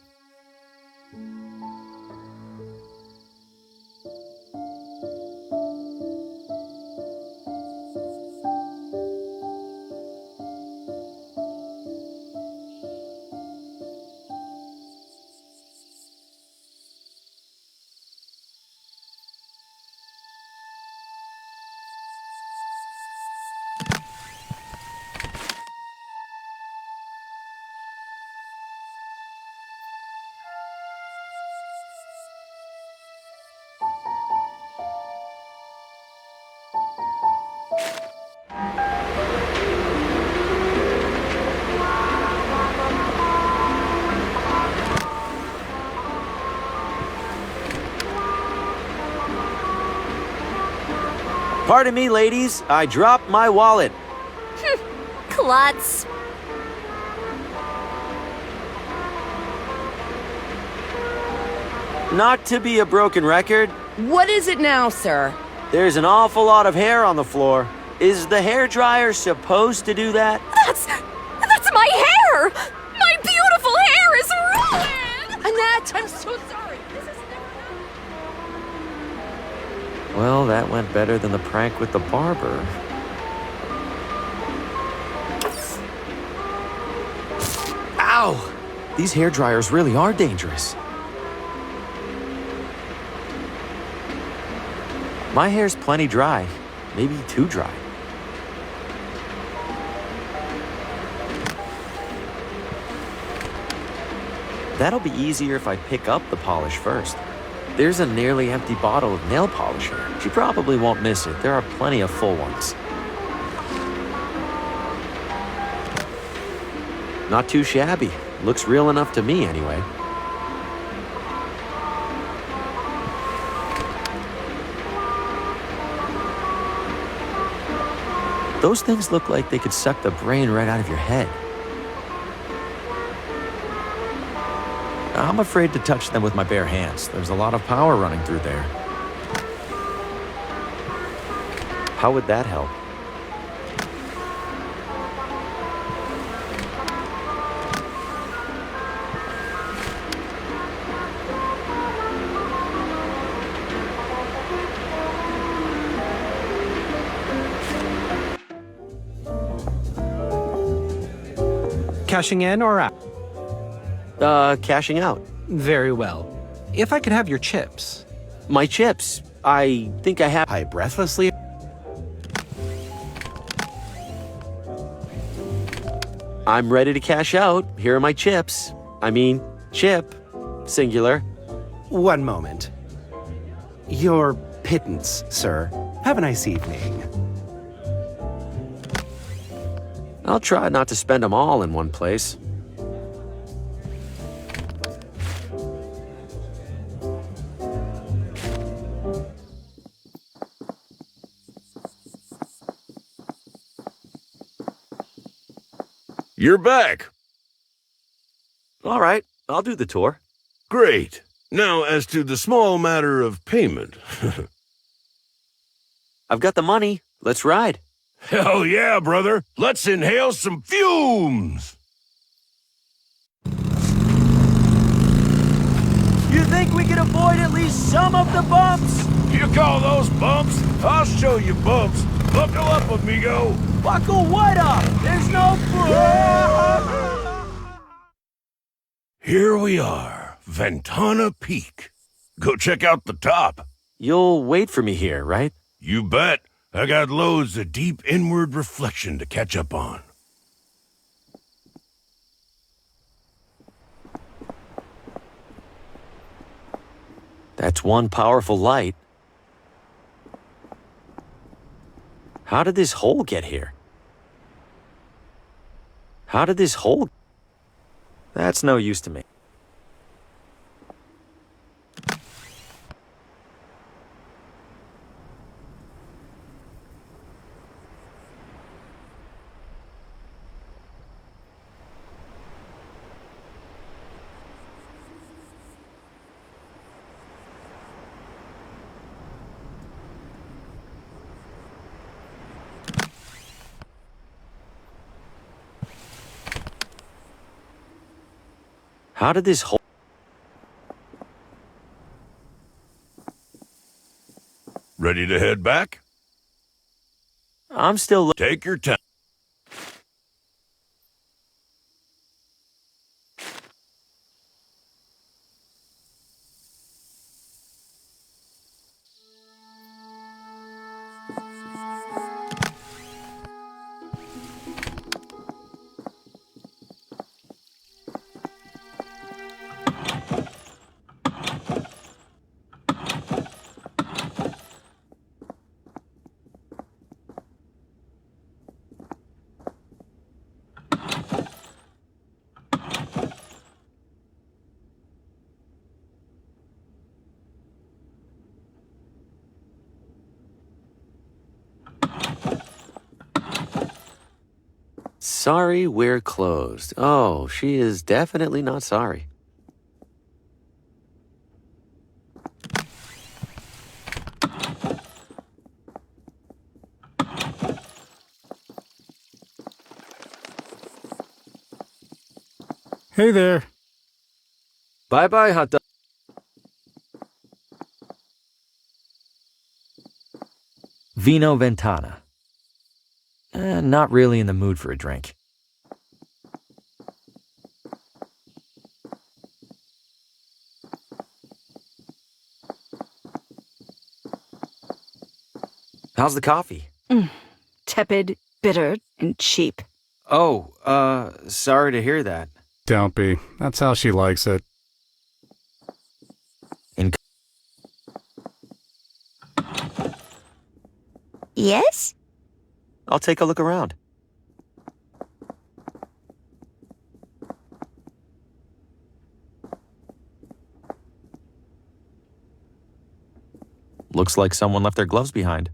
Pardon me, ladies. I dropped my wallet. Klutz. Not to be a broken record. What is it now, sir? There's an awful lot of hair on the floor. Is the hairdryer supposed to do that? That's my hair! My beautiful hair is ruined! Annette, I'm so sorry. Well, that went better than the prank with the barber. Ow! These hairdryers really are dangerous. My hair's plenty dry. Maybe too dry. That'll be easier if I pick up the polish first. There's a nearly empty bottle of nail polish here. She probably won't miss it. There are plenty of full ones. Not too shabby. Looks real enough to me, anyway. Those things look like they could suck the brain right out of your head. I'm afraid to touch them with my bare hands. There's a lot of power running through there. How would that help? Cashing in or out? Cashing out. Very well. If I could have your chips. My chips? I think I have. I breathlessly. I'm ready to cash out. Here are my chips. I mean, chip. Singular. One moment. Your pittance, sir. Have a nice evening. I'll try not to spend them all in one place. You're back. All right, I'll do the tour. Great. Now, as to the small matter of payment. I've got the money. Let's ride. Hell yeah, brother. Let's inhale some fumes. You think we can avoid at least some of the bumps? You call those bumps? I'll show you bumps. Buckle up, amigo. Buckle what up? There's no... Here we are, Ventana Peak. Go check out the top. You'll wait for me here, right? You bet. I got loads of deep inward reflection to catch up on. That's one powerful light. How did this hole get here? How did this hole... That's no use to me. How did this hole... Ready to head back? I'm still... Take your time. Sorry, we're closed. Oh, she is definitely not sorry. Hey there. Bye-bye, hot dog. Vino Ventana. Not really in the mood for a drink. How's the coffee? Tepid, bitter, and cheap. Oh, sorry to hear that. Don't be. That's how she likes it. Yes? I'll take a look around. Looks like someone left their gloves behind.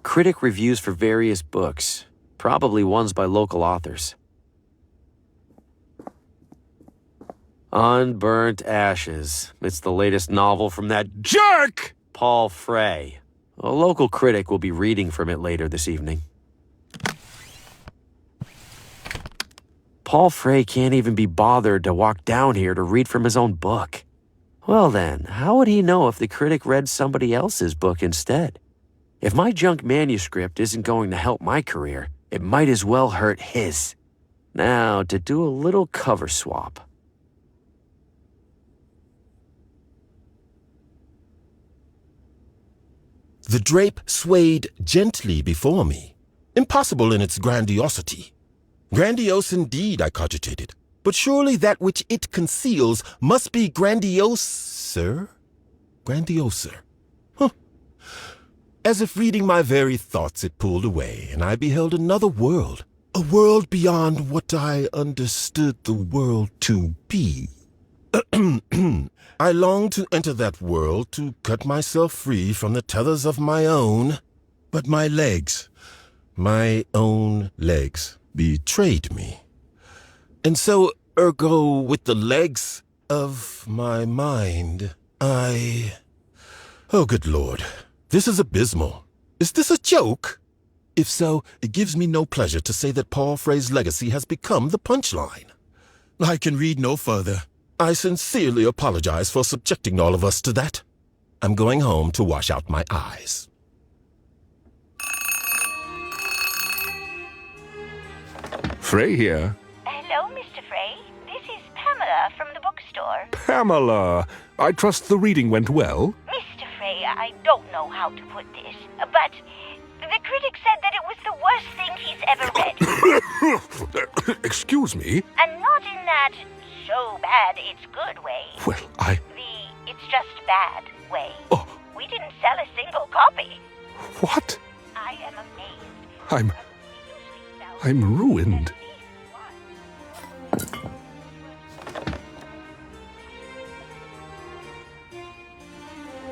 Critic reviews for various books, probably ones by local authors. Unburnt Ashes. It's the latest novel from that jerk, Paul Frey. A local critic will be reading from it later this evening. Paul Frey can't even be bothered to walk down here to read from his own book. Well then, how would he know if the critic read somebody else's book instead? If my junk manuscript isn't going to help my career, it might as well hurt his. Now, to do a little cover swap. The drape swayed gently before me, impossible in its grandiosity. Grandiose indeed, I cogitated, but surely that which it conceals must be grandioser? Grandioser. Huh. As if reading my very thoughts, it pulled away, and I beheld another world. A world beyond what I understood the world to be. I longed to enter that world, to cut myself free from the tethers of my own. But my legs, my own legs, betrayed me. And so, ergo, with the legs of my mind, Oh, good Lord, this is abysmal. Is this a joke? If so, it gives me no pleasure to say that Paul Frey's legacy has become the punchline. I can read no further. I sincerely apologize for subjecting all of us to that. I'm going home to wash out my eyes. Frey here. Hello, Mr. Frey. This is Pamela from the bookstore. Pamela, I trust the reading went well? Mr. Frey, I don't know how to put this, but the critic said that it was the worst thing he's ever read. Excuse me? And not in that so bad it's good way. Well, The it's just bad way. Oh. We didn't sell a single copy. What? I am amazed. I'm ruined.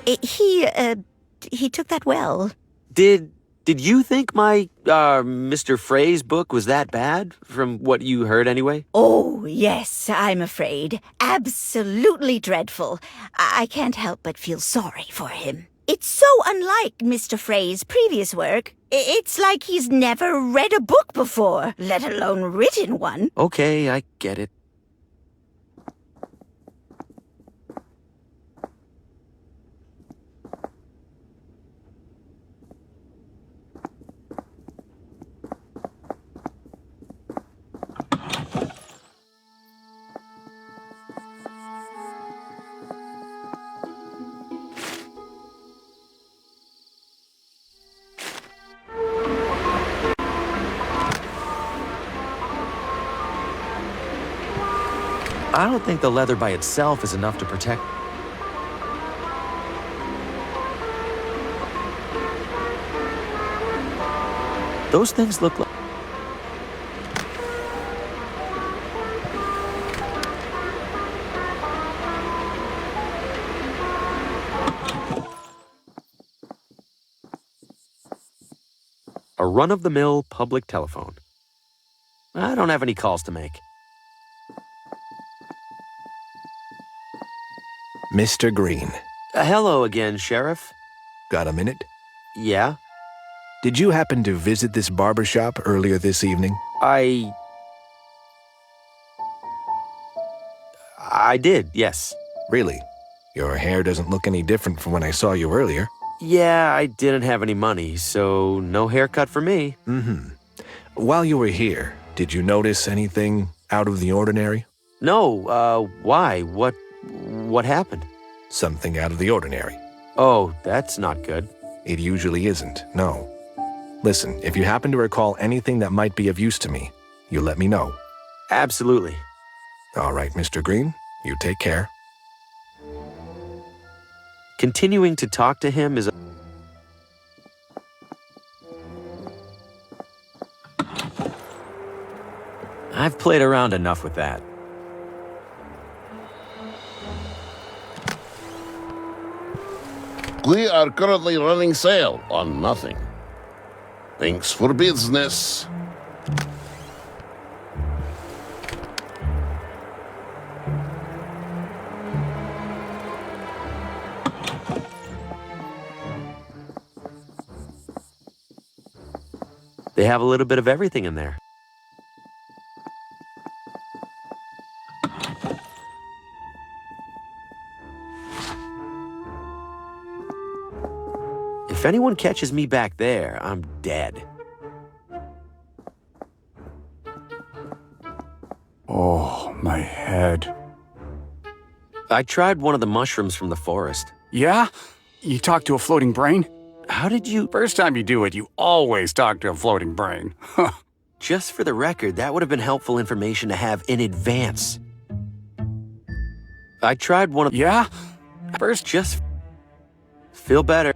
He took that well. Did you think my, Mr. Frey's book was that bad, from what you heard anyway? Oh, yes, I'm afraid. Absolutely dreadful. I can't help but feel sorry for him. It's so unlike Mr. Frey's previous work. It's like he's never read a book before, let alone written one. Okay, I get it. I don't think the leather by itself is enough to protect. Those things look like... a run-of-the-mill public telephone. I don't have any calls to make. Mr. Green. Hello again, Sheriff. Got a minute? Yeah? Did you happen to visit this barber shop earlier this evening? I did, yes. Really? Your hair doesn't look any different from when I saw you earlier. Yeah, I didn't have any money, so no haircut for me. Mm-hmm. While you were here, did you notice anything out of the ordinary? No, why? What happened? Something out of the ordinary. Oh, that's not good. It usually isn't, no. Listen, if you happen to recall anything that might be of use to me, you let me know. Absolutely. All right, Mr. Green, you take care. Continuing to talk to him is... I've played around enough with that. We are currently running sale on nothing. Thanks for business. They have a little bit of everything in there. If anyone catches me back there, I'm dead. Oh, my head. I tried one of the mushrooms from the forest. Yeah? You talked to a floating brain? How did you... First time you do it, you always talk to a floating brain. Just for the record, that would have been helpful information to have in advance. I tried one of... Yeah? First, just... feel better.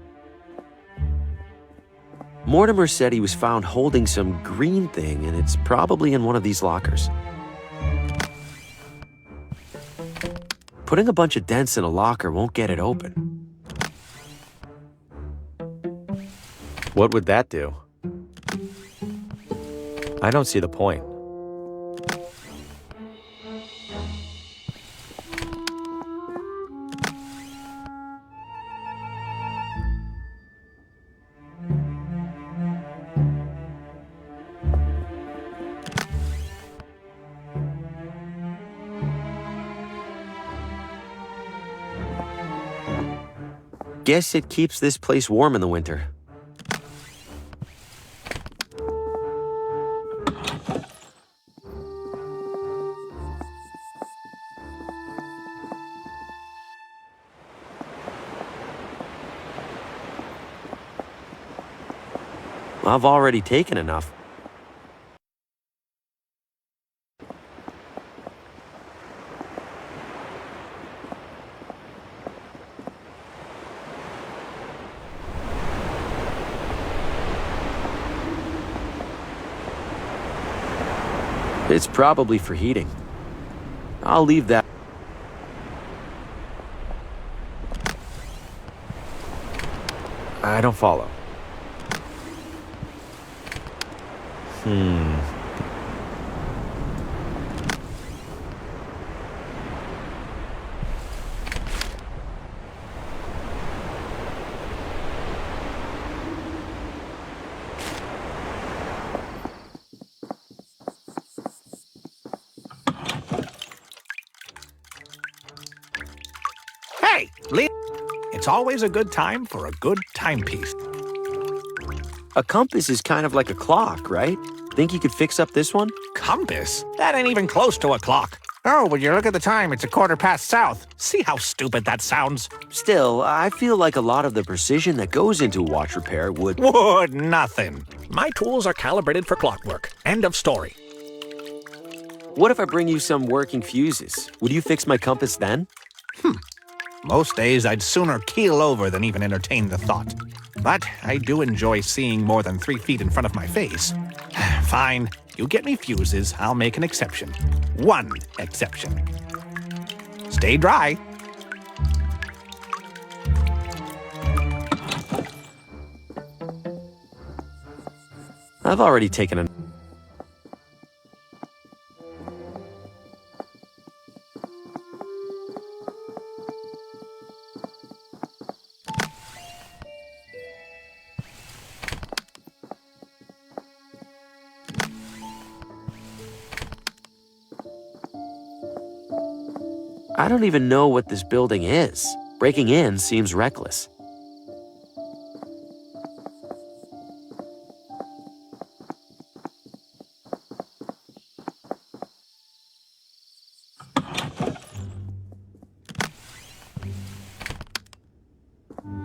Mortimer said he was found holding some green thing, and it's probably in one of these lockers. Putting a bunch of dents in a locker won't get it open. What would that do? I don't see the point. Guess it keeps this place warm in the winter. I've already taken enough. It's probably for heating. I'll leave that. I don't follow. Hey, Lee! It's always a good time for a good timepiece. A compass is kind of like a clock, right? Think you could fix up this one? Compass? That ain't even close to a clock. Oh, when you look at the time, it's 1/4 south. See how stupid that sounds? Still, I feel like a lot of the precision that goes into watch repair would... Would nothing. My tools are calibrated for clockwork. End of story. What if I bring you some working fuses? Would you fix my compass then? Most days, I'd sooner keel over than even entertain the thought. But I do enjoy seeing more than 3 feet in front of my face. Fine. You get me fuses, I'll make an exception. One exception. Stay dry. I've already taken a... I don't even know what this building is. Breaking in seems reckless.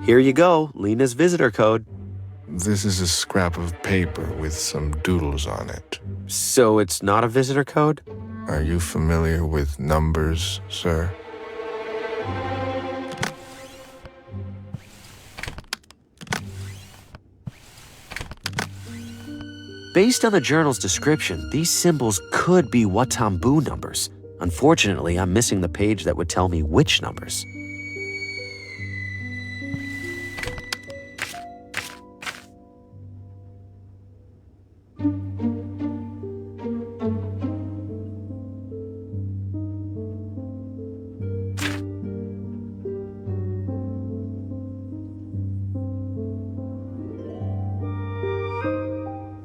Here you go, Lena's visitor code. This is a scrap of paper with some doodles on it. So it's not a visitor code? Are you familiar with numbers, sir? Based on the journal's description, these symbols could be Watambu numbers. Unfortunately, I'm missing the page that would tell me which numbers.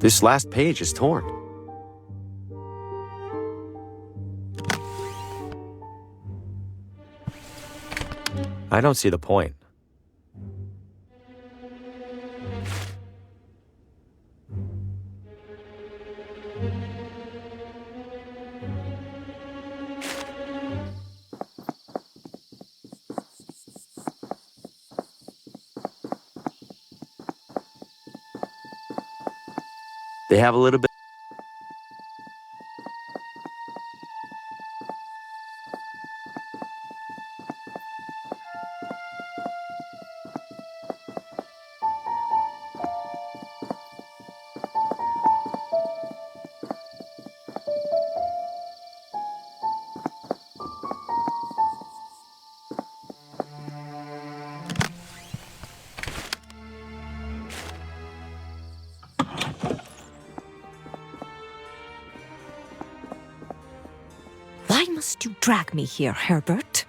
This last page is torn. I don't see the point. They have a little bit. Why must you drag me here, Herbert?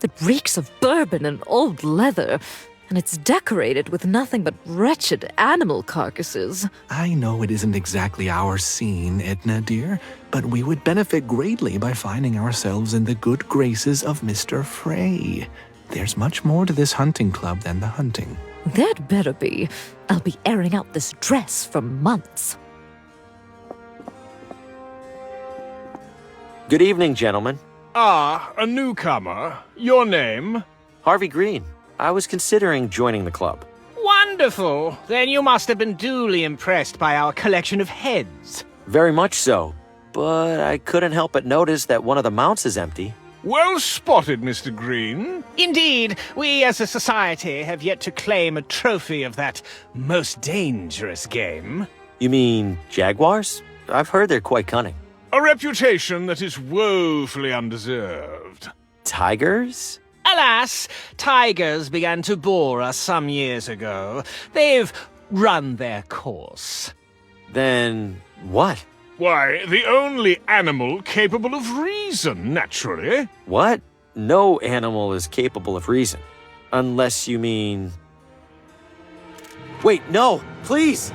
It reeks of bourbon and old leather, and it's decorated with nothing but wretched animal carcasses. I know it isn't exactly our scene, Edna dear, but we would benefit greatly by finding ourselves in the good graces of Mr. Frey. There's much more to this hunting club than the hunting. There'd better be. I'll be airing out this dress for months. Good evening, gentlemen. Ah, a newcomer. Your name? Harvey Green. I was considering joining the club. Wonderful! Then you must have been duly impressed by our collection of heads. Very much so. But I couldn't help but notice that one of the mounts is empty. Well spotted, Mr. Green. Indeed, we as a society have yet to claim a trophy of that most dangerous game. You mean jaguars? I've heard they're quite cunning. A reputation that is woefully undeserved. Tigers? Alas, tigers began to bore us some years ago. They've run their course. Then what? Why, the only animal capable of reason, naturally. What? No animal is capable of reason. Unless you mean... Wait, no! Please!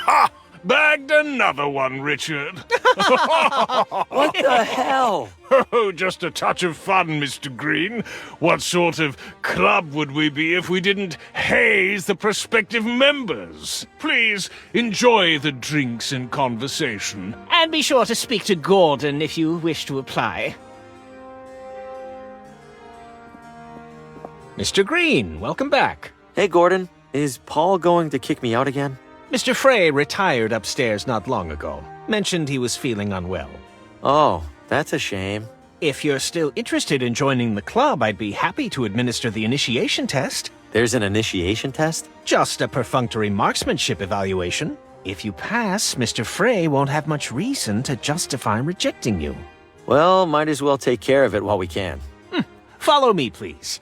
Ha! Bagged another one, Richard. What the hell? Oh, just a touch of fun, Mr. Green. What sort of club would we be if we didn't haze the prospective members? Please enjoy the drinks and conversation. And be sure to speak to Gordon if you wish to apply. Mr. Green, welcome back. Hey, Gordon. Is Paul going to kick me out again? Mr. Frey retired upstairs not long ago. Mentioned he was feeling unwell. Oh, that's a shame. If you're still interested in joining the club, I'd be happy to administer the initiation test. There's an initiation test? Just a perfunctory marksmanship evaluation. If you pass, Mr. Frey won't have much reason to justify rejecting you. Well, might as well take care of it while we can. Follow me, please.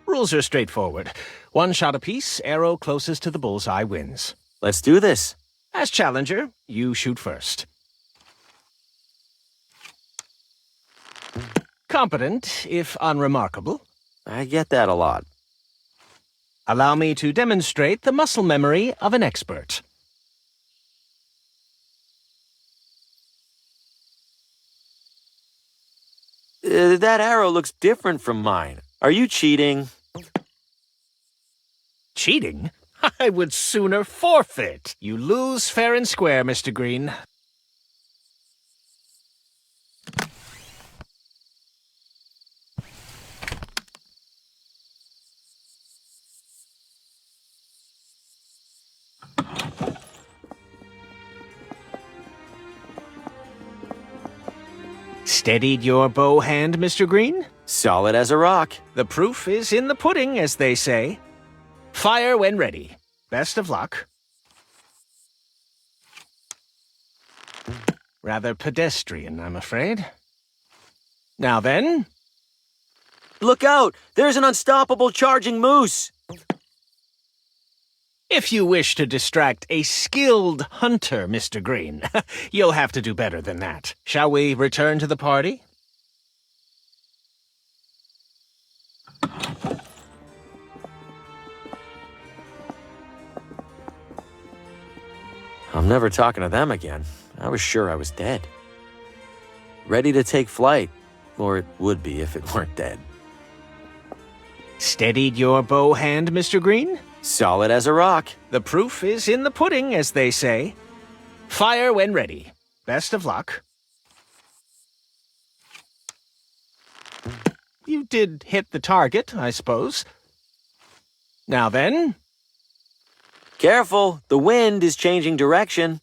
Rules are straightforward. One shot apiece, arrow closest to the bullseye wins. Let's do this. As challenger, you shoot first. Competent, if unremarkable. I get that a lot. Allow me to demonstrate the muscle memory of an expert. That arrow looks different from mine. Are you cheating? Cheating? I would sooner forfeit. You lose fair and square, Mr. Green. Steadied your bow hand, Mr. Green? Solid as a rock. The proof is in the pudding, as they say. Fire when ready. Best of luck. Rather pedestrian, I'm afraid. Now then. Look out! There's an unstoppable charging moose! If you wish to distract a skilled hunter, Mr. Green, you'll have to do better than that. Shall we return to the party? I'm never talking to them again. I was sure I was dead. Ready to take flight. Or it would be if it weren't dead. Steadied your bow hand, Mr. Green? Solid as a rock. The proof is in the pudding, as they say. Fire when ready. Best of luck. You did hit the target, I suppose. Now then. Careful, the wind is changing direction.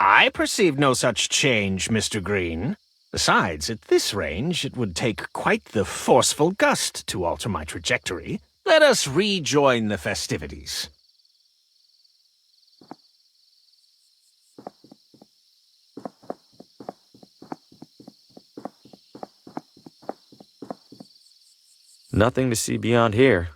I perceive no such change, Mr. Green. Besides, at this range, it would take quite the forceful gust to alter my trajectory. Let us rejoin the festivities. Nothing to see beyond here.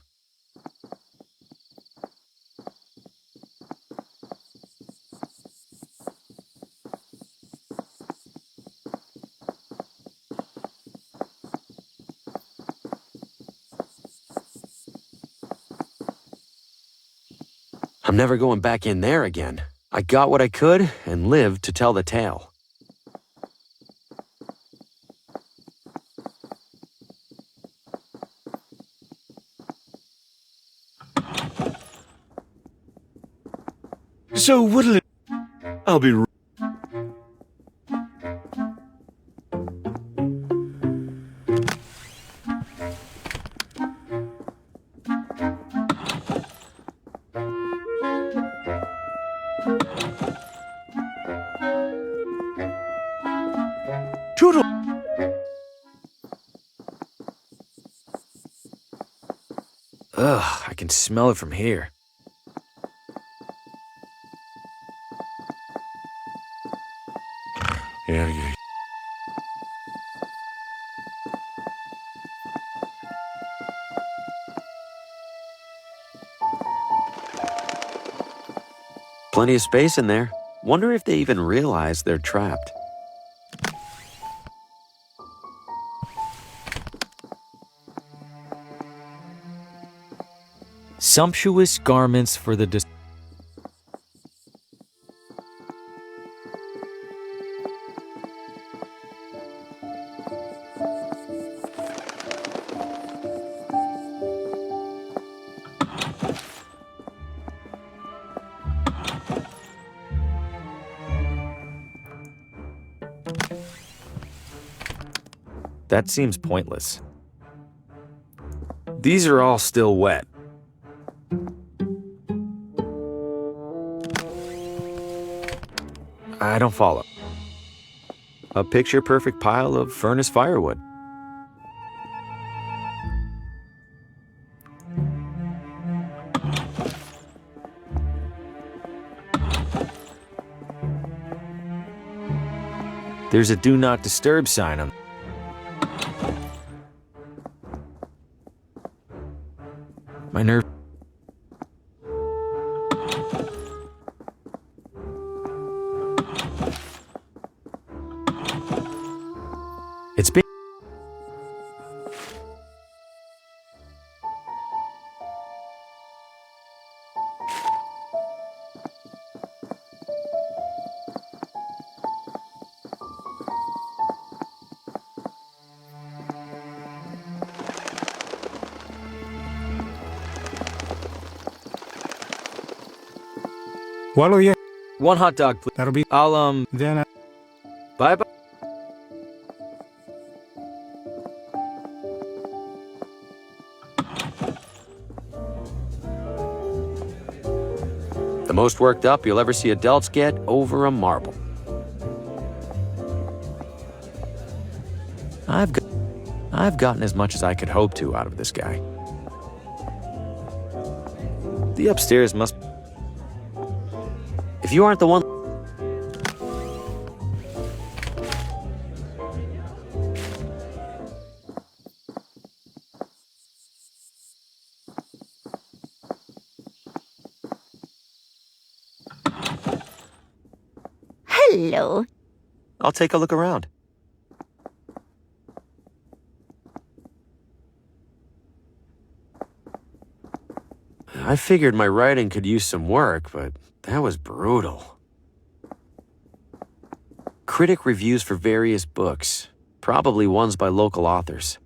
I'm never going back in there again. I got what I could and lived to tell the tale. So what'll it... I'll be... Toodle... Ugh, I can smell it from here. Yeah. Plenty of space in there. Wonder if they even realize they're trapped. Sumptuous garments for the That seems pointless. These are all still wet. I don't follow. A picture-perfect pile of furnace firewood. There's a do not disturb sign on. My nerve. It's been. What'll you? One hot dog, please. That'll be. I'll, Then. Bye-bye. The most worked up you'll ever see adults get over a marble. I've gotten as much as I could hope to out of this guy. The upstairs must. If you aren't the one... Hello. I'll take a look around. I figured my writing could use some work, but that was brutal. Critic reviews for various books, probably ones by local authors.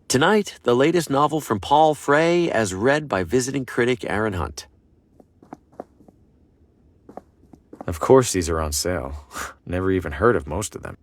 Tonight, the latest novel from Paul Frey as read by visiting critic Aaron Hunt. Of course these are on sale. Never even heard of most of them.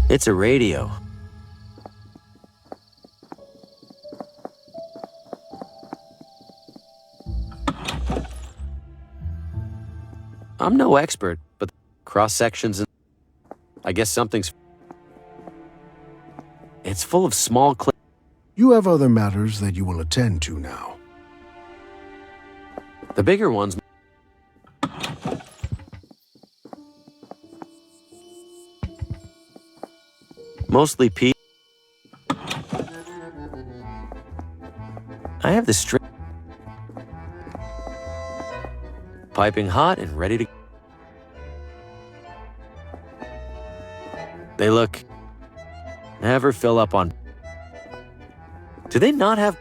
It's a radio. I'm no expert, but cross-sections and I guess something's... It's full of small clips. You have other matters that you will attend to now. The bigger ones... Mostly P. I have the string piping hot and ready to... They look... Never fill up on... Do they not have...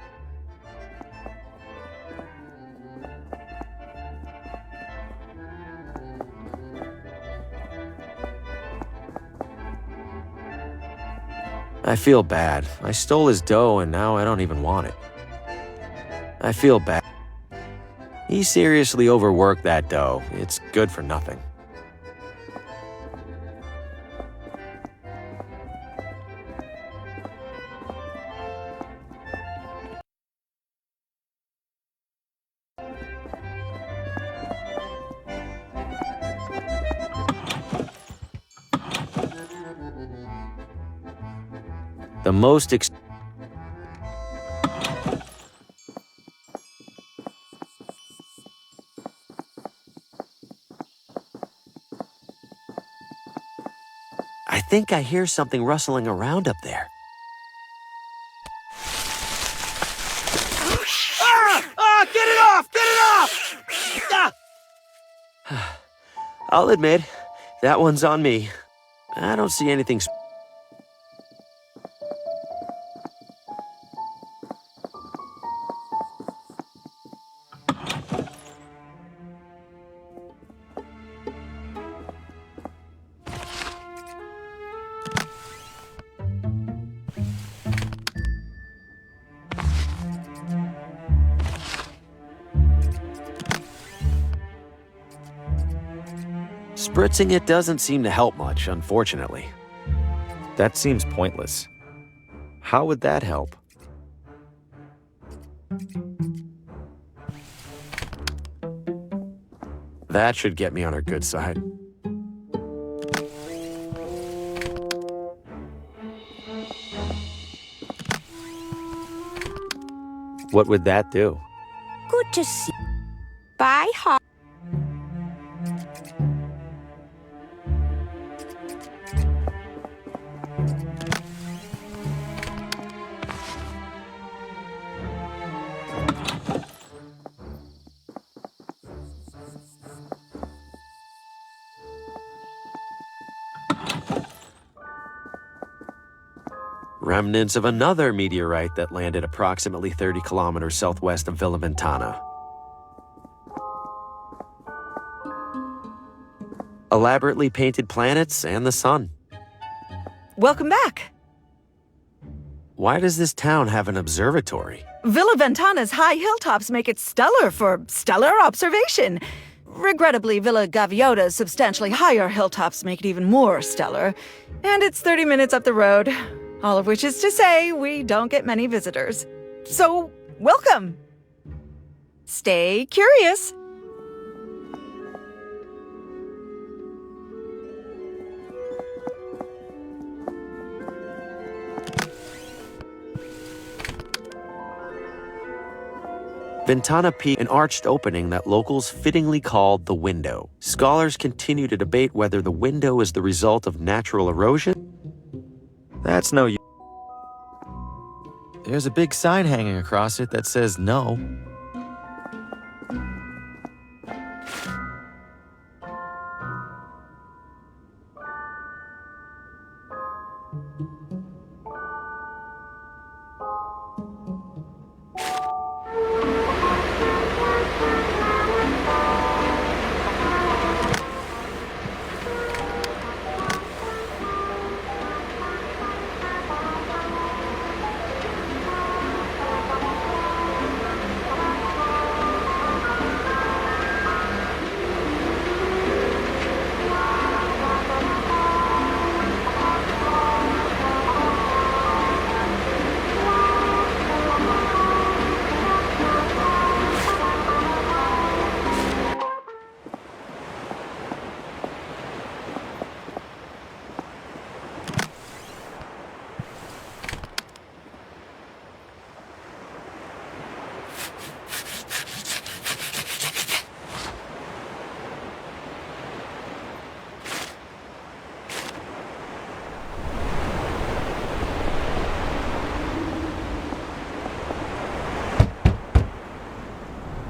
I feel bad. I stole his dough and now I don't even want it. I feel bad. He seriously overworked that dough. It's good for nothing. The most I think I hear something rustling around up there. Get it off! Get it off! Ah! I'll admit, that one's on me. I don't see anything... Spritzing it doesn't seem to help much, unfortunately. That seems pointless. How would that help? That should get me on her good side. What would that do? Good to see. Bye, Hawk. Remnants of another meteorite that landed approximately 30 kilometers southwest of Villa Ventana. Elaborately painted planets and the sun. Welcome back. Why does this town have an observatory? Villa Ventana's high hilltops make it stellar for stellar observation. Regrettably, Villa Gaviota's substantially higher hilltops make it even more stellar. And it's 30 minutes up the road. All of which is to say, we don't get many visitors. So, welcome! Stay curious. Ventana Peak, an arched opening that locals fittingly called the window. Scholars continue to debate whether the window is the result of natural erosion. That's no use. There's a big sign hanging across it that says no.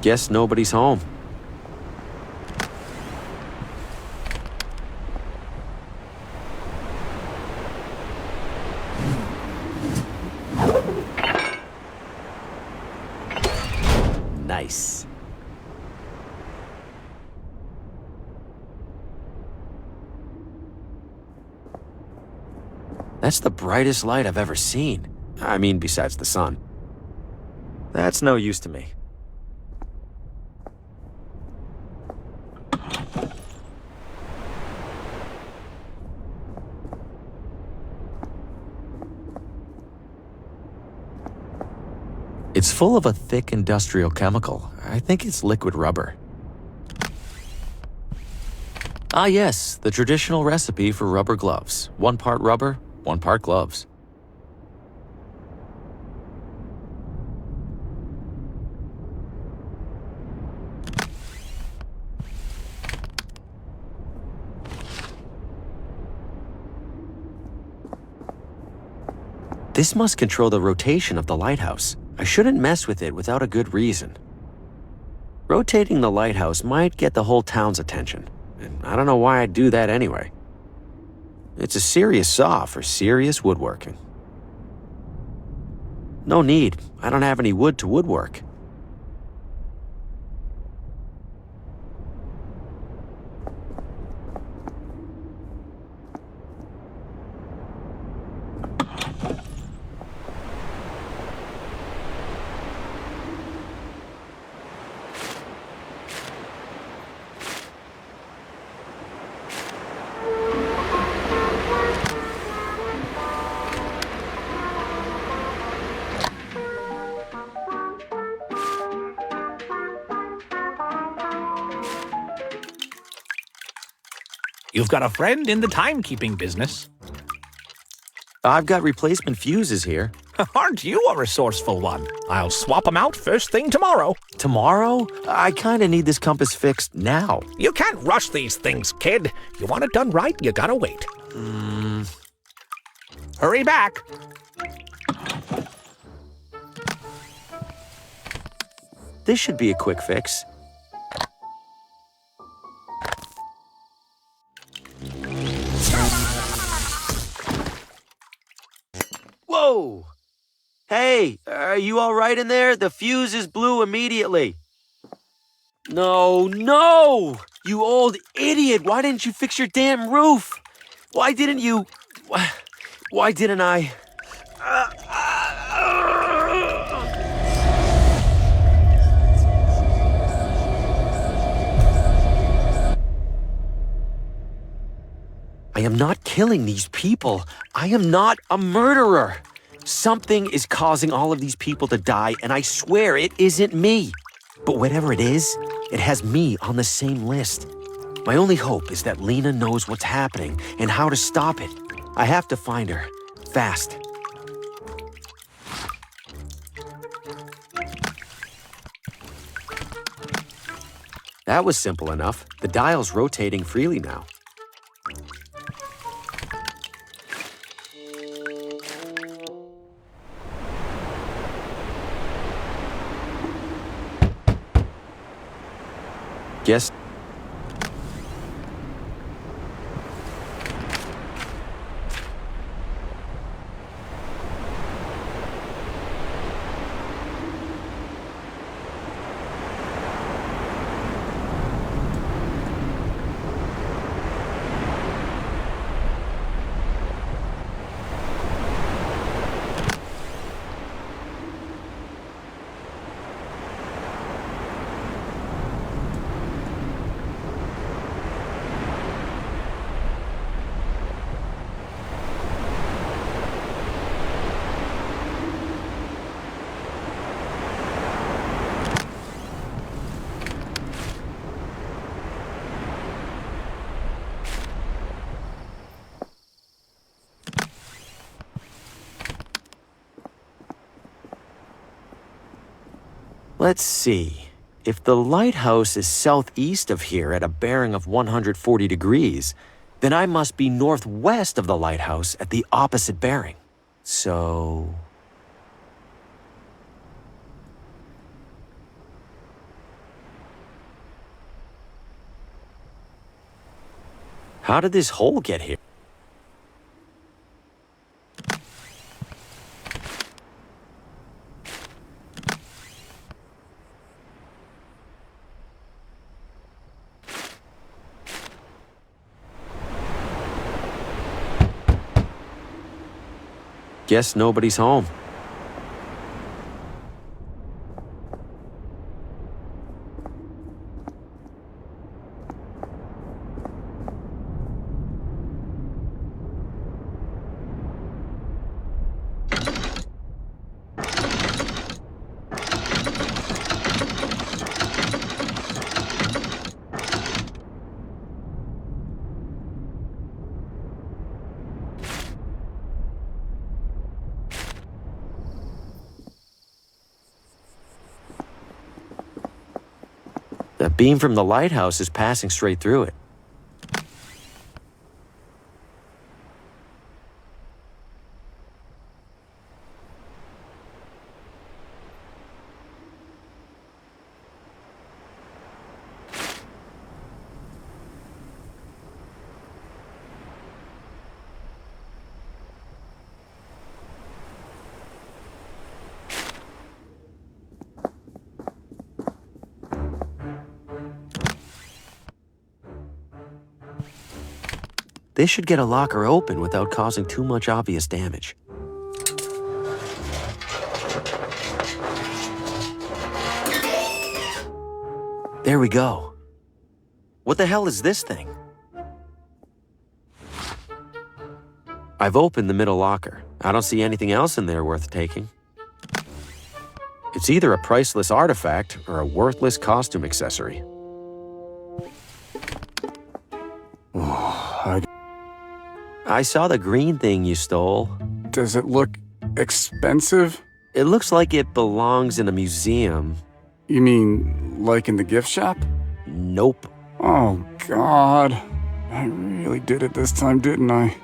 Guess nobody's home. Nice. That's the brightest light I've ever seen. I mean, besides the sun. That's no use to me. It's full of a thick industrial chemical. I think it's liquid rubber. Ah yes, the traditional recipe for rubber gloves. 1 part rubber, 1 part gloves. This must control the rotation of the lighthouse. I shouldn't mess with it without a good reason. Rotating the lighthouse might get the whole town's attention, and I don't know why I'd do that anyway. It's a serious saw for serious woodworking. No need, I don't have any wood to woodwork. You've got a friend in the timekeeping business. I've got replacement fuses here. Aren't you a resourceful one? I'll swap them out first thing tomorrow. Tomorrow? I kinda need this compass fixed now. You can't rush these things, kid. You want it done right, you gotta wait. Hurry back. This should be a quick fix. Whoa! Hey, are you all right in there? The fuse is blue immediately. No! You old idiot! Why didn't you fix your damn roof? Why didn't you... Why didn't I... I am not killing these people. I am not a murderer. Something is causing all of these people to die, and I swear it isn't me. But whatever it is, it has me on the same list. My only hope is that Lena knows what's happening and how to stop it. I have to find her. Fast. That was simple enough. The dial's rotating freely now. Guess. Let's see. If the lighthouse is southeast of here at a bearing of 140 degrees, then I must be northwest of the lighthouse at the opposite bearing. So... How did this hole get here? Guess nobody's home. The beam from the lighthouse is passing straight through it. This should get a locker open without causing too much obvious damage. There we go. What the hell is this thing? I've opened the middle locker. I don't see anything else in there worth taking. It's either a priceless artifact or a worthless costume accessory. I saw the green thing you stole. Does it look expensive? It looks like it belongs in a museum. You mean, like in the gift shop? Nope. Oh, God. I really did it this time, didn't I?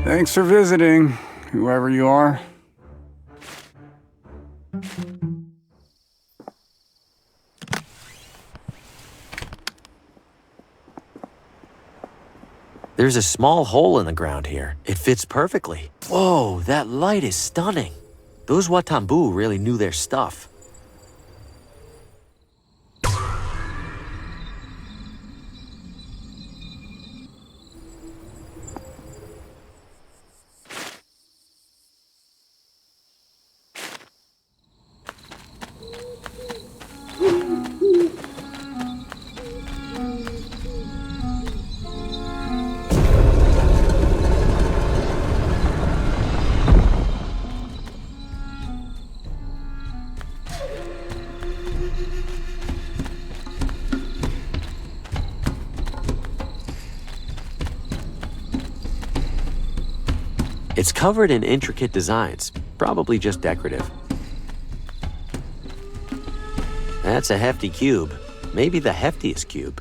Thanks for visiting, whoever you are. There's a small hole in the ground here. It fits perfectly. Whoa, that light is stunning. Those Watambu really knew their stuff. It's covered in intricate designs, probably just decorative. That's a hefty cube, maybe the heftiest cube.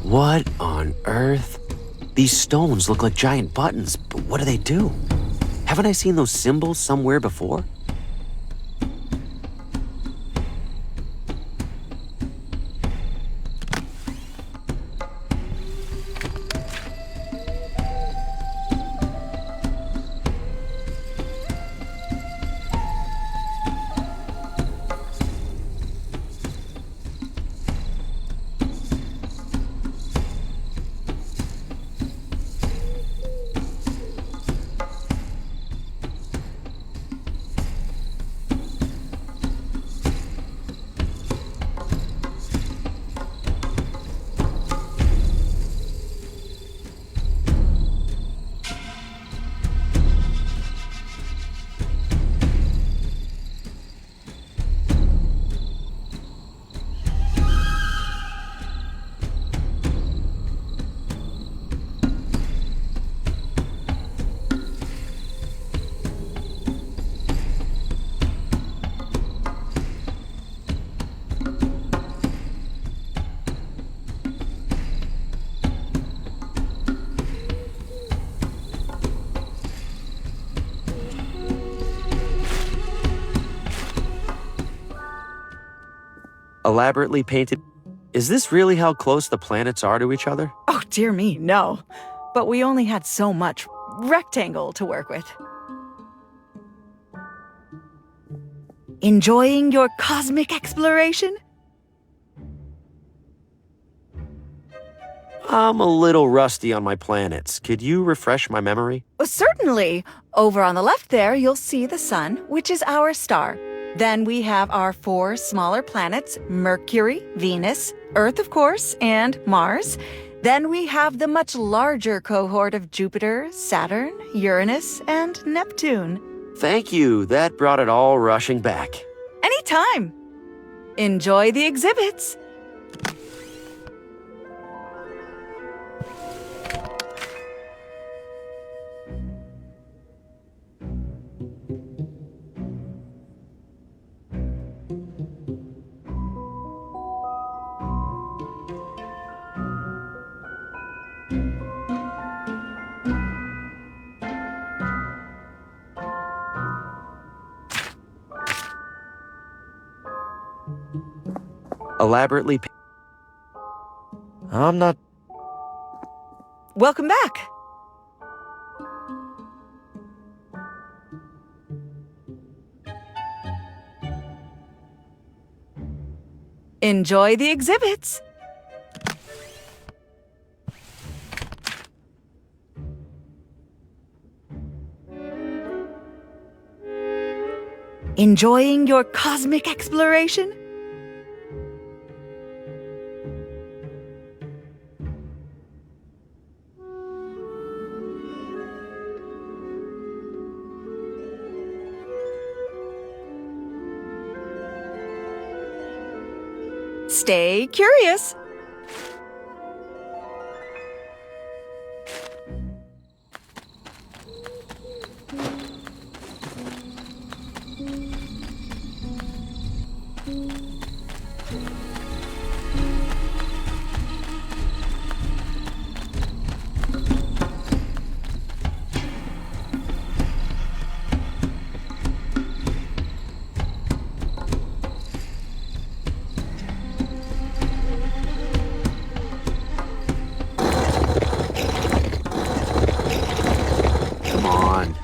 What on earth? These stones look like giant buttons, but what do they do? Haven't I seen those symbols somewhere before? Elaborately painted. Is this really how close the planets are to each other? Oh, dear me, no. But we only had so much rectangle to work with. Enjoying your cosmic exploration? I'm a little rusty on my planets. Could you refresh my memory? Certainly. Over on the left there, you'll see the sun, which is our star. Then we have our 4 smaller planets, Mercury, Venus, Earth, of course, and Mars. Then we have the much larger cohort of Jupiter, Saturn, Uranus, and Neptune. Thank you. That brought it all rushing back. Anytime. Enjoy the exhibits. Elaborately. I'm not. Welcome back. Enjoy the exhibits. Enjoying your cosmic exploration? Stay curious. Come on.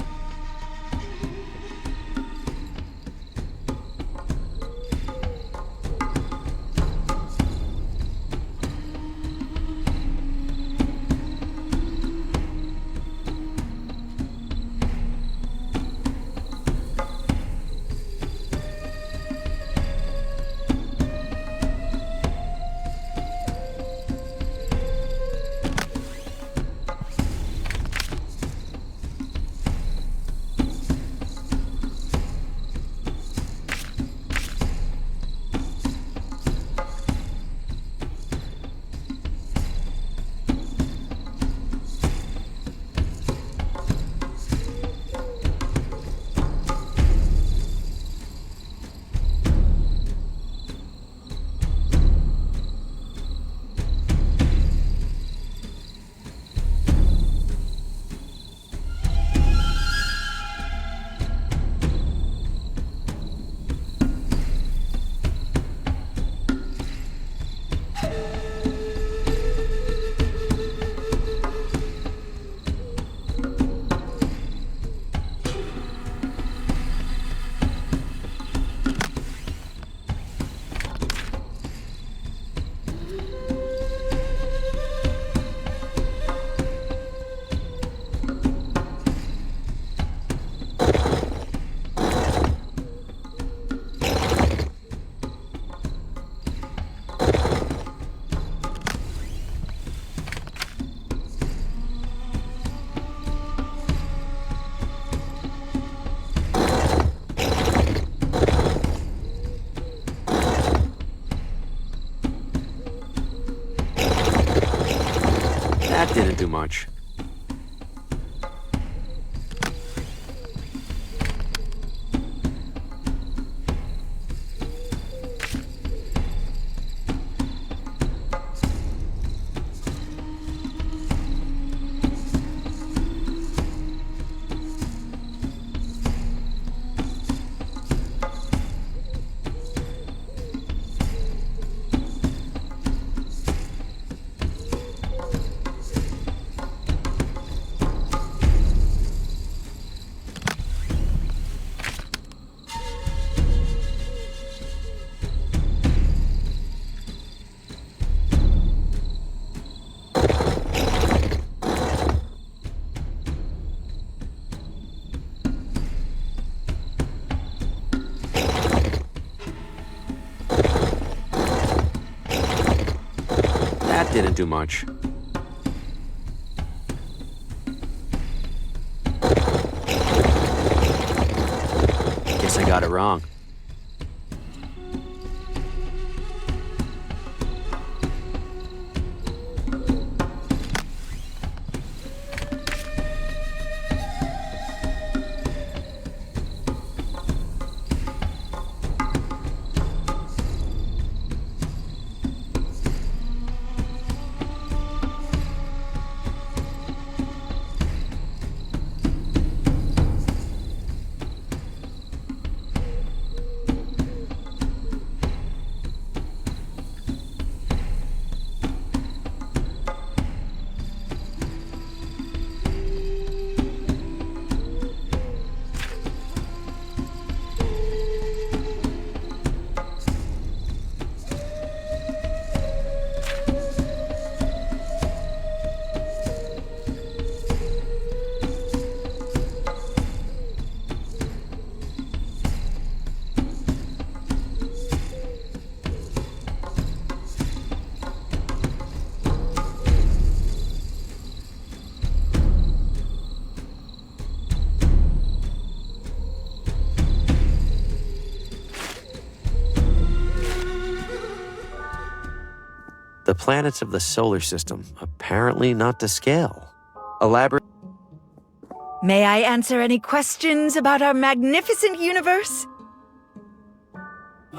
That didn't do much. didn't do much. Guess I got it wrong. The planets of the solar system, apparently not to scale. Elaborate. May I answer any questions about our magnificent universe?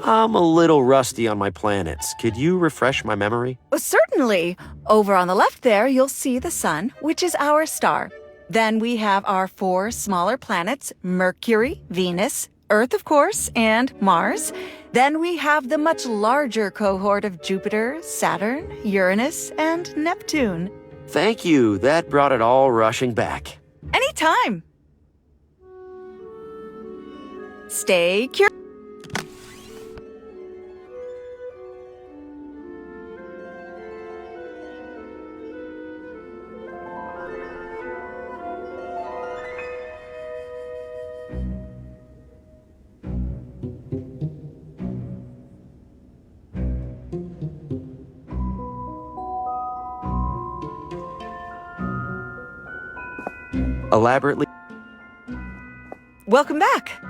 I'm a little rusty on my planets. Could you refresh my memory? Oh, certainly. Over on the left there, you'll see the sun, which is our star. Then we have our 4 smaller planets, Mercury, Venus, Earth, of course, and Mars. Then we have the much larger cohort of Jupiter, Saturn, Uranus, and Neptune. Thank you. That brought it all rushing back. Anytime. Stay curious. Elaborately. Welcome back.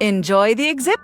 Enjoy the exhibit.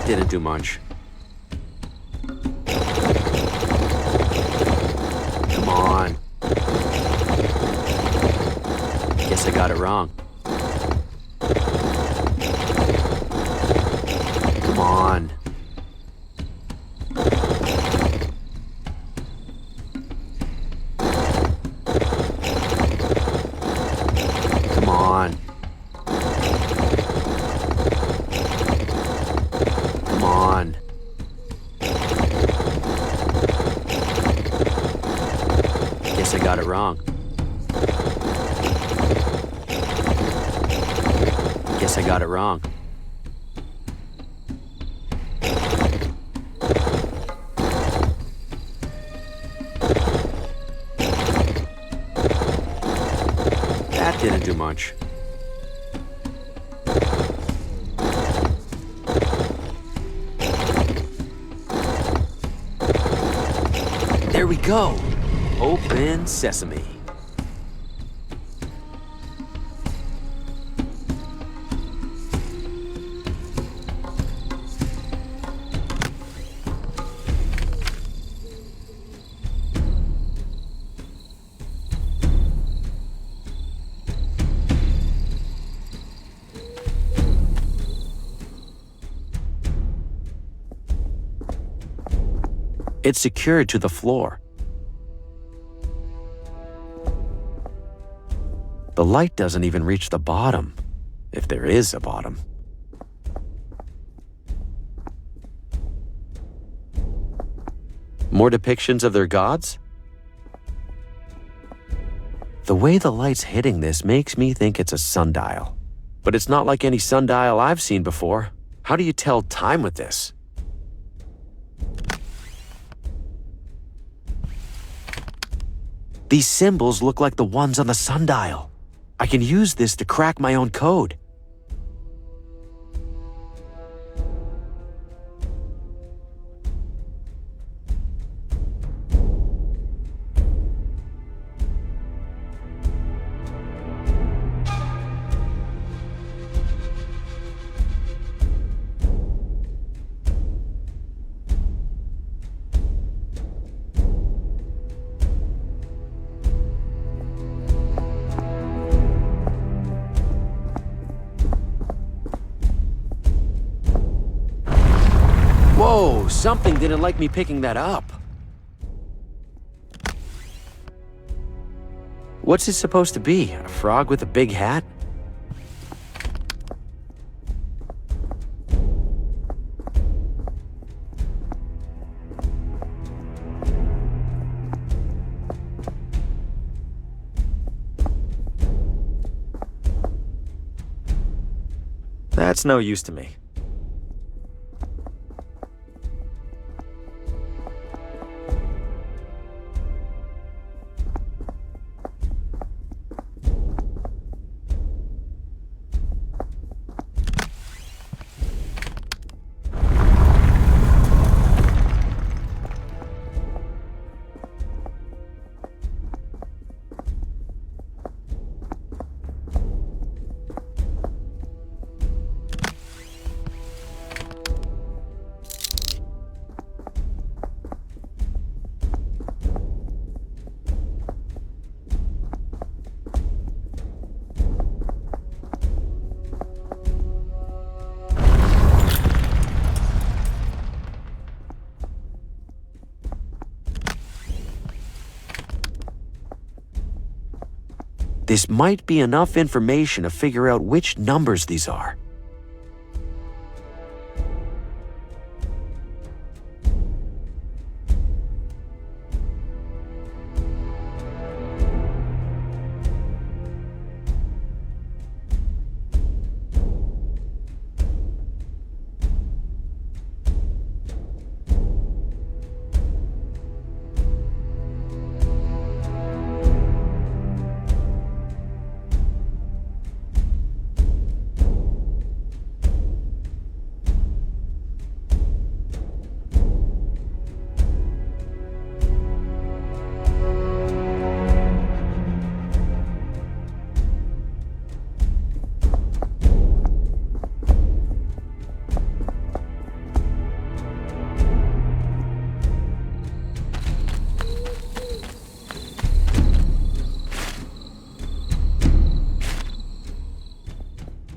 That didn't do much. Come on. Guess I got it wrong. Come on. Come on. Come on. Guess I got it wrong. Guess I got it wrong. That didn't do much. There we go. Open sesame. It's secured to the floor. The light doesn't even reach the bottom, if there is a bottom. More depictions of their gods? The way the light's hitting this makes me think it's a sundial. But it's not like any sundial I've seen before. How do you tell time with this? These symbols look like the ones on the sundial. I can use this to crack my own code. Whoa, something didn't like me picking that up. What's it supposed to be? A frog with a big hat? That's no use to me. This might be enough information to figure out which numbers these are.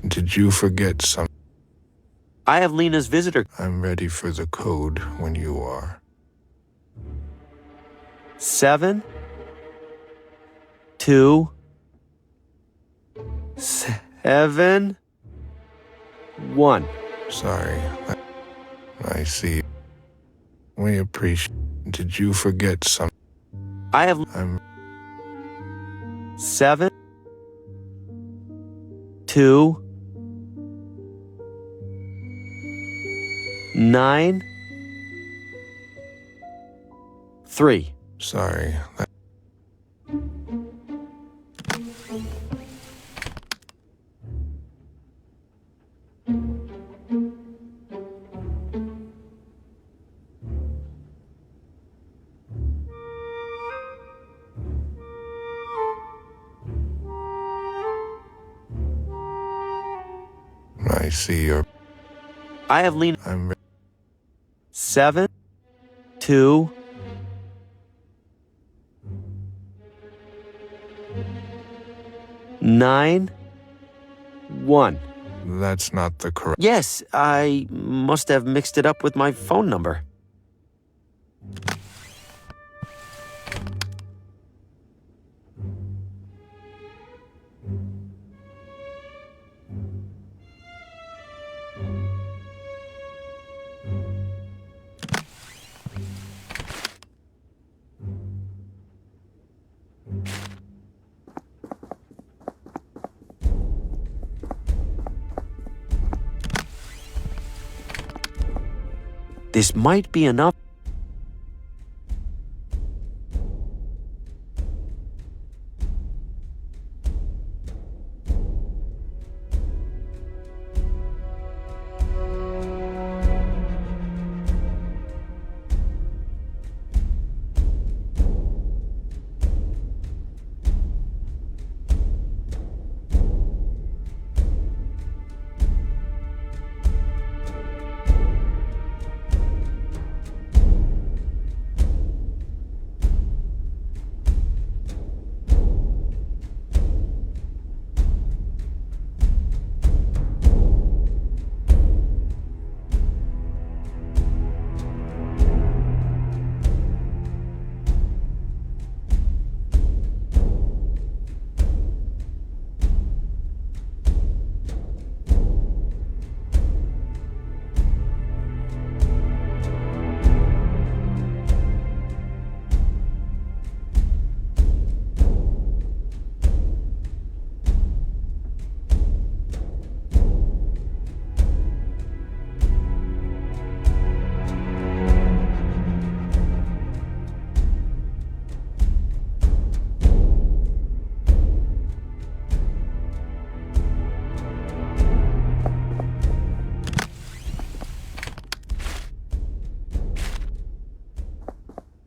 Did you forget some? I have Lena's visitor. I'm ready for the code when you are. 7, 2, 7, 1. Sorry. I see. We appreciate. Did you forget some? I have. 7, 2, 9, 3. Sorry. I see your. I have Lena. I'm 7, 2, 9, 1. That's not the correct. Yes, I must have mixed it up with my phone number. This might be enough.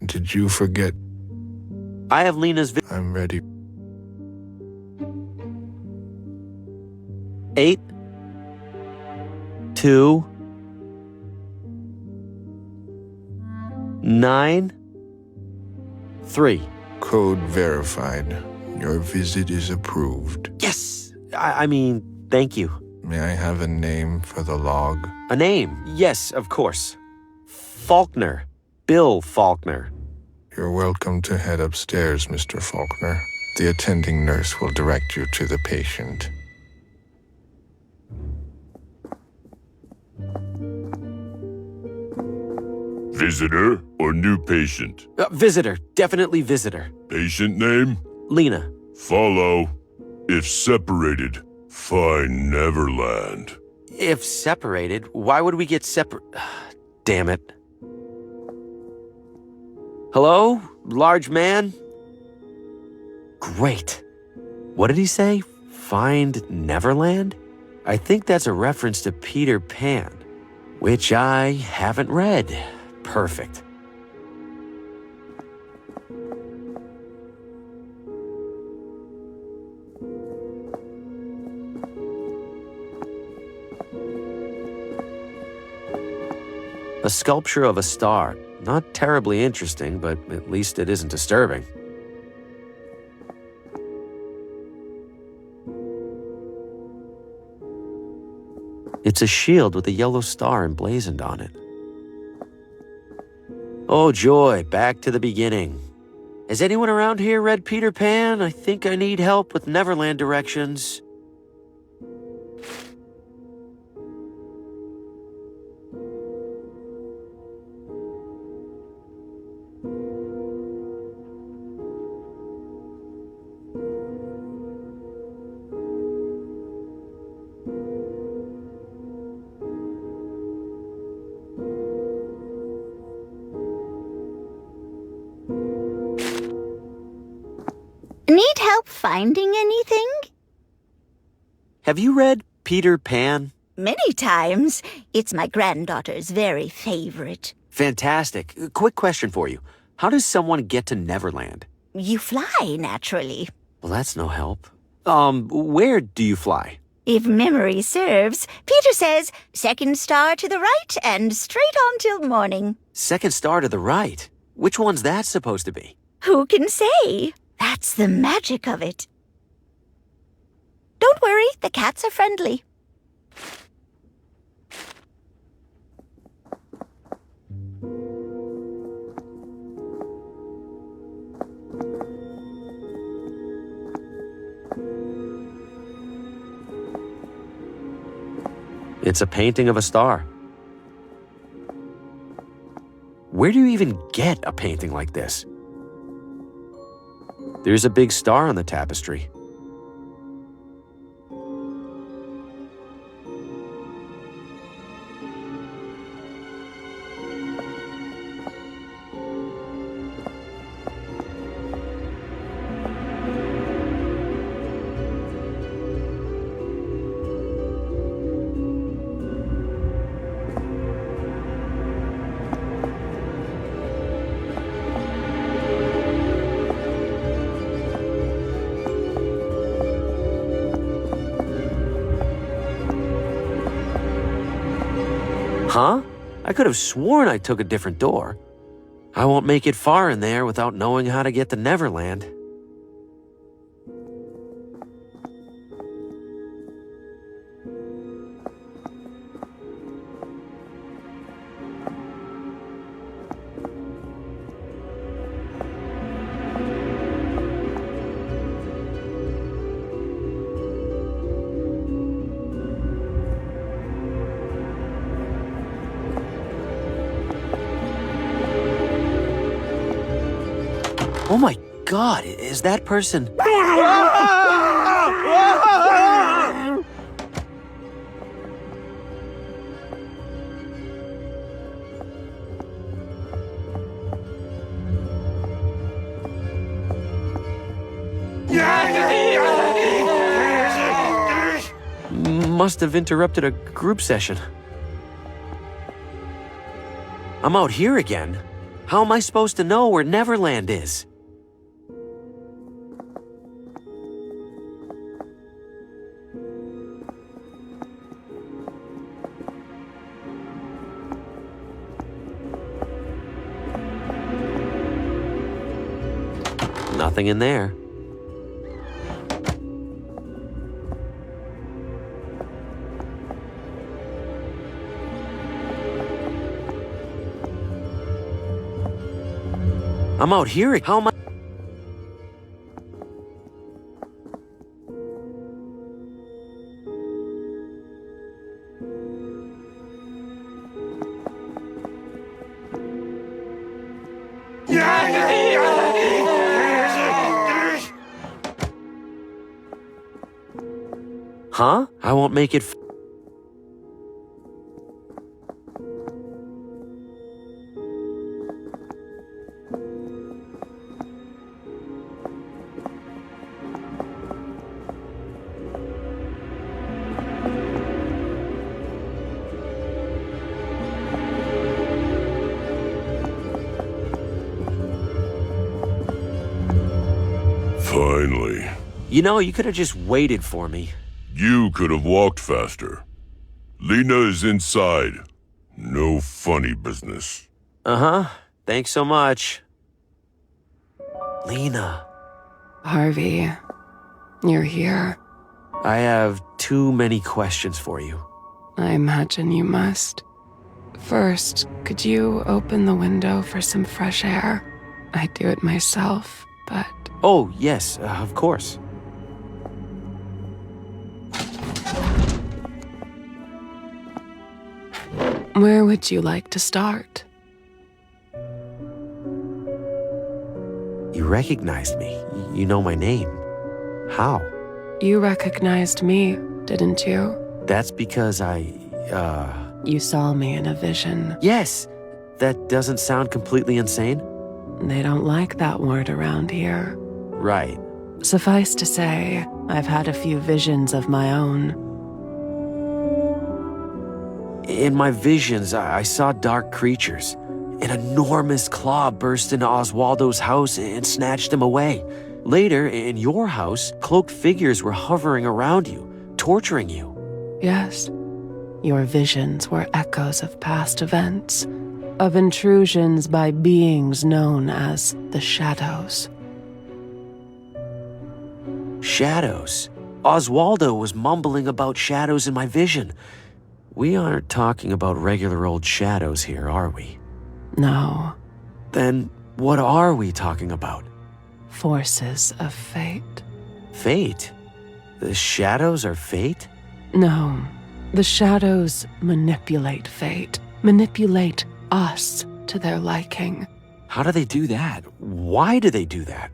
Did you forget? I have Lena's. I'm ready. 8, 2, 9, 3. Code verified. Your visit is approved. Yes! I mean, thank you. May I have a name for the log? A name? Yes, of course. Faulkner. Bill Faulkner. You're welcome to head upstairs, Mr. Faulkner. The attending nurse will direct you to the patient. Visitor or new patient? Visitor. Definitely visitor. Patient name? Lena. Follow. If separated, find Neverland. If separated, why would we get separate? Damn it. Hello? Large man? Great. What did he say? Find Neverland? I think that's a reference to Peter Pan, which I haven't read. Perfect. A sculpture of a star. Not terribly interesting, but at least it isn't disturbing. It's a shield with a yellow star emblazoned on it. Oh joy, back to the beginning. Has anyone around here read Peter Pan? I think I need help with Neverland directions. Need help finding anything? Have you read Peter Pan? Many times. It's my granddaughter's very favorite. Fantastic. Quick question for you. How does someone get to Neverland? You fly, naturally. Well, that's no help. Where do you fly? If memory serves, Peter says, second star to the right and straight on till morning. Second star to the right. Which one's that supposed to be? Who can say? That's the magic of it. Don't worry, the cats are friendly. It's a painting of a star. Where do you even get a painting like this? There's a big star on the tapestry. Huh? I could have sworn I took a different door. I won't make it far in there without knowing how to get to Neverland. Oh my God, is that person... Must have interrupted a group session. I'm out here again. How am I supposed to know where Neverland is? Nothing in there. I'm out here. How am I? Huh? I won't make it. Finally. You know, you could have just waited for me. You could have walked faster. Lena is inside. No funny business. Uh-huh. Thanks so much. Lena. Harvey, you're here. I have too many questions for you. I imagine you must. First, could you open the window for some fresh air? I'd do it myself, but... Oh, yes, of course. Where would you like to start? You recognized me. You know my name. How? You recognized me, didn't you? That's because You saw me in a vision. Yes! That doesn't sound completely insane? They don't like that word around here. Right. Suffice to say, I've had a few visions of my own. In my visions, I saw dark creatures. An enormous claw burst into Oswaldo's house and snatched him away. Later, in your house, cloaked figures were hovering around you, torturing you. Yes, your visions were echoes of past events, of intrusions by beings known as the Shadows. Shadows? Oswaldo was mumbling about shadows in my vision. We aren't talking about regular old shadows here, are we? No. Then what are we talking about? Forces of fate. Fate? The shadows are fate? No. The shadows manipulate fate, manipulate us to their liking. How do they do that? Why do they do that?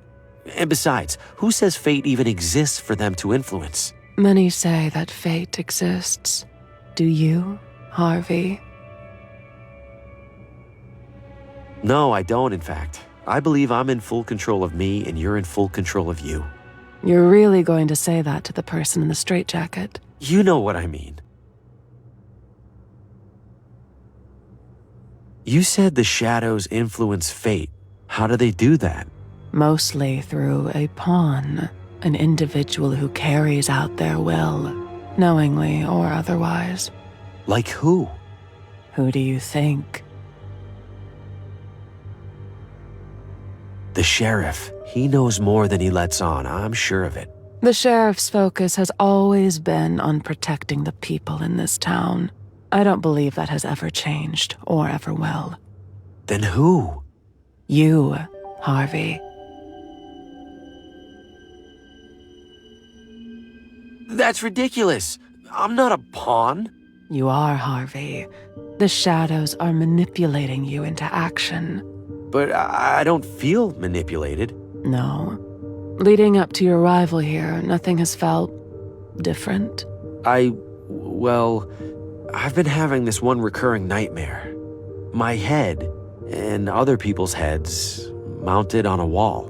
And besides, who says fate even exists for them to influence? Many say that fate exists. Do you, Harvey? No, I don't, in fact. I believe I'm in full control of me and you're in full control of you. You're really going to say that to the person in the straitjacket? You know what I mean. You said the shadows influence fate. How do they do that? Mostly through a pawn, an individual who carries out their will, knowingly or otherwise. Like who? Who do you think? The sheriff. He knows more than he lets on, I'm sure of it. The sheriff's focus has always been on protecting the people in this town. I don't believe that has ever changed, or ever will. Then who? You, Harvey. That's ridiculous. I'm not a pawn. You are, Harvey. The shadows are manipulating you into action. But I don't feel manipulated. No. Leading up to your arrival here, nothing has felt different. Well, I've been having this one recurring nightmare. My head and other people's heads mounted on a wall.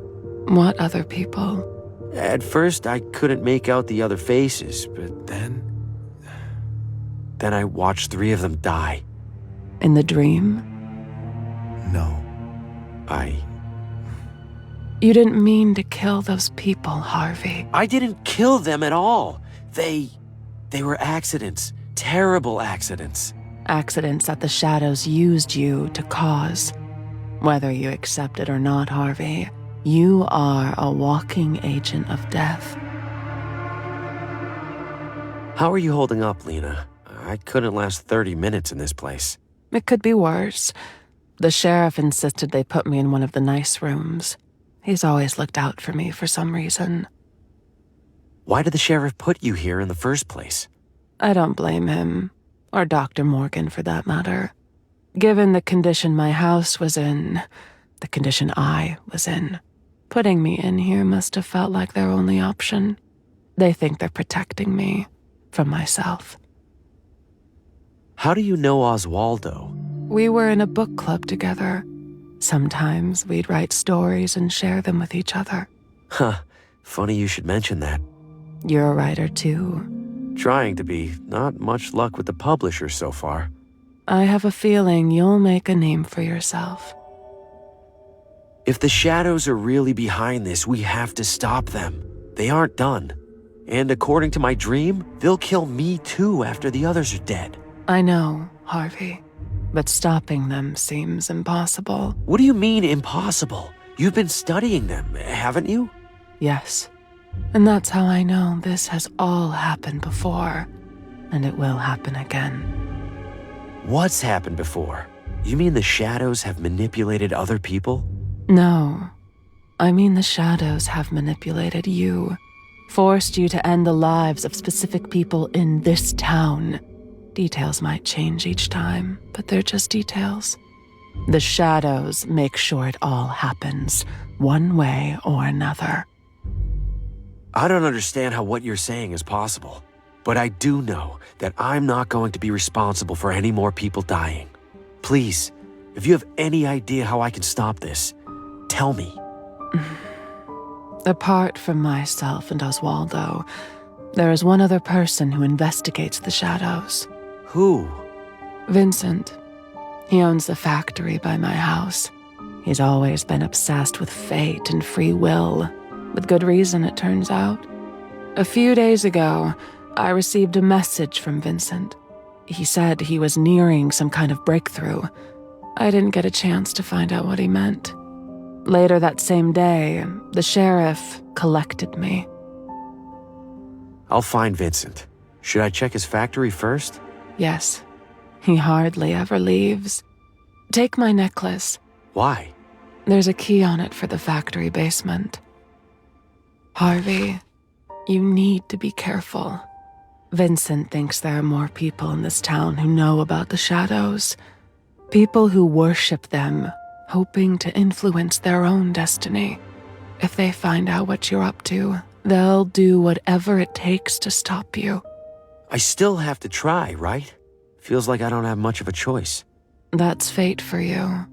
What other people? At first, I couldn't make out the other faces, but then I watched 3 of them die. In the dream? No. You didn't mean to kill those people, Harvey. I didn't kill them at all. They were accidents. Terrible accidents. Accidents that the shadows used you to cause. Whether you accept it or not, Harvey, you are a walking agent of death. How are you holding up, Lena? I couldn't last 30 minutes in this place. It could be worse. The sheriff insisted they put me in one of the nice rooms. He's always looked out for me for some reason. Why did the sheriff put you here in the first place? I don't blame him, or Dr. Morgan for that matter. Given the condition my house was in, the condition I was in, putting me in here must have felt like their only option. They think they're protecting me from myself. How do you know Oswaldo? We were in a book club together. Sometimes we'd write stories and share them with each other. Huh, funny you should mention that. You're a writer too. Trying to be. Not much luck with the publisher so far. I have a feeling you'll make a name for yourself. If the shadows are really behind this, we have to stop them. They aren't done. And according to my dream, they'll kill me too after the others are dead. I know, Harvey. But stopping them seems impossible. What do you mean, impossible? You've been studying them, haven't you? Yes. And that's how I know this has all happened before. and it will happen again. What's happened before? You mean the shadows have manipulated other people? No. I mean the shadows have manipulated you, forced you to end the lives of specific people in this town. Details might change each time, but they're just details. The shadows make sure it all happens, one way or another. I don't understand how what you're saying is possible, but I do know that I'm not going to be responsible for any more people dying. Please, if you have any idea how I can stop this, tell me. Apart from myself and Oswaldo, there is one other person who investigates the shadows. Who? Vincent. He owns the factory by my house. He's always been obsessed with fate and free will, with good reason, it turns out. A few days ago, I received a message from Vincent. He said he was nearing some kind of breakthrough. I didn't get a chance to find out what he meant. Later that same day, the sheriff collected me. I'll find Vincent. Should I check his factory first? Yes. He hardly ever leaves. Take my necklace. Why? There's a key on it for the factory basement. Harvey, you need to be careful. Vincent thinks there are more people in this town who know about the shadows. People who worship them, hoping to influence their own destiny. If they find out what you're up to, they'll do whatever it takes to stop you. I still have to try, right? Feels like I don't have much of a choice. That's fate for you.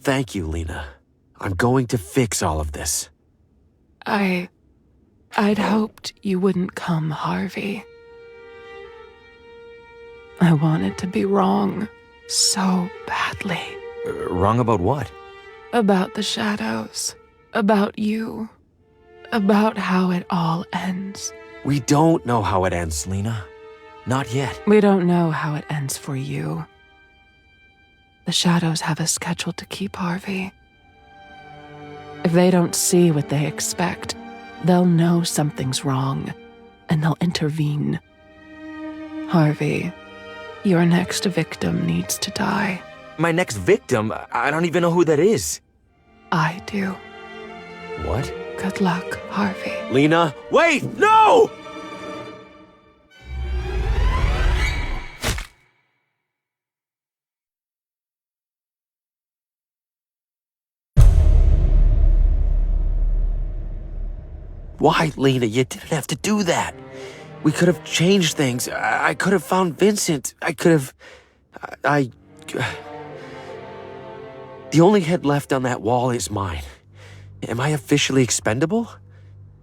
Thank you, Lena. I'm going to fix all of this. I'd hoped you wouldn't come, Harvey. I wanted to be wrong so badly. Wrong about what? About the shadows. About you. About how it all ends. We don't know how it ends, Lena. Not yet. We don't know how it ends for you. The shadows have a schedule to keep, Harvey. If they don't see what they expect, they'll know something's wrong, and they'll intervene. Harvey, your next victim needs to die. My next victim? I don't even know who that is. I do. What? Good luck, Harvey. Lena, wait! No! Why, Lena? You didn't have to do that. We could have changed things. I could have found Vincent. I could have... The only head left on that wall is mine. Am I officially expendable?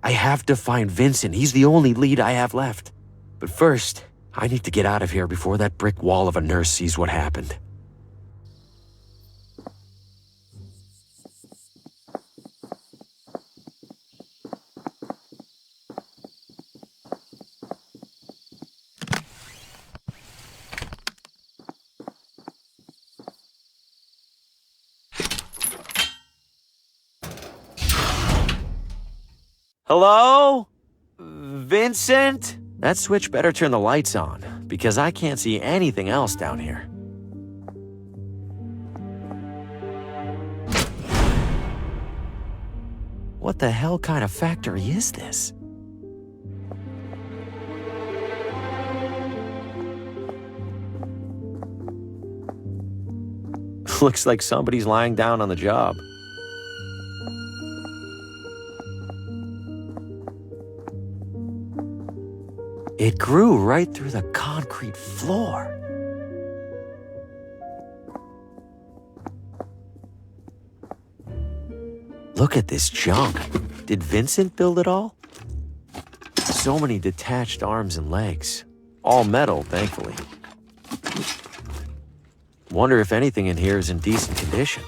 I have to find Vincent. He's the only lead I have left. But first, I need to get out of here before that brick wall of a nurse sees what happened. Hello? Vincent? That switch better turn the lights on, because I can't see anything else down here. What the hell kind of factory is this? Looks like somebody's lying down on the job. It grew right through the concrete floor. Look at this junk. Did Vincent build it all? So many detached arms and legs. All metal, thankfully. Wonder if anything in here is in decent condition.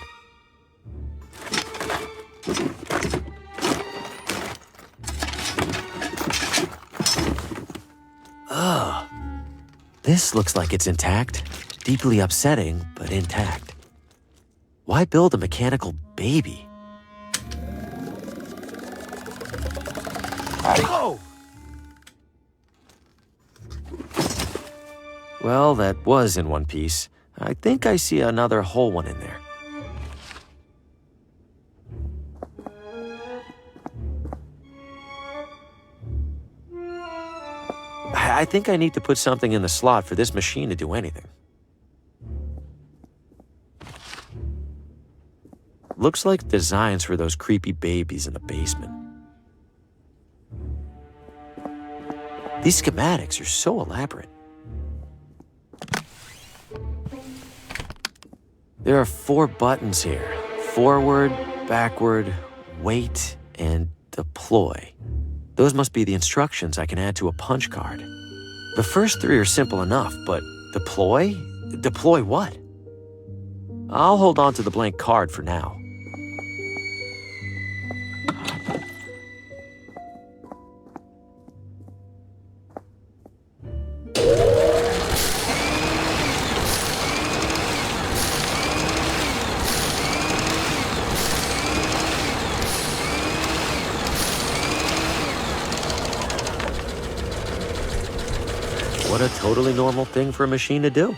Ugh. This looks like it's intact. Deeply upsetting, but intact. Why build a mechanical baby? Oh! Well, that was in one piece. I think I see another whole one in there. I think I need to put something in the slot for this machine to do anything. Looks like designs for those creepy babies in the basement. These schematics are so elaborate. There are 4 buttons here. Forward, backward, wait, and deploy. Those must be the instructions I can add to a punch card. The first 3 are simple enough, but deploy? Deploy what? I'll hold on to the blank card for now. What a totally normal thing for a machine to do.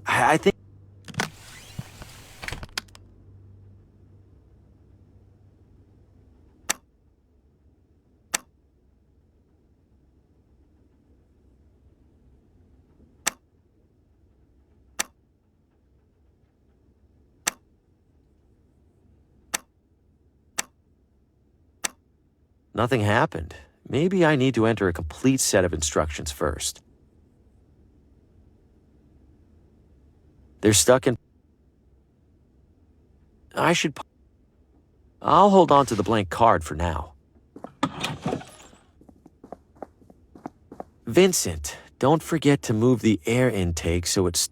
I think... Nothing happened. Maybe I need to enter a complete set of instructions first. They're stuck in... I'll hold on to the blank card for now. Vincent, don't forget to move the air intake so it's...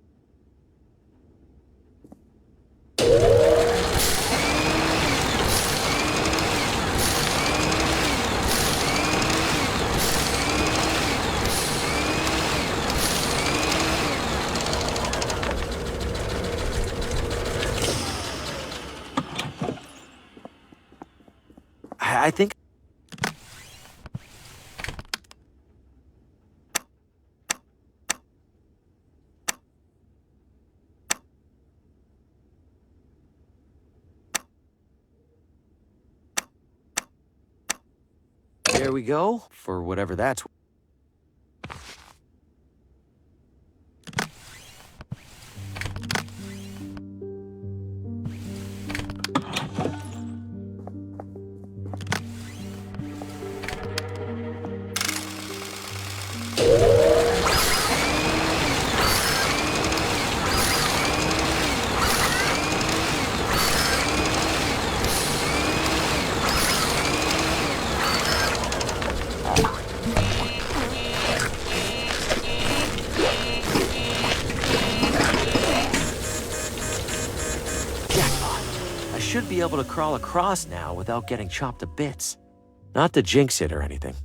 I think... There we go, for whatever that's... Should be able to crawl across now without getting chopped to bits. Not to jinx it or anything.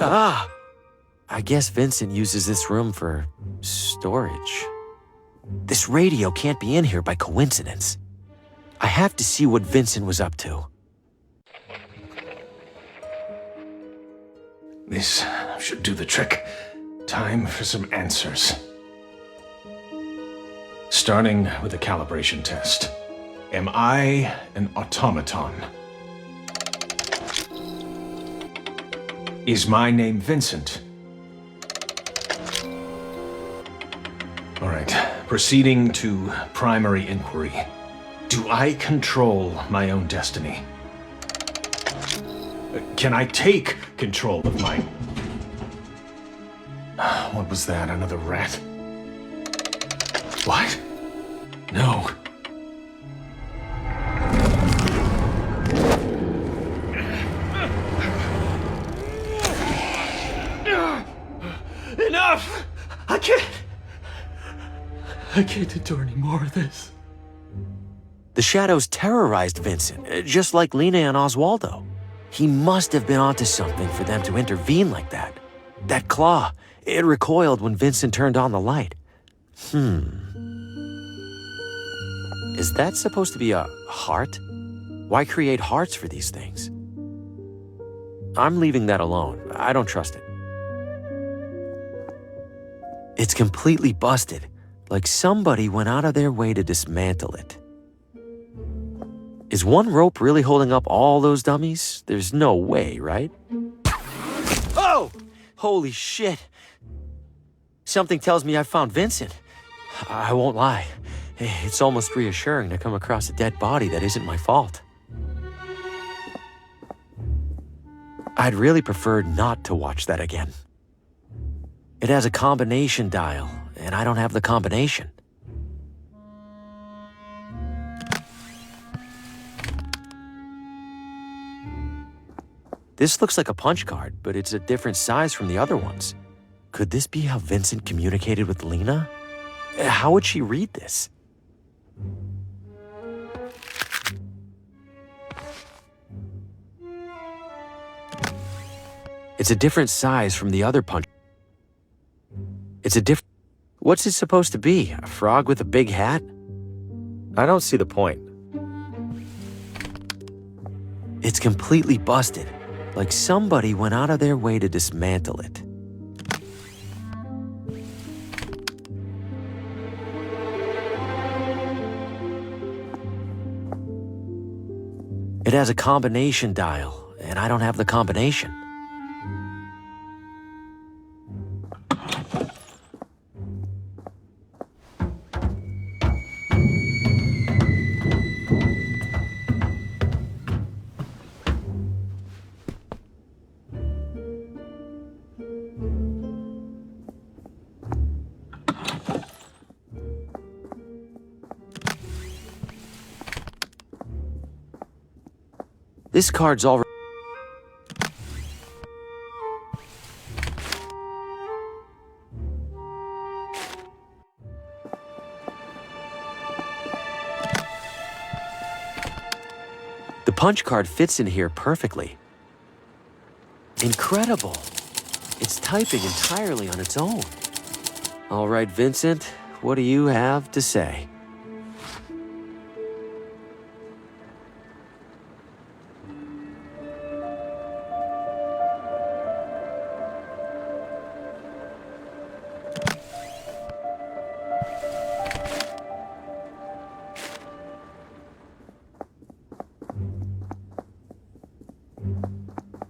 Ah! I guess Vincent uses this room for storage. This radio can't be in here by coincidence. I have to see what Vincent was up to. This should do the trick. Time for some answers. Starting with a calibration test. Am I an automaton? Is my name Vincent? All right, proceeding to primary inquiry. Do I control my own destiny? Can I take control of my... What was that? Another rat? What? No. Enough! I can't endure any more of this. The shadows terrorized Vincent, just like Lena and Oswaldo. He must have been onto something for them to intervene like that. That claw, it recoiled when Vincent turned on the light. Is that supposed to be a heart? Why create hearts for these things? I'm leaving that alone. I don't trust it. It's completely busted, like somebody went out of their way to dismantle it. Is one rope really holding up all those dummies? There's no way, right? Oh! Holy shit. Something tells me I found Vincent. I won't lie. It's almost reassuring to come across a dead body that isn't my fault. I'd really prefer not to watch that again. It has a combination dial, and I don't have the combination. This looks like a punch card, but it's a different size from the other ones. Could this be how Vincent communicated with Lena? How would she read this? It's a different size from the other punch. What's it supposed to be? A frog with a big hat? I don't see the point. It's completely busted, like somebody went out of their way to dismantle it. It has a combination dial, and I don't have the combination. This card's already... The punch card fits in here perfectly. Incredible. It's typing entirely on its own. All right, Vincent, what do you have to say?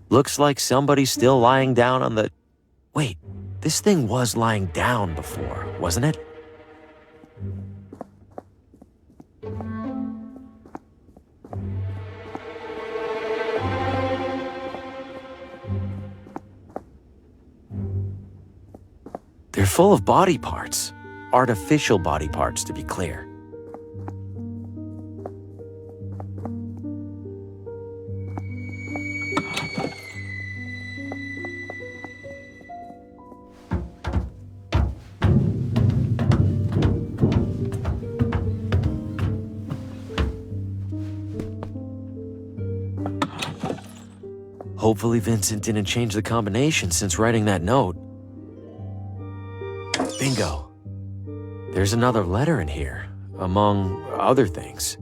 Looks like somebody's still lying down on the... Wait, this thing was lying down before, wasn't it? They're full of body parts. Artificial body parts, to be clear. Hopefully Vincent didn't change the combination since writing that note. Bingo. There's another letter in here, among other things.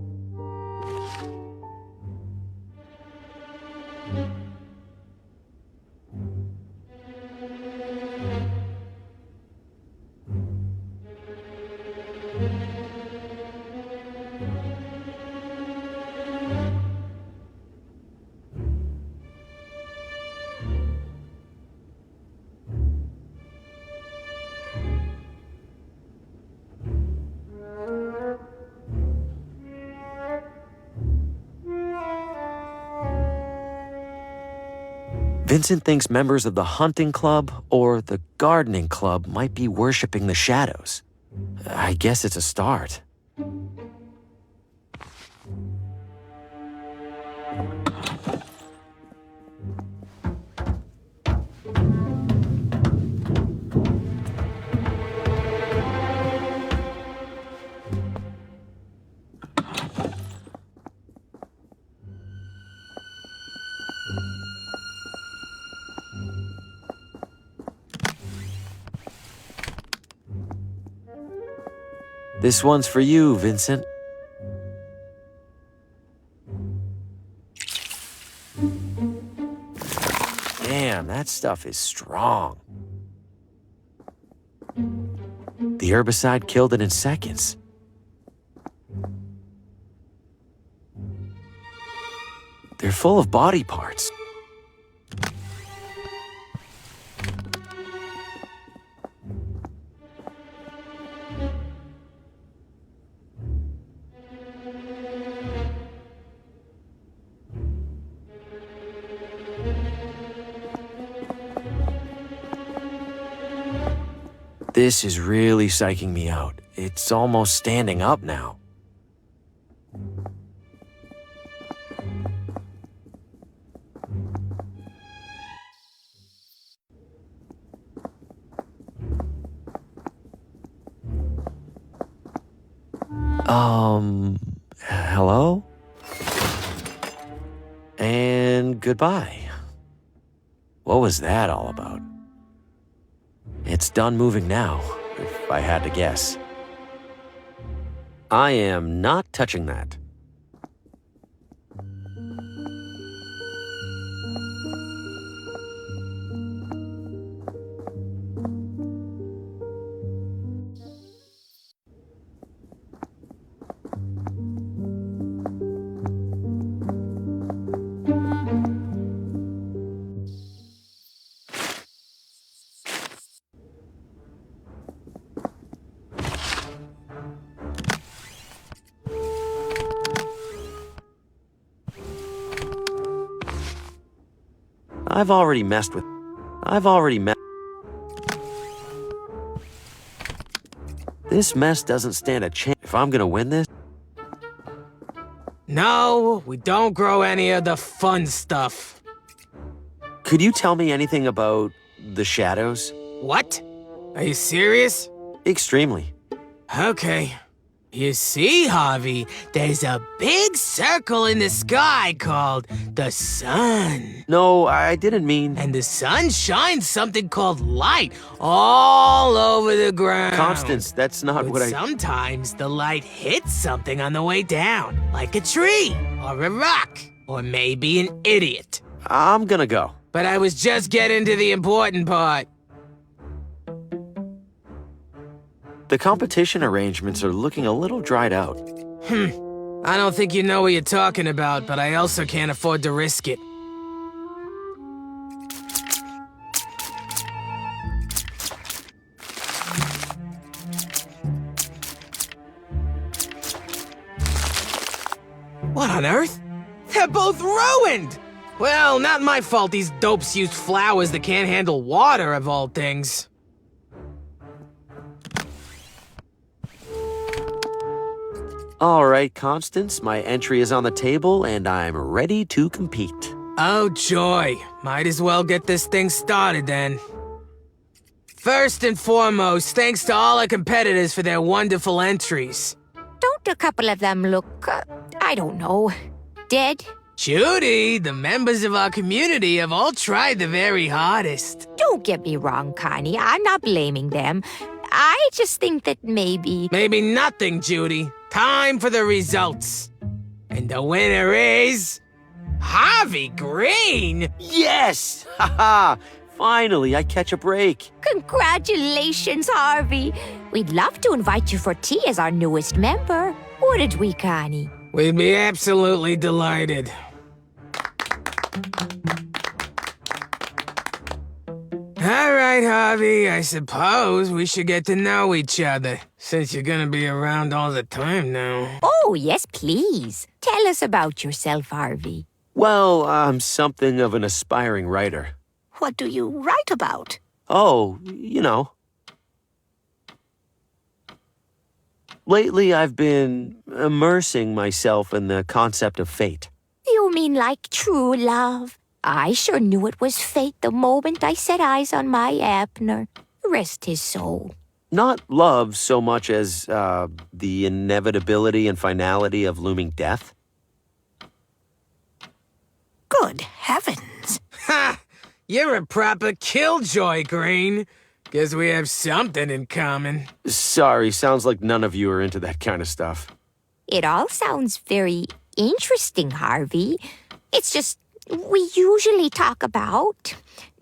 Vincent thinks members of the hunting club or the gardening club might be worshipping the shadows. I guess it's a start. This one's for you, Vincent. Damn, that stuff is strong. The herbicide killed it in seconds. They're full of body parts. This is really psyching me out. It's almost standing up now. Hello? And goodbye. What was that all about? It's done moving now, if I had to guess. I am not touching that. I've already met. This mess doesn't stand a chance if I'm gonna win this. No, we don't grow any of the fun stuff. Could you tell me anything about the shadows? What? Are you serious? Extremely. Okay. You see, Harvey, there's a big circle in the sky called the sun. No, I didn't mean... And the sun shines something called light all over the ground. Constance, that's not what I... Sometimes the light hits something on the way down, like a tree, or a rock, or maybe an idiot. I'm gonna go. But I was just getting to the important part. The competition arrangements are looking a little dried out. I don't think you know what you're talking about, but I also can't afford to risk it. What on earth? They're both ruined! Well, not my fault these dopes used flowers that can't handle water, of all things. All right, Constance, my entry is on the table and I'm ready to compete. Oh, joy. Might as well get this thing started then. First and foremost, thanks to all our competitors for their wonderful entries. Don't a couple of them look, I don't know, dead? Judy, the members of our community have all tried the very hardest. Don't get me wrong, Connie. I'm not blaming them. I just think that maybe... Maybe nothing, Judy. Time for the results. And the winner is... Harvey Green! Yes! Haha! Finally, I catch a break. Congratulations, Harvey. We'd love to invite you for tea as our newest member. Wouldn't we, Connie? We'd be absolutely delighted. All right, Harvey, I suppose we should get to know each other, since you're gonna be around all the time now. Oh, yes, please. Tell us about yourself, Harvey. Well, I'm something of an aspiring writer. What do you write about? Oh, you know. Lately, I've been immersing myself in the concept of fate. You mean like true love? I sure knew it was fate the moment I set eyes on my Abner. Rest his soul. Not love so much as the inevitability and finality of looming death. Good heavens. Ha! You're a proper killjoy, Green. Guess we have something in common. Sorry, sounds like none of you are into that kind of stuff. It all sounds very interesting, Harvey. It's just we usually talk about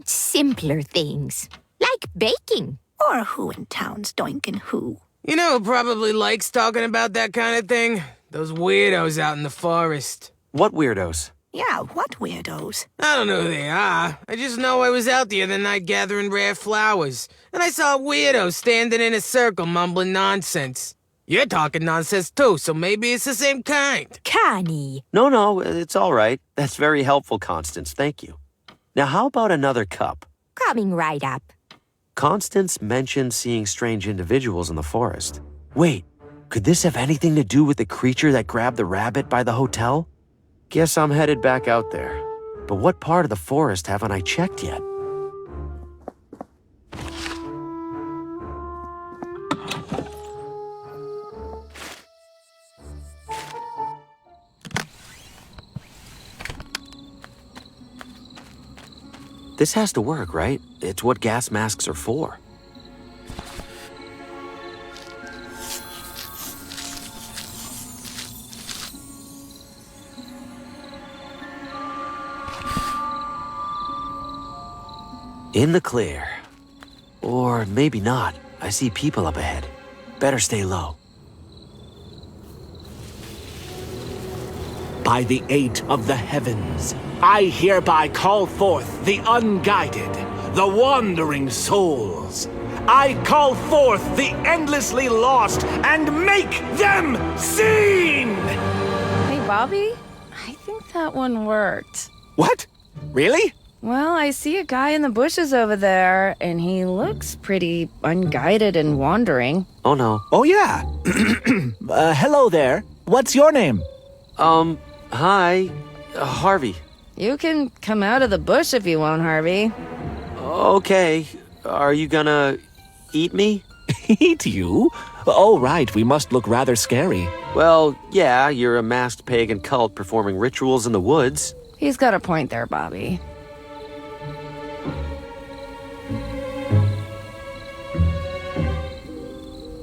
simpler things, like baking. Or who in town's doinkin' who? You know who probably likes talking about that kind of thing? Those weirdos out in the forest. What weirdos? Yeah, what weirdos? I don't know who they are. I just know I was out the other night gathering rare flowers, and I saw a weirdo standing in a circle mumbling nonsense. You're talking nonsense too, so maybe it's the same kind. Connie. No, it's all right. That's very helpful, Constance. Thank you. Now, how about another cup? Coming right up. Constance mentioned seeing strange individuals in the forest. Wait, could this have anything to do with the creature that grabbed the rabbit by the hotel? Guess I'm headed back out there. But what part of the forest haven't I checked yet? This has to work, right? It's what gas masks are for. In the clear. Or maybe not. I see people up ahead. Better stay low. By the eight of the heavens, I hereby call forth the unguided, the wandering souls. I call forth the endlessly lost and make them seen! Hey, Bobby, I think that one worked. What? Really? Well, I see a guy in the bushes over there, and he looks pretty unguided and wandering. Oh, no. Oh, yeah. Hello there. What's your name? Hi. Harvey. You can come out of the bush if you want, Harvey. Okay. Are you gonna eat me? Eat you? Oh, right. We must look rather scary. Well, yeah, you're a masked pagan cult performing rituals in the woods. He's got a point there, Bobby.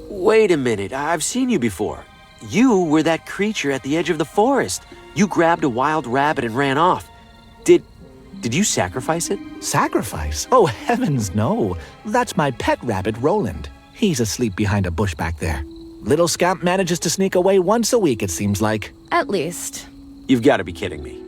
Wait a minute. I've seen you before. You were that creature at the edge of the forest. You grabbed a wild rabbit and ran off. Did you sacrifice it? Sacrifice? Oh, heavens, no. That's my pet rabbit, Roland. He's asleep behind a bush back there. Little scamp manages to sneak away once a week, it seems like. At least. You've got to be kidding me.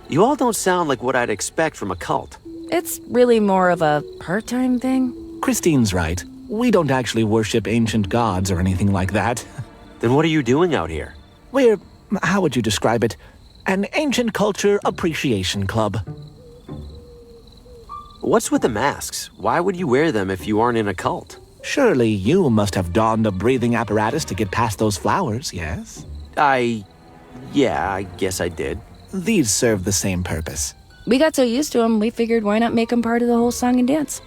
You all don't sound like what I'd expect from a cult. It's really more of a part-time thing. Christine's right. We don't actually worship ancient gods or anything like that. Then what are you doing out here? We're, how would you describe it? An ancient culture appreciation club. What's with the masks? Why would you wear them if you aren't in a cult? Surely you must have donned a breathing apparatus to get past those flowers, yes? Yeah, I guess I did. These serve the same purpose. We got so used to them, we figured why not make them part of the whole song and dance?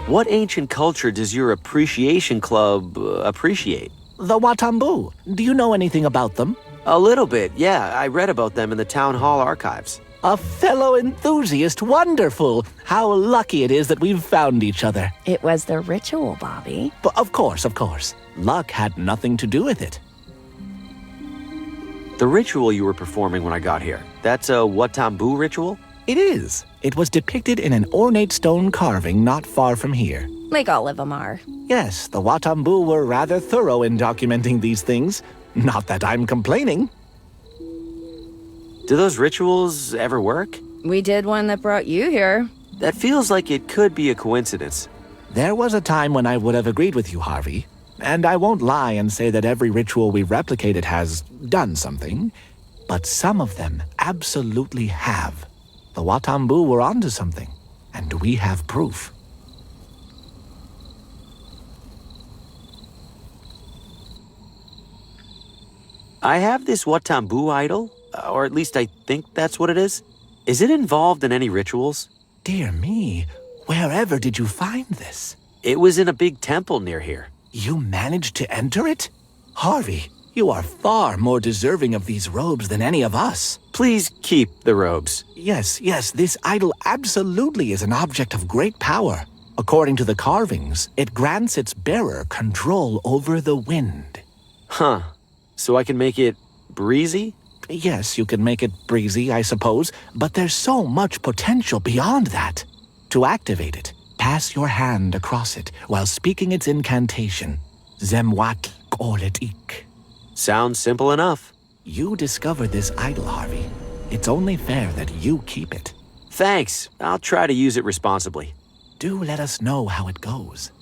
What ancient culture does your appreciation club appreciate? The Watambu. Do you know anything about them? A little bit, yeah. I read about them in the town hall archives. A fellow enthusiast. Wonderful. How lucky it is that we've found each other. It was the ritual, Bobby. But of course. Luck had nothing to do with it. The ritual you were performing when I got here, that's a Watambu ritual? It is. It was depicted in an ornate stone carving not far from here. Like all of them are. Yes, the Watambu were rather thorough in documenting these things. Not that I'm complaining. Do those rituals ever work? We did one that brought you here. That feels like it could be a coincidence. There was a time when I would have agreed with you, Harvey. And I won't lie and say that every ritual we've replicated has done something. But some of them absolutely have. The Watambu were onto something, and we have proof. I have this Watambu idol, or at least I think that's what it is. Is it involved in any rituals? Dear me, wherever did you find this? It was in a big temple near here. You managed to enter it? Harvey, you are far more deserving of these robes than any of us. Please keep the robes. Yes, this idol absolutely is an object of great power. According to the carvings, it grants its bearer control over the wind. Huh. So I can make it breezy? Yes, you can make it breezy, I suppose, but there's so much potential beyond that. To activate it, pass your hand across it while speaking its incantation. Zemwat Koletik. Sounds simple enough. You discovered this idol, Harvey. It's only fair that you keep it. Thanks. I'll try to use it responsibly. Do let us know how it goes.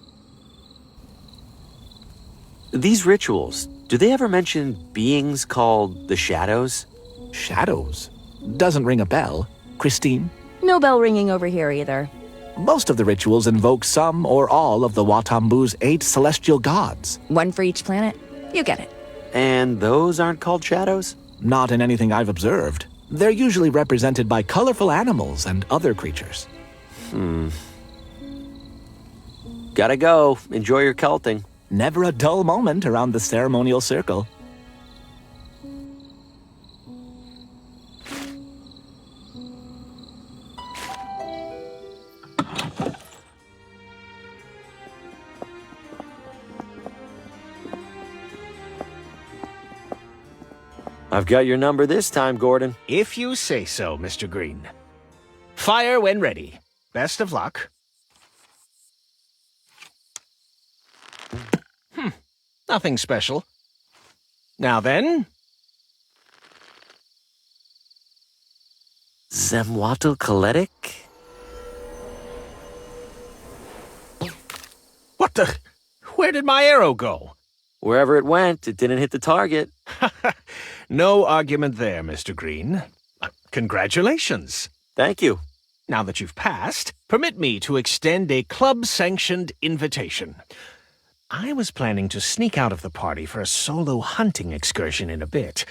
These rituals, do they ever mention beings called the Shadows? Shadows? Doesn't ring a bell. Christine? No bell ringing over here either. Most of the rituals invoke some or all of the Watambu's 8 celestial gods. One for each planet. You get it. And those aren't called shadows? Not in anything I've observed. They're usually represented by colorful animals and other creatures. Gotta go. Enjoy your culting. Never a dull moment around the ceremonial circle. I've got your number this time, Gordon. If you say so, Mr. Green. Fire when ready. Best of luck. Nothing special. Now then. Zemwatl Kaletic? What the? Where did my arrow go? Wherever it went, it didn't hit the target. No argument there, Mr. Green. Congratulations. Thank you. Now that you've passed, permit me to extend a club-sanctioned invitation. I was planning to sneak out of the party for a solo hunting excursion in a bit.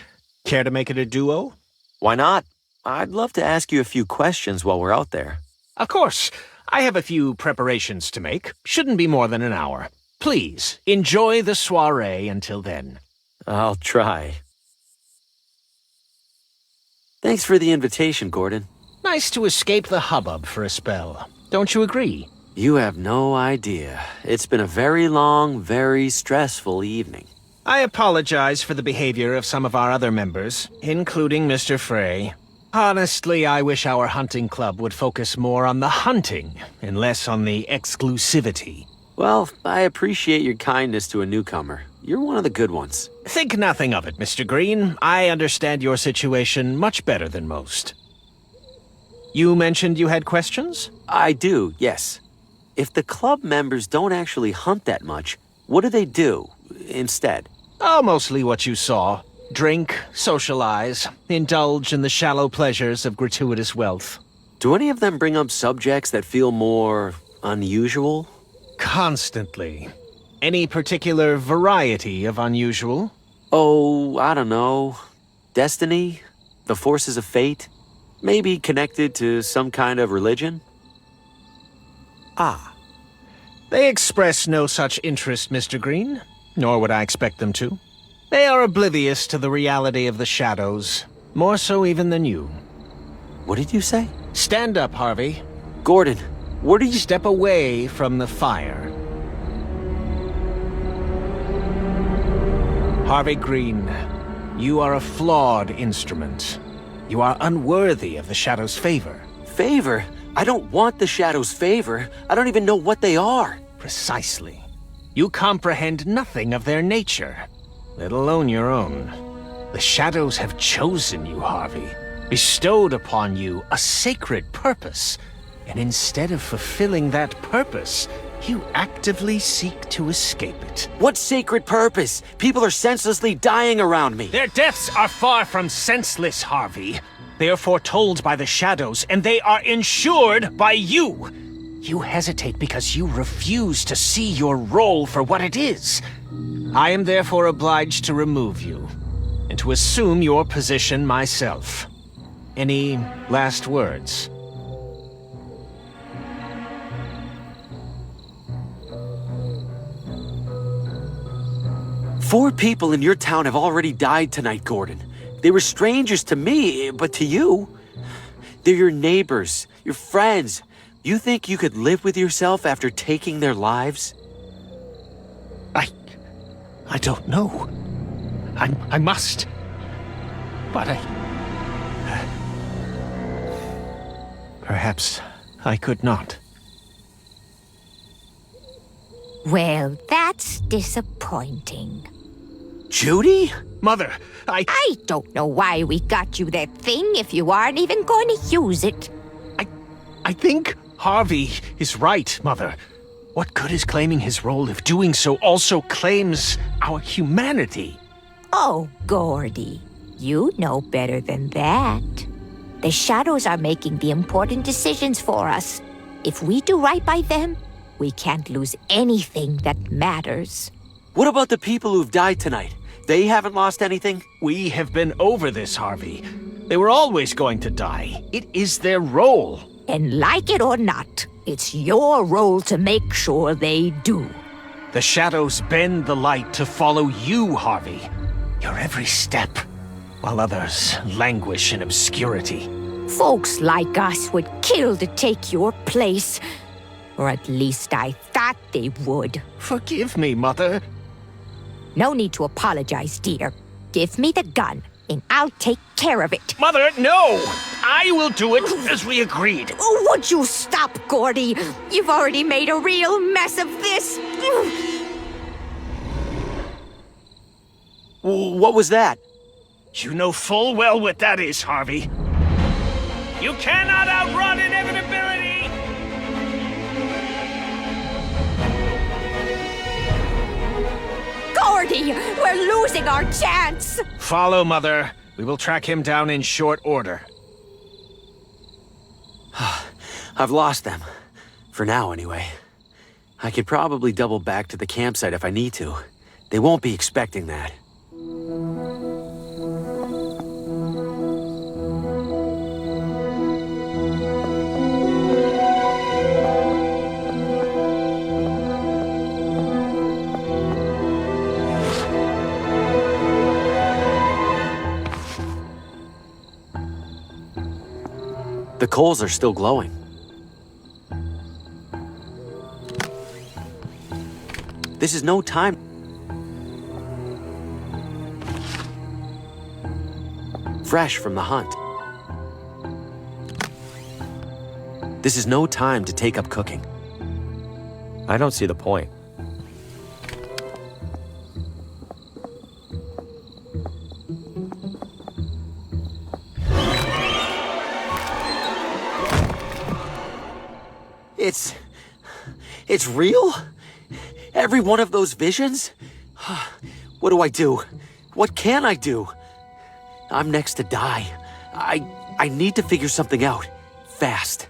Care to make it a duo? Why not? I'd love to ask you a few questions while we're out there. Of course. I have a few preparations to make. Shouldn't be more than an hour. Please, enjoy the soiree until then. I'll try. Thanks for the invitation, Gordon. Nice to escape the hubbub for a spell. Don't you agree? You have no idea. It's been a very long, very stressful evening. I apologize for the behavior of some of our other members, including Mr. Frey. Honestly, I wish our hunting club would focus more on the hunting and less on the exclusivity. Well, I appreciate your kindness to a newcomer. You're one of the good ones. Think nothing of it, Mr. Green. I understand your situation much better than most. You mentioned you had questions? I do, yes. If the club members don't actually hunt that much, what do they do instead? Oh, mostly what you saw. Drink, socialize, indulge in the shallow pleasures of gratuitous wealth. Do any of them bring up subjects that feel more unusual? Constantly. Any particular variety of unusual? Oh, I don't know. Destiny? The forces of fate? Maybe connected to some kind of religion? Ah. They express no such interest, Mr. Green, nor would I expect them to. They are oblivious to the reality of the shadows, more so even than you. What did you say? Stand up, Harvey. Gordon, what are you— Step away from the fire. Harvey Green, you are a flawed instrument. You are unworthy of the Shadow's favor. Favor? I don't want the Shadow's favor. I don't even know what they are. Precisely. You comprehend nothing of their nature, let alone your own. The Shadows have chosen you, Harvey, bestowed upon you a sacred purpose, and instead of fulfilling that purpose, you actively seek to escape it. What sacred purpose? People are senselessly dying around me. Their deaths are far from senseless, Harvey. They are foretold by the shadows, and they are ensured by you. You hesitate because you refuse to see your role for what it is. I am therefore obliged to remove you, and to assume your position myself. Any last words? Four people in your town have already died tonight, Gordon. They were strangers to me, but to you, they're your neighbors, your friends. You think you could live with yourself after taking their lives? I don't know. I must. But perhaps I could not. Well, that's disappointing. Judy? Mother, I don't know why we got you that thing if you aren't even going to use it. I think Harvey is right, Mother. What good is claiming his role if doing so also claims our humanity? Oh, Gordy, you know better than that. The shadows are making the important decisions for us. If we do right by them, we can't lose anything that matters. What about the people who've died tonight? They haven't lost anything? We have been over this, Harvey. They were always going to die. It is their role. And like it or not, it's your role to make sure they do. The shadows bend the light to follow you, Harvey. Your every step, while others languish in obscurity. Folks like us would kill to take your place. Or at least I thought they would. Forgive me, Mother. No need to apologize, dear. Give me the gun, and I'll take care of it. Mother, no! I will do it as we agreed. Would you stop, Gordy? You've already made a real mess of this. What was that? You know full well what that is, Harvey. You cannot outrun inevitability! Gordy, we're losing our chance! Follow, Mother. We will track him down in short order. I've lost them. For now, anyway. I could probably double back to the campsite if I need to. They won't be expecting that. The coals are still glowing. This is no time. Fresh from the hunt. This is no time to take up cooking. I don't see the point. It's real? Every one of those visions? What do I do? What can I do? I'm next to die. I need to figure something out. Fast.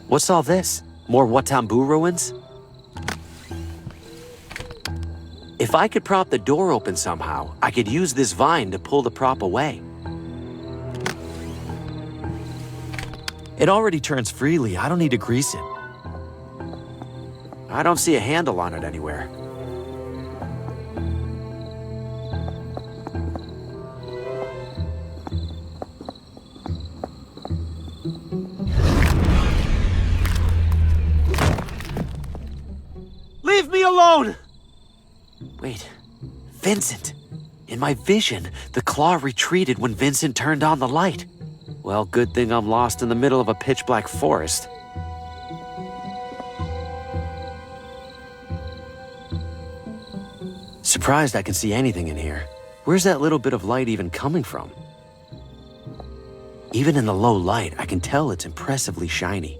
What's all this? More Watambu ruins? If I could prop the door open somehow, I could use this vine to pull the prop away. It already turns freely. I don't need to grease it. I don't see a handle on it anywhere. Leave me alone! Wait, Vincent. In my vision, the claw retreated when Vincent turned on the light. Well, good thing I'm lost in the middle of a pitch-black forest. Surprised I can see anything in here. Where's that little bit of light even coming from? Even in the low light, I can tell it's impressively shiny.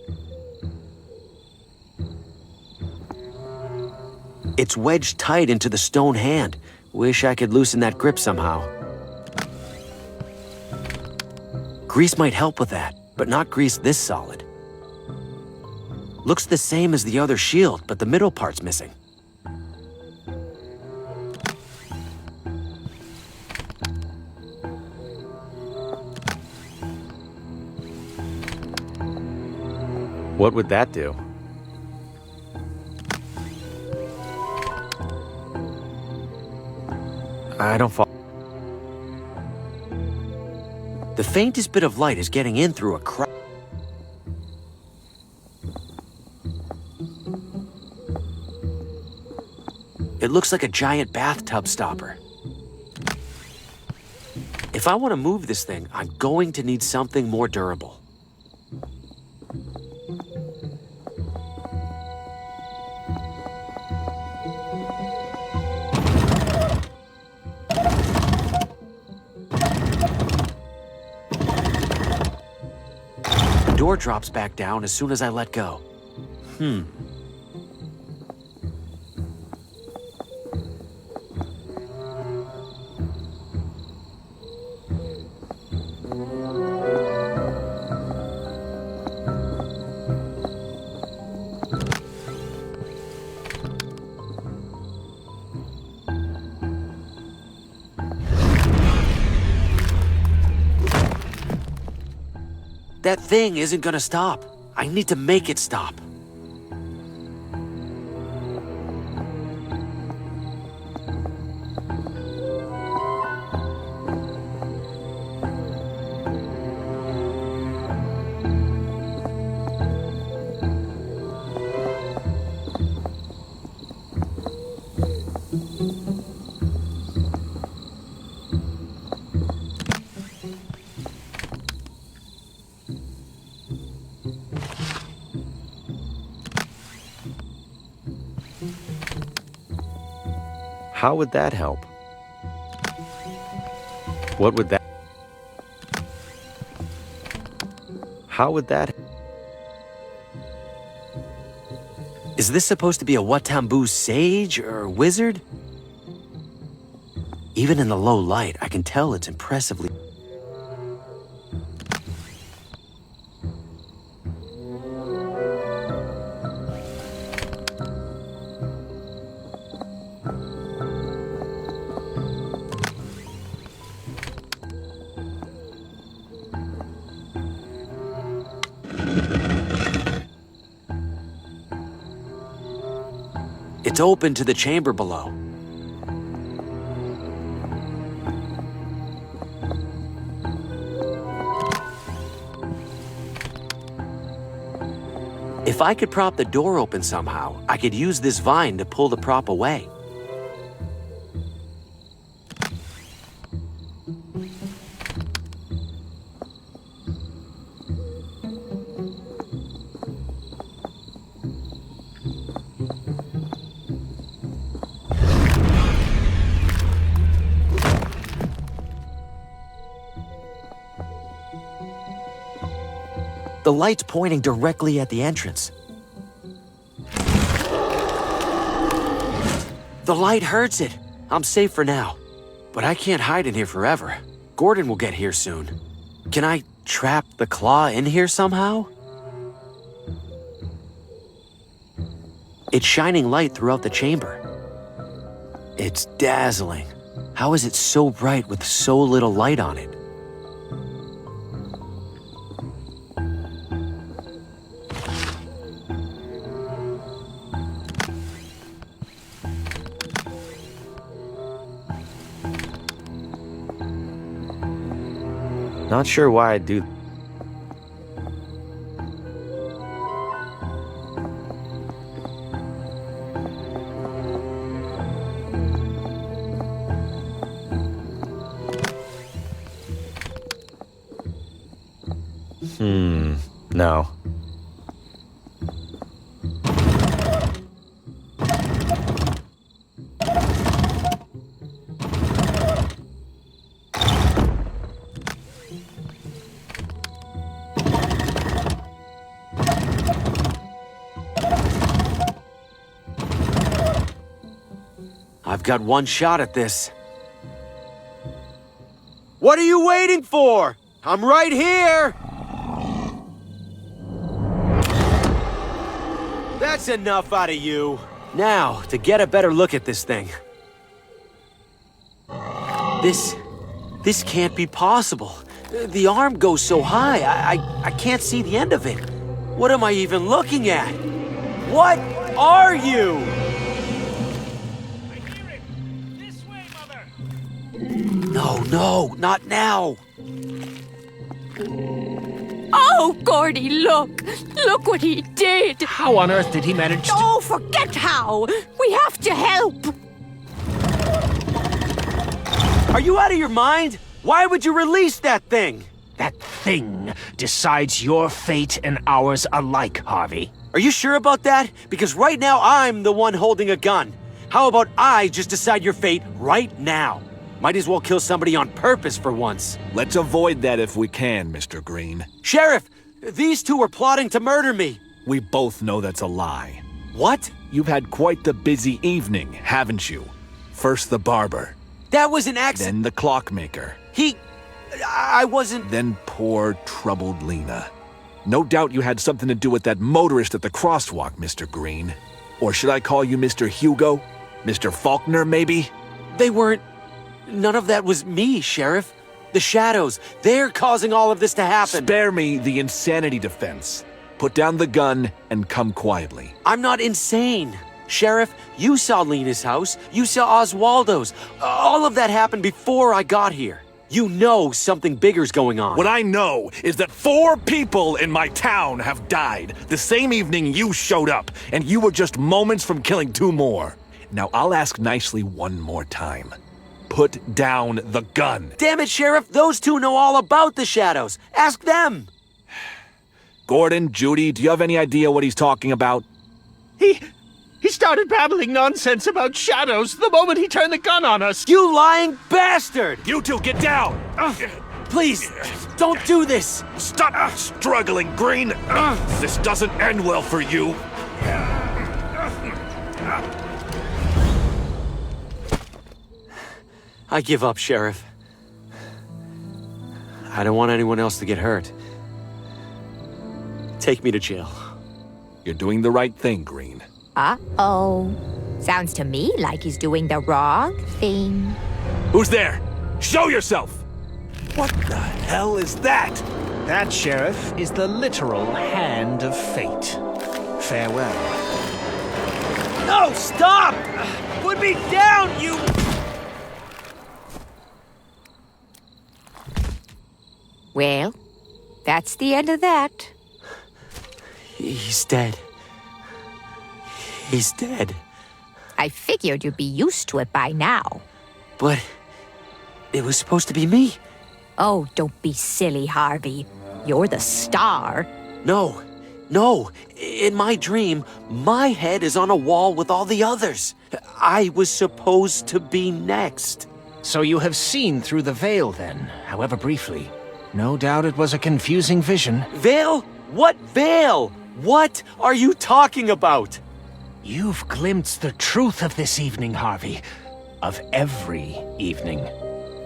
It's wedged tight into the stone hand. Wish I could loosen that grip somehow. Grease might help with that, but not grease this solid. Looks the same as the other shield, but the middle part's missing. What would that do? I don't follow. The faintest bit of light is getting in through a crack. It looks like a giant bathtub stopper. If I want to move this thing, I'm going to need something more durable. The door drops back down as soon as I let go. That thing isn't gonna stop. I need to make it stop. How would that help? What would that... How would that... Is this supposed to be a Watambu sage or wizard? Even in the low light, I can tell it's impressively... It's open to the chamber below. If I could prop the door open somehow, I could use this vine to pull the prop away. The light's pointing directly at the entrance. The light hurts it. I'm safe for now. But I can't hide in here forever. Gordon will get here soon. Can I trap the claw in here somehow? It's shining light throughout the chamber. It's dazzling. How is it so bright with so little light on it? Not sure why I'd do... No. I've got one shot at this. What are you waiting for? I'm right here! That's enough out of you. Now, to get a better look at this thing. This can't be possible. The arm goes so high, I can't see the end of it. What am I even looking at? What are you? No, not now. Oh, Gordy, look! Look what he did! How on earth did he manage to... Oh, forget how! We have to help! Are you out of your mind? Why would you release that thing? That thing decides your fate and ours alike, Harvey. Are you sure about that? Because right now I'm the one holding a gun. How about I just decide your fate right now? Might as well kill somebody on purpose for once. Let's avoid that if we can, Mr. Green. Sheriff, these two are plotting to murder me. We both know that's a lie. What? You've had quite the busy evening, haven't you? First the barber. That was an accident. Then the clockmaker. I wasn't... Then poor, troubled Lena. No doubt you had something to do with that motorist at the crosswalk, Mr. Green. Or should I call you Mr. Hugo? Mr. Faulkner, maybe? They weren't... None of that was me, Sheriff. The shadows, they're causing all of this to happen. Spare me the insanity defense. Put down the gun and come quietly. I'm not insane. Sheriff, you saw Lena's house. You saw Oswaldo's. All of that happened before I got here. You know something bigger's going on. What I know is that 4 people in my town have died the same evening you showed up, and you were just moments from killing 2 more. Now, I'll ask nicely one more time. Put down the gun. Damn it, Sheriff. Those 2 know all about the shadows. Ask them. Gordon, Judy, do you have any idea what he's talking about? He started babbling nonsense about shadows the moment he turned the gun on us. You lying bastard! You 2, get down! Please, don't do this. Stop struggling, Green. This doesn't end well for you. I give up, Sheriff. I don't want anyone else to get hurt. Take me to jail. You're doing the right thing, Green. Uh-oh. Sounds to me like he's doing the wrong thing. Who's there? Show yourself! What the hell is that? That, Sheriff, is the literal hand of fate. Farewell. No, stop! Put me down, you... Well, that's the end of that. He's dead. He's dead. I figured you'd be used to it by now. But it was supposed to be me. Oh, don't be silly, Harvey. You're the star. No. In my dream, my head is on a wall with all the others. I was supposed to be next. So you have seen through the veil, then, however briefly. No doubt it was a confusing vision. Veil? What veil? What are you talking about? You've glimpsed the truth of this evening, Harvey. Of every evening.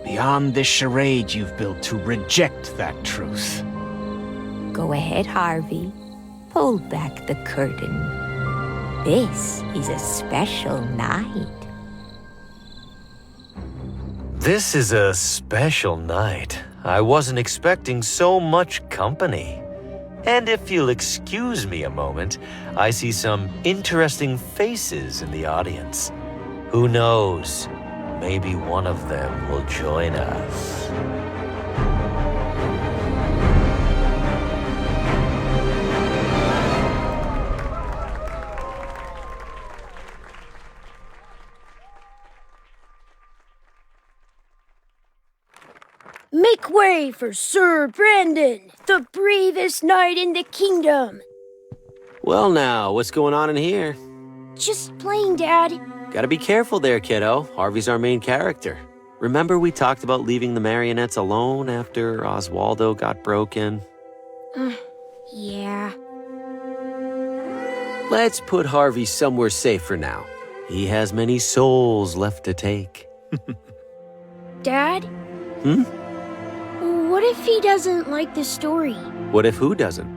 Beyond this charade you've built to reject that truth. Go ahead, Harvey. Pull back the curtain. This is a special night. This is a special night. I wasn't expecting so much company. And if you'll excuse me a moment, I see some interesting faces in the audience. Who knows? Maybe one of them will join us. Make way for Sir Brandon, the bravest knight in the kingdom. Well now, what's going on in here? Just playing, Dad. Gotta be careful there, kiddo. Harvey's our main character. Remember we talked about leaving the marionettes alone after Oswaldo got broken? Yeah. Let's put Harvey somewhere safe for now. He has many souls left to take. Dad? What if he doesn't like the story? What if who doesn't?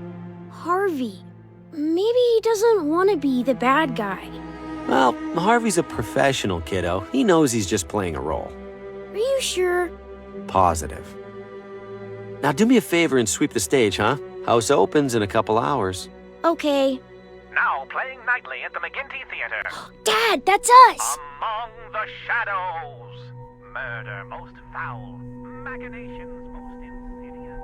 Harvey. Maybe he doesn't want to be the bad guy. Well, Harvey's a professional, kiddo. He knows he's just playing a role. Are you sure? Positive. Now do me a favor and sweep the stage, huh? House opens in a couple hours. Okay. Now playing nightly at the McGinty Theater. Dad, that's us! Among the Shadows. Murder most foul. Machinations most insidious.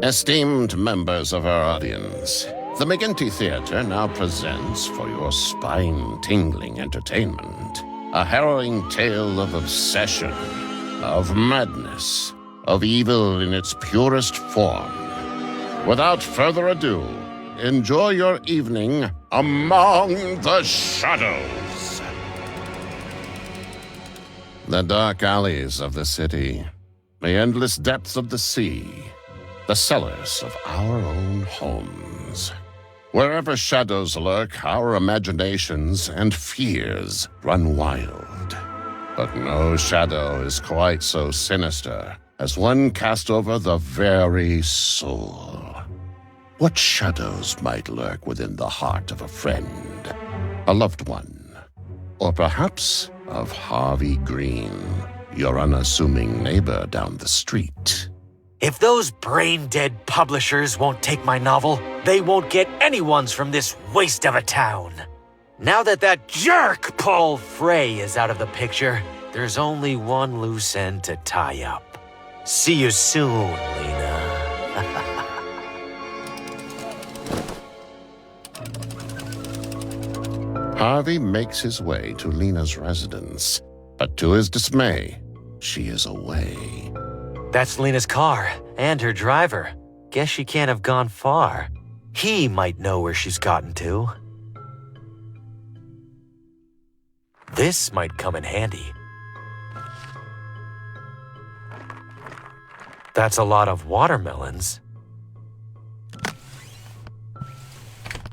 Esteemed members of our audience, the McGinty Theater now presents for your spine-tingling entertainment a harrowing tale of obsession, of madness, of evil in its purest form. Without further ado, enjoy your evening among the shadows. The dark alleys of the city, the endless depths of the sea, the cellars of our own homes. Wherever shadows lurk, our imaginations and fears run wild. But no shadow is quite so sinister as one cast over the very soul. What shadows might lurk within the heart of a friend, a loved one, or perhaps of Harvey Green, your unassuming neighbor down the street? If those brain-dead publishers won't take my novel, they won't get anyone's from this waste of a town. Now that that jerk Paul Frey is out of the picture, there's only one loose end to tie up. See you soon, Lena. Harvey makes his way to Lena's residence, but to his dismay, she is away. That's Lena's car, and her driver. Guess she can't have gone far. He might know where she's gotten to. This might come in handy. That's a lot of watermelons.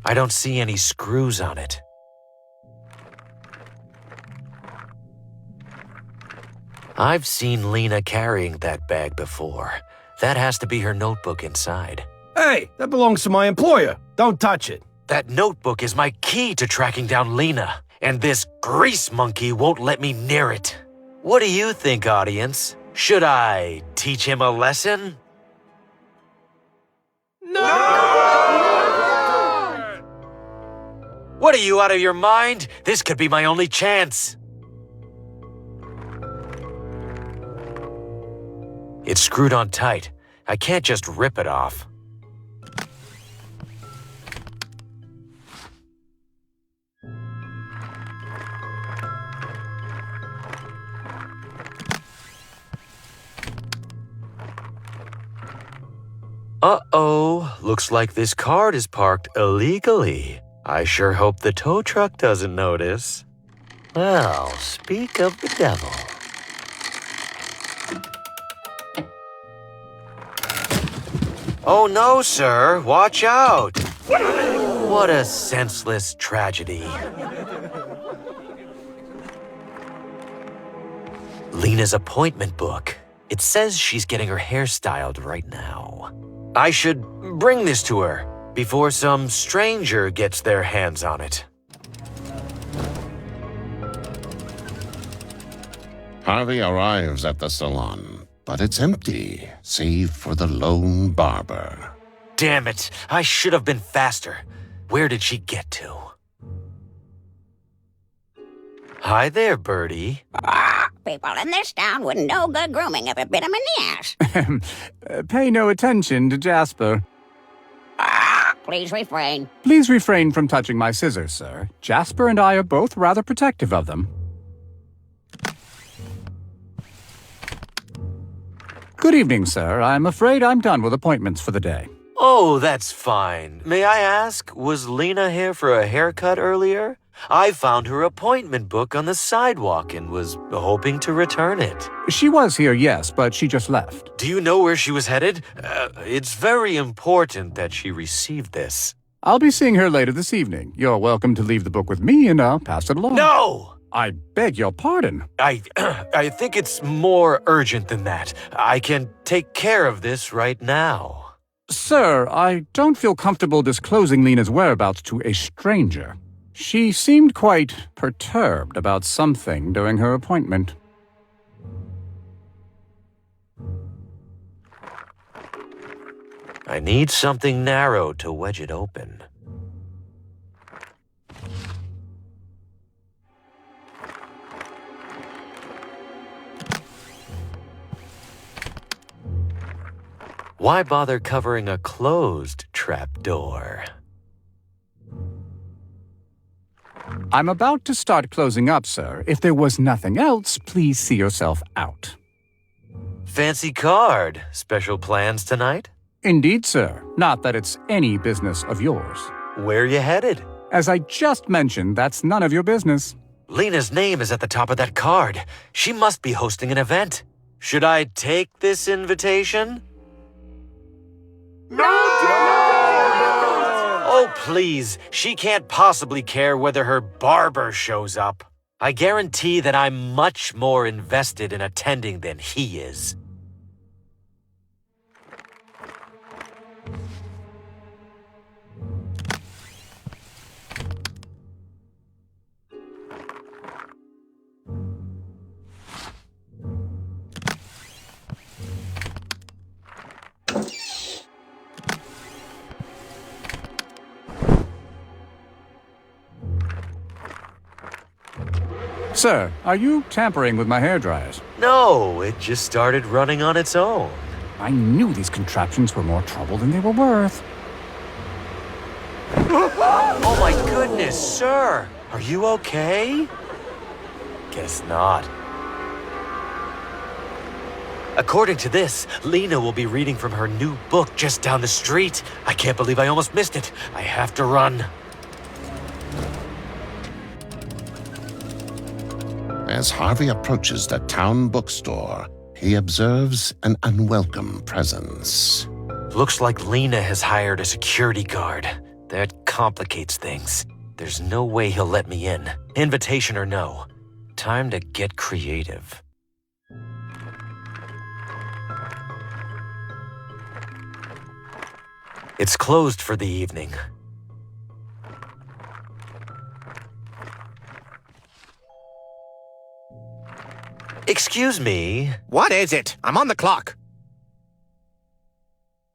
I don't see any screws on it. I've seen Lena carrying that bag before. That has to be her notebook inside. Hey, that belongs to my employer. Don't touch it. That notebook is my key to tracking down Lena, and this grease monkey won't let me near it. What do you think, audience? Should I teach him a lesson? What are you, out of your mind? This could be my only chance. It's screwed on tight. I can't just rip it off. Uh-oh, looks like this cart is parked illegally. I sure hope the tow truck doesn't notice. Well, speak of the devil. Oh no, sir, watch out! What a senseless tragedy. Lena's appointment book. It says she's getting her hair styled right now. I should bring this to her before some stranger gets their hands on it. Harvey arrives at the salon, but it's empty, save for the lone barber. Damn it, I should have been faster. Where did she get to? Hi there, Birdie. People in this town with no good grooming have bit him in the ass. Pay no attention to Jasper. Please refrain. Please refrain from touching my scissors, sir. Jasper and I are both rather protective of them. Good evening, sir. I'm afraid I'm done with appointments for the day. Oh, that's fine. May I ask, was Lena here for a haircut earlier? I found her appointment book on the sidewalk and was hoping to return it. She was here, yes, but she just left. Do you know where she was headed? It's very important that she received this. I'll be seeing her later this evening. You're welcome to leave the book with me and I'll pass it along. No! I beg your pardon. I think it's more urgent than that. I can take care of this right now. Sir, I don't feel comfortable disclosing Lena's whereabouts to a stranger. She seemed quite perturbed about something during her appointment. I need something narrow to wedge it open. Why bother covering a closed trapdoor? I'm about to start closing up, sir. If there was nothing else, please see yourself out. Fancy card. Special plans tonight? Indeed, sir. Not that it's any business of yours. Where you headed? As I just mentioned, that's none of your business. Lena's name is at the top of that card. She must be hosting an event. Should I take this invitation? Oh, please. She can't possibly care whether her barber shows up. I guarantee that I'm much more invested in attending than he is. Sir, are you tampering with my hairdryers? No, it just started running on its own. I knew these contraptions were more trouble than they were worth. Oh my goodness, sir! Are you okay? Guess not. According to this, Lena will be reading from her new book just down the street. I can't believe I almost missed it. I have to run. As Harvey approaches the town bookstore, he observes an unwelcome presence. Looks like Lena has hired a security guard. That complicates things. There's no way he'll let me in, invitation or no. Time to get creative. It's closed for the evening. Excuse me. What is it? I'm on the clock.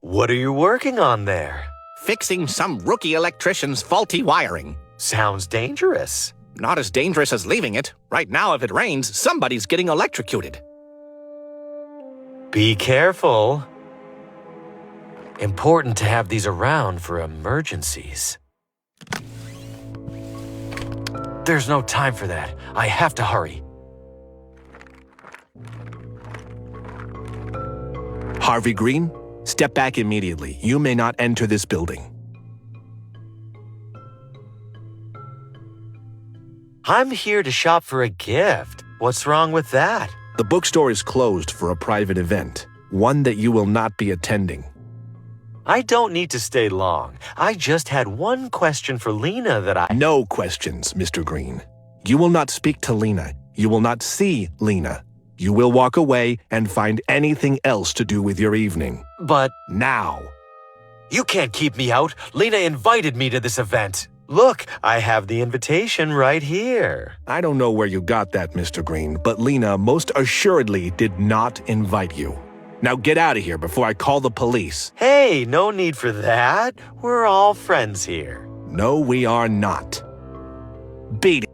What are you working on there? Fixing some rookie electrician's faulty wiring. Sounds dangerous. Not as dangerous as leaving it. Right now, if it rains, somebody's getting electrocuted. Be careful. Important to have these around for emergencies. There's no time for that. I have to hurry. Harvey Green, step back immediately. You may not enter this building. I'm here to shop for a gift. What's wrong with that? The bookstore is closed for a private event, one that you will not be attending. I don't need to stay long. I just had one question for Lena that I... No questions, Mr. Green. You will not speak to Lena. You will not see Lena. You will walk away and find anything else to do with your evening. But... Now. You can't keep me out. Lena invited me to this event. Look, I have the invitation right here. I don't know where you got that, Mr. Green, but Lena most assuredly did not invite you. Now get out of here before I call the police. Hey, no need for that. We're all friends here. No, we are not. Beat it.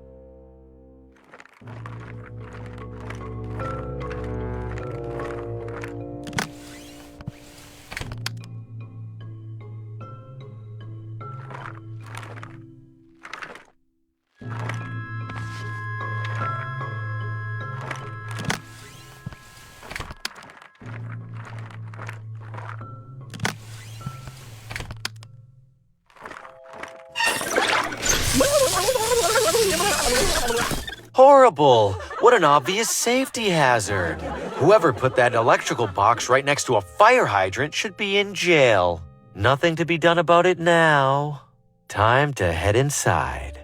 Horrible! What an obvious safety hazard. Whoever put that electrical box right next to a fire hydrant should be in jail. Nothing to be done about it now. Time to head inside.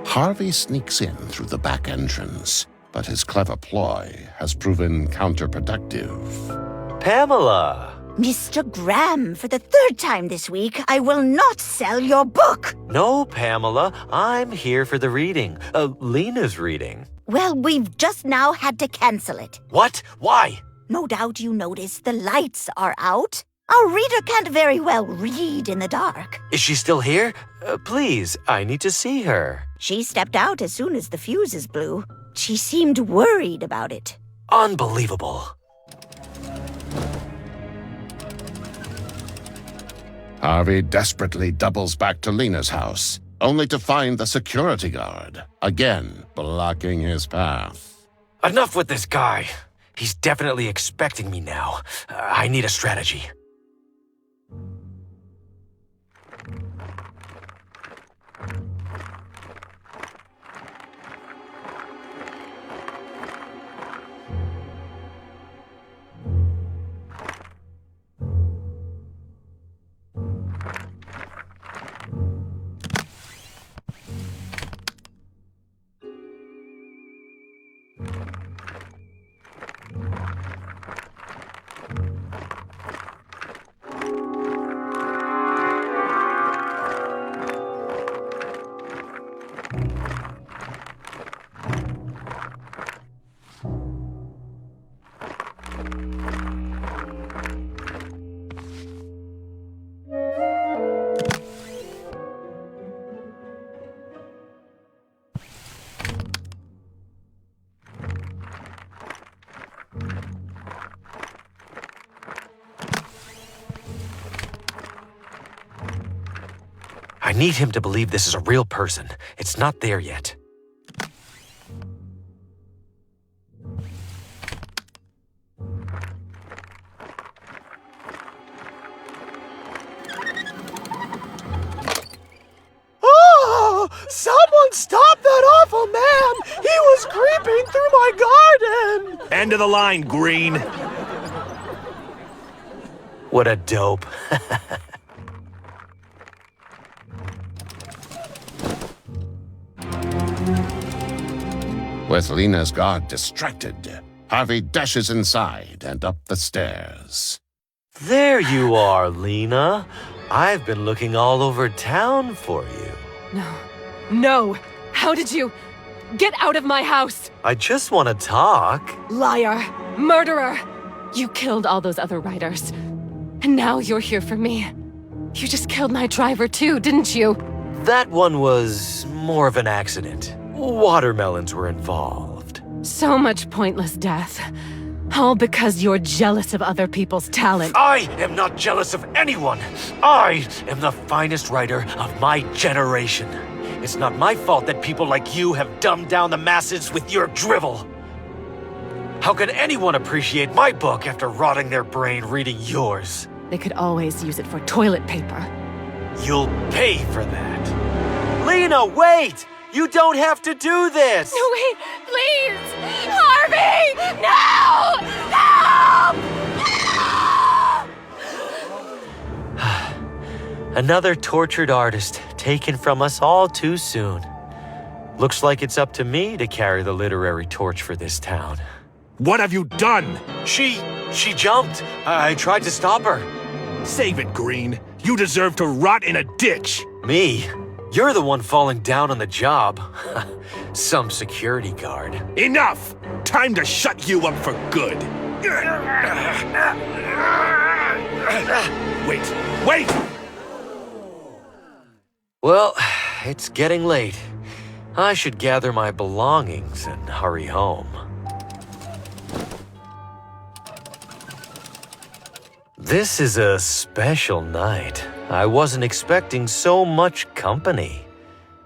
Harvey sneaks in through the back entrance, but his clever ploy has proven counterproductive. Pamela! Mr. Graham, for the third time this week, I will not sell your book. No, Pamela. I'm here for the reading. Lena's reading. Well, we've just now had to cancel it. What? Why? No doubt you noticed the lights are out. Our reader can't very well read in the dark. Is she still here? Please, I need to see her. She stepped out as soon as the fuses blew. She seemed worried about it. Unbelievable. Harvey desperately doubles back to Lena's house, only to find the security guard, again blocking his path. Enough with this guy. He's definitely expecting me now. I need a strategy. I need him to believe this is a real person. It's not there yet. Oh! Someone stop that awful man! He was creeping through my garden! End of the line, Green. What a dope. With Lena's guard distracted, Harvey dashes inside and up the stairs. There you are, Lena. I've been looking all over town for you. No. No! How did you... Get out of my house! I just want to talk. Liar! Murderer! You killed all those other writers. And now you're here for me. You just killed my driver too, didn't you? That one was more of an accident. Watermelons were involved. So much pointless death. All because you're jealous of other people's talent. I am not jealous of anyone. I am the finest writer of my generation. It's not my fault that people like you have dumbed down the masses with your drivel. How can anyone appreciate my book after rotting their brain reading yours? They could always use it for toilet paper. You'll pay for that. Lena, wait! You don't have to do this! No, wait, please! Harvey! No! No! Another tortured artist taken from us all too soon. Looks like it's up to me to carry the literary torch for this town. What have you done? She jumped. I tried to stop her. Save it, Green. You deserve to rot in a ditch. Me? You're the one falling down on the job. Some security guard. Enough! Time to shut you up for good. Wait! Well, it's getting late. I should gather my belongings and hurry home. This is a special night. I wasn't expecting so much company.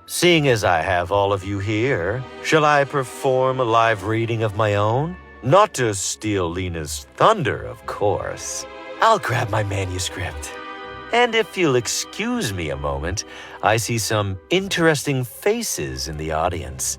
Seeing as I have all of you here, shall I perform a live reading of my own? Not to steal Lena's thunder, of course. I'll grab my manuscript. And if you'll excuse me a moment, I see some interesting faces in the audience.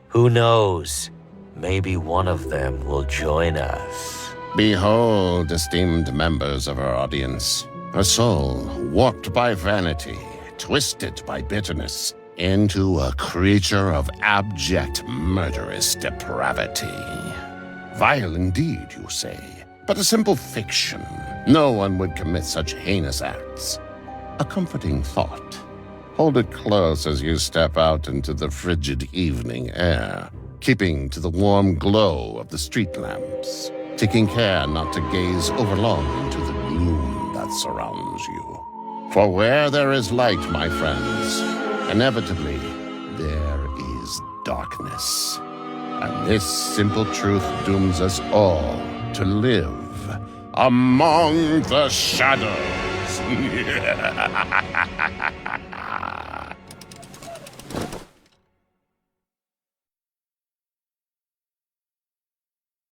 Who knows? Maybe one of them will join us. Behold, esteemed members of our audience, a soul warped by vanity, twisted by bitterness, into a creature of abject murderous depravity. Vile indeed, you say, but a simple fiction. No one would commit such heinous acts. A comforting thought. Hold it close as you step out into the frigid evening air, keeping to the warm glow of the street lamps, taking care not to gaze overlong into the gloom that surrounds you. For where there is light, my friends, inevitably there is darkness. And this simple truth dooms us all to live among the shadows.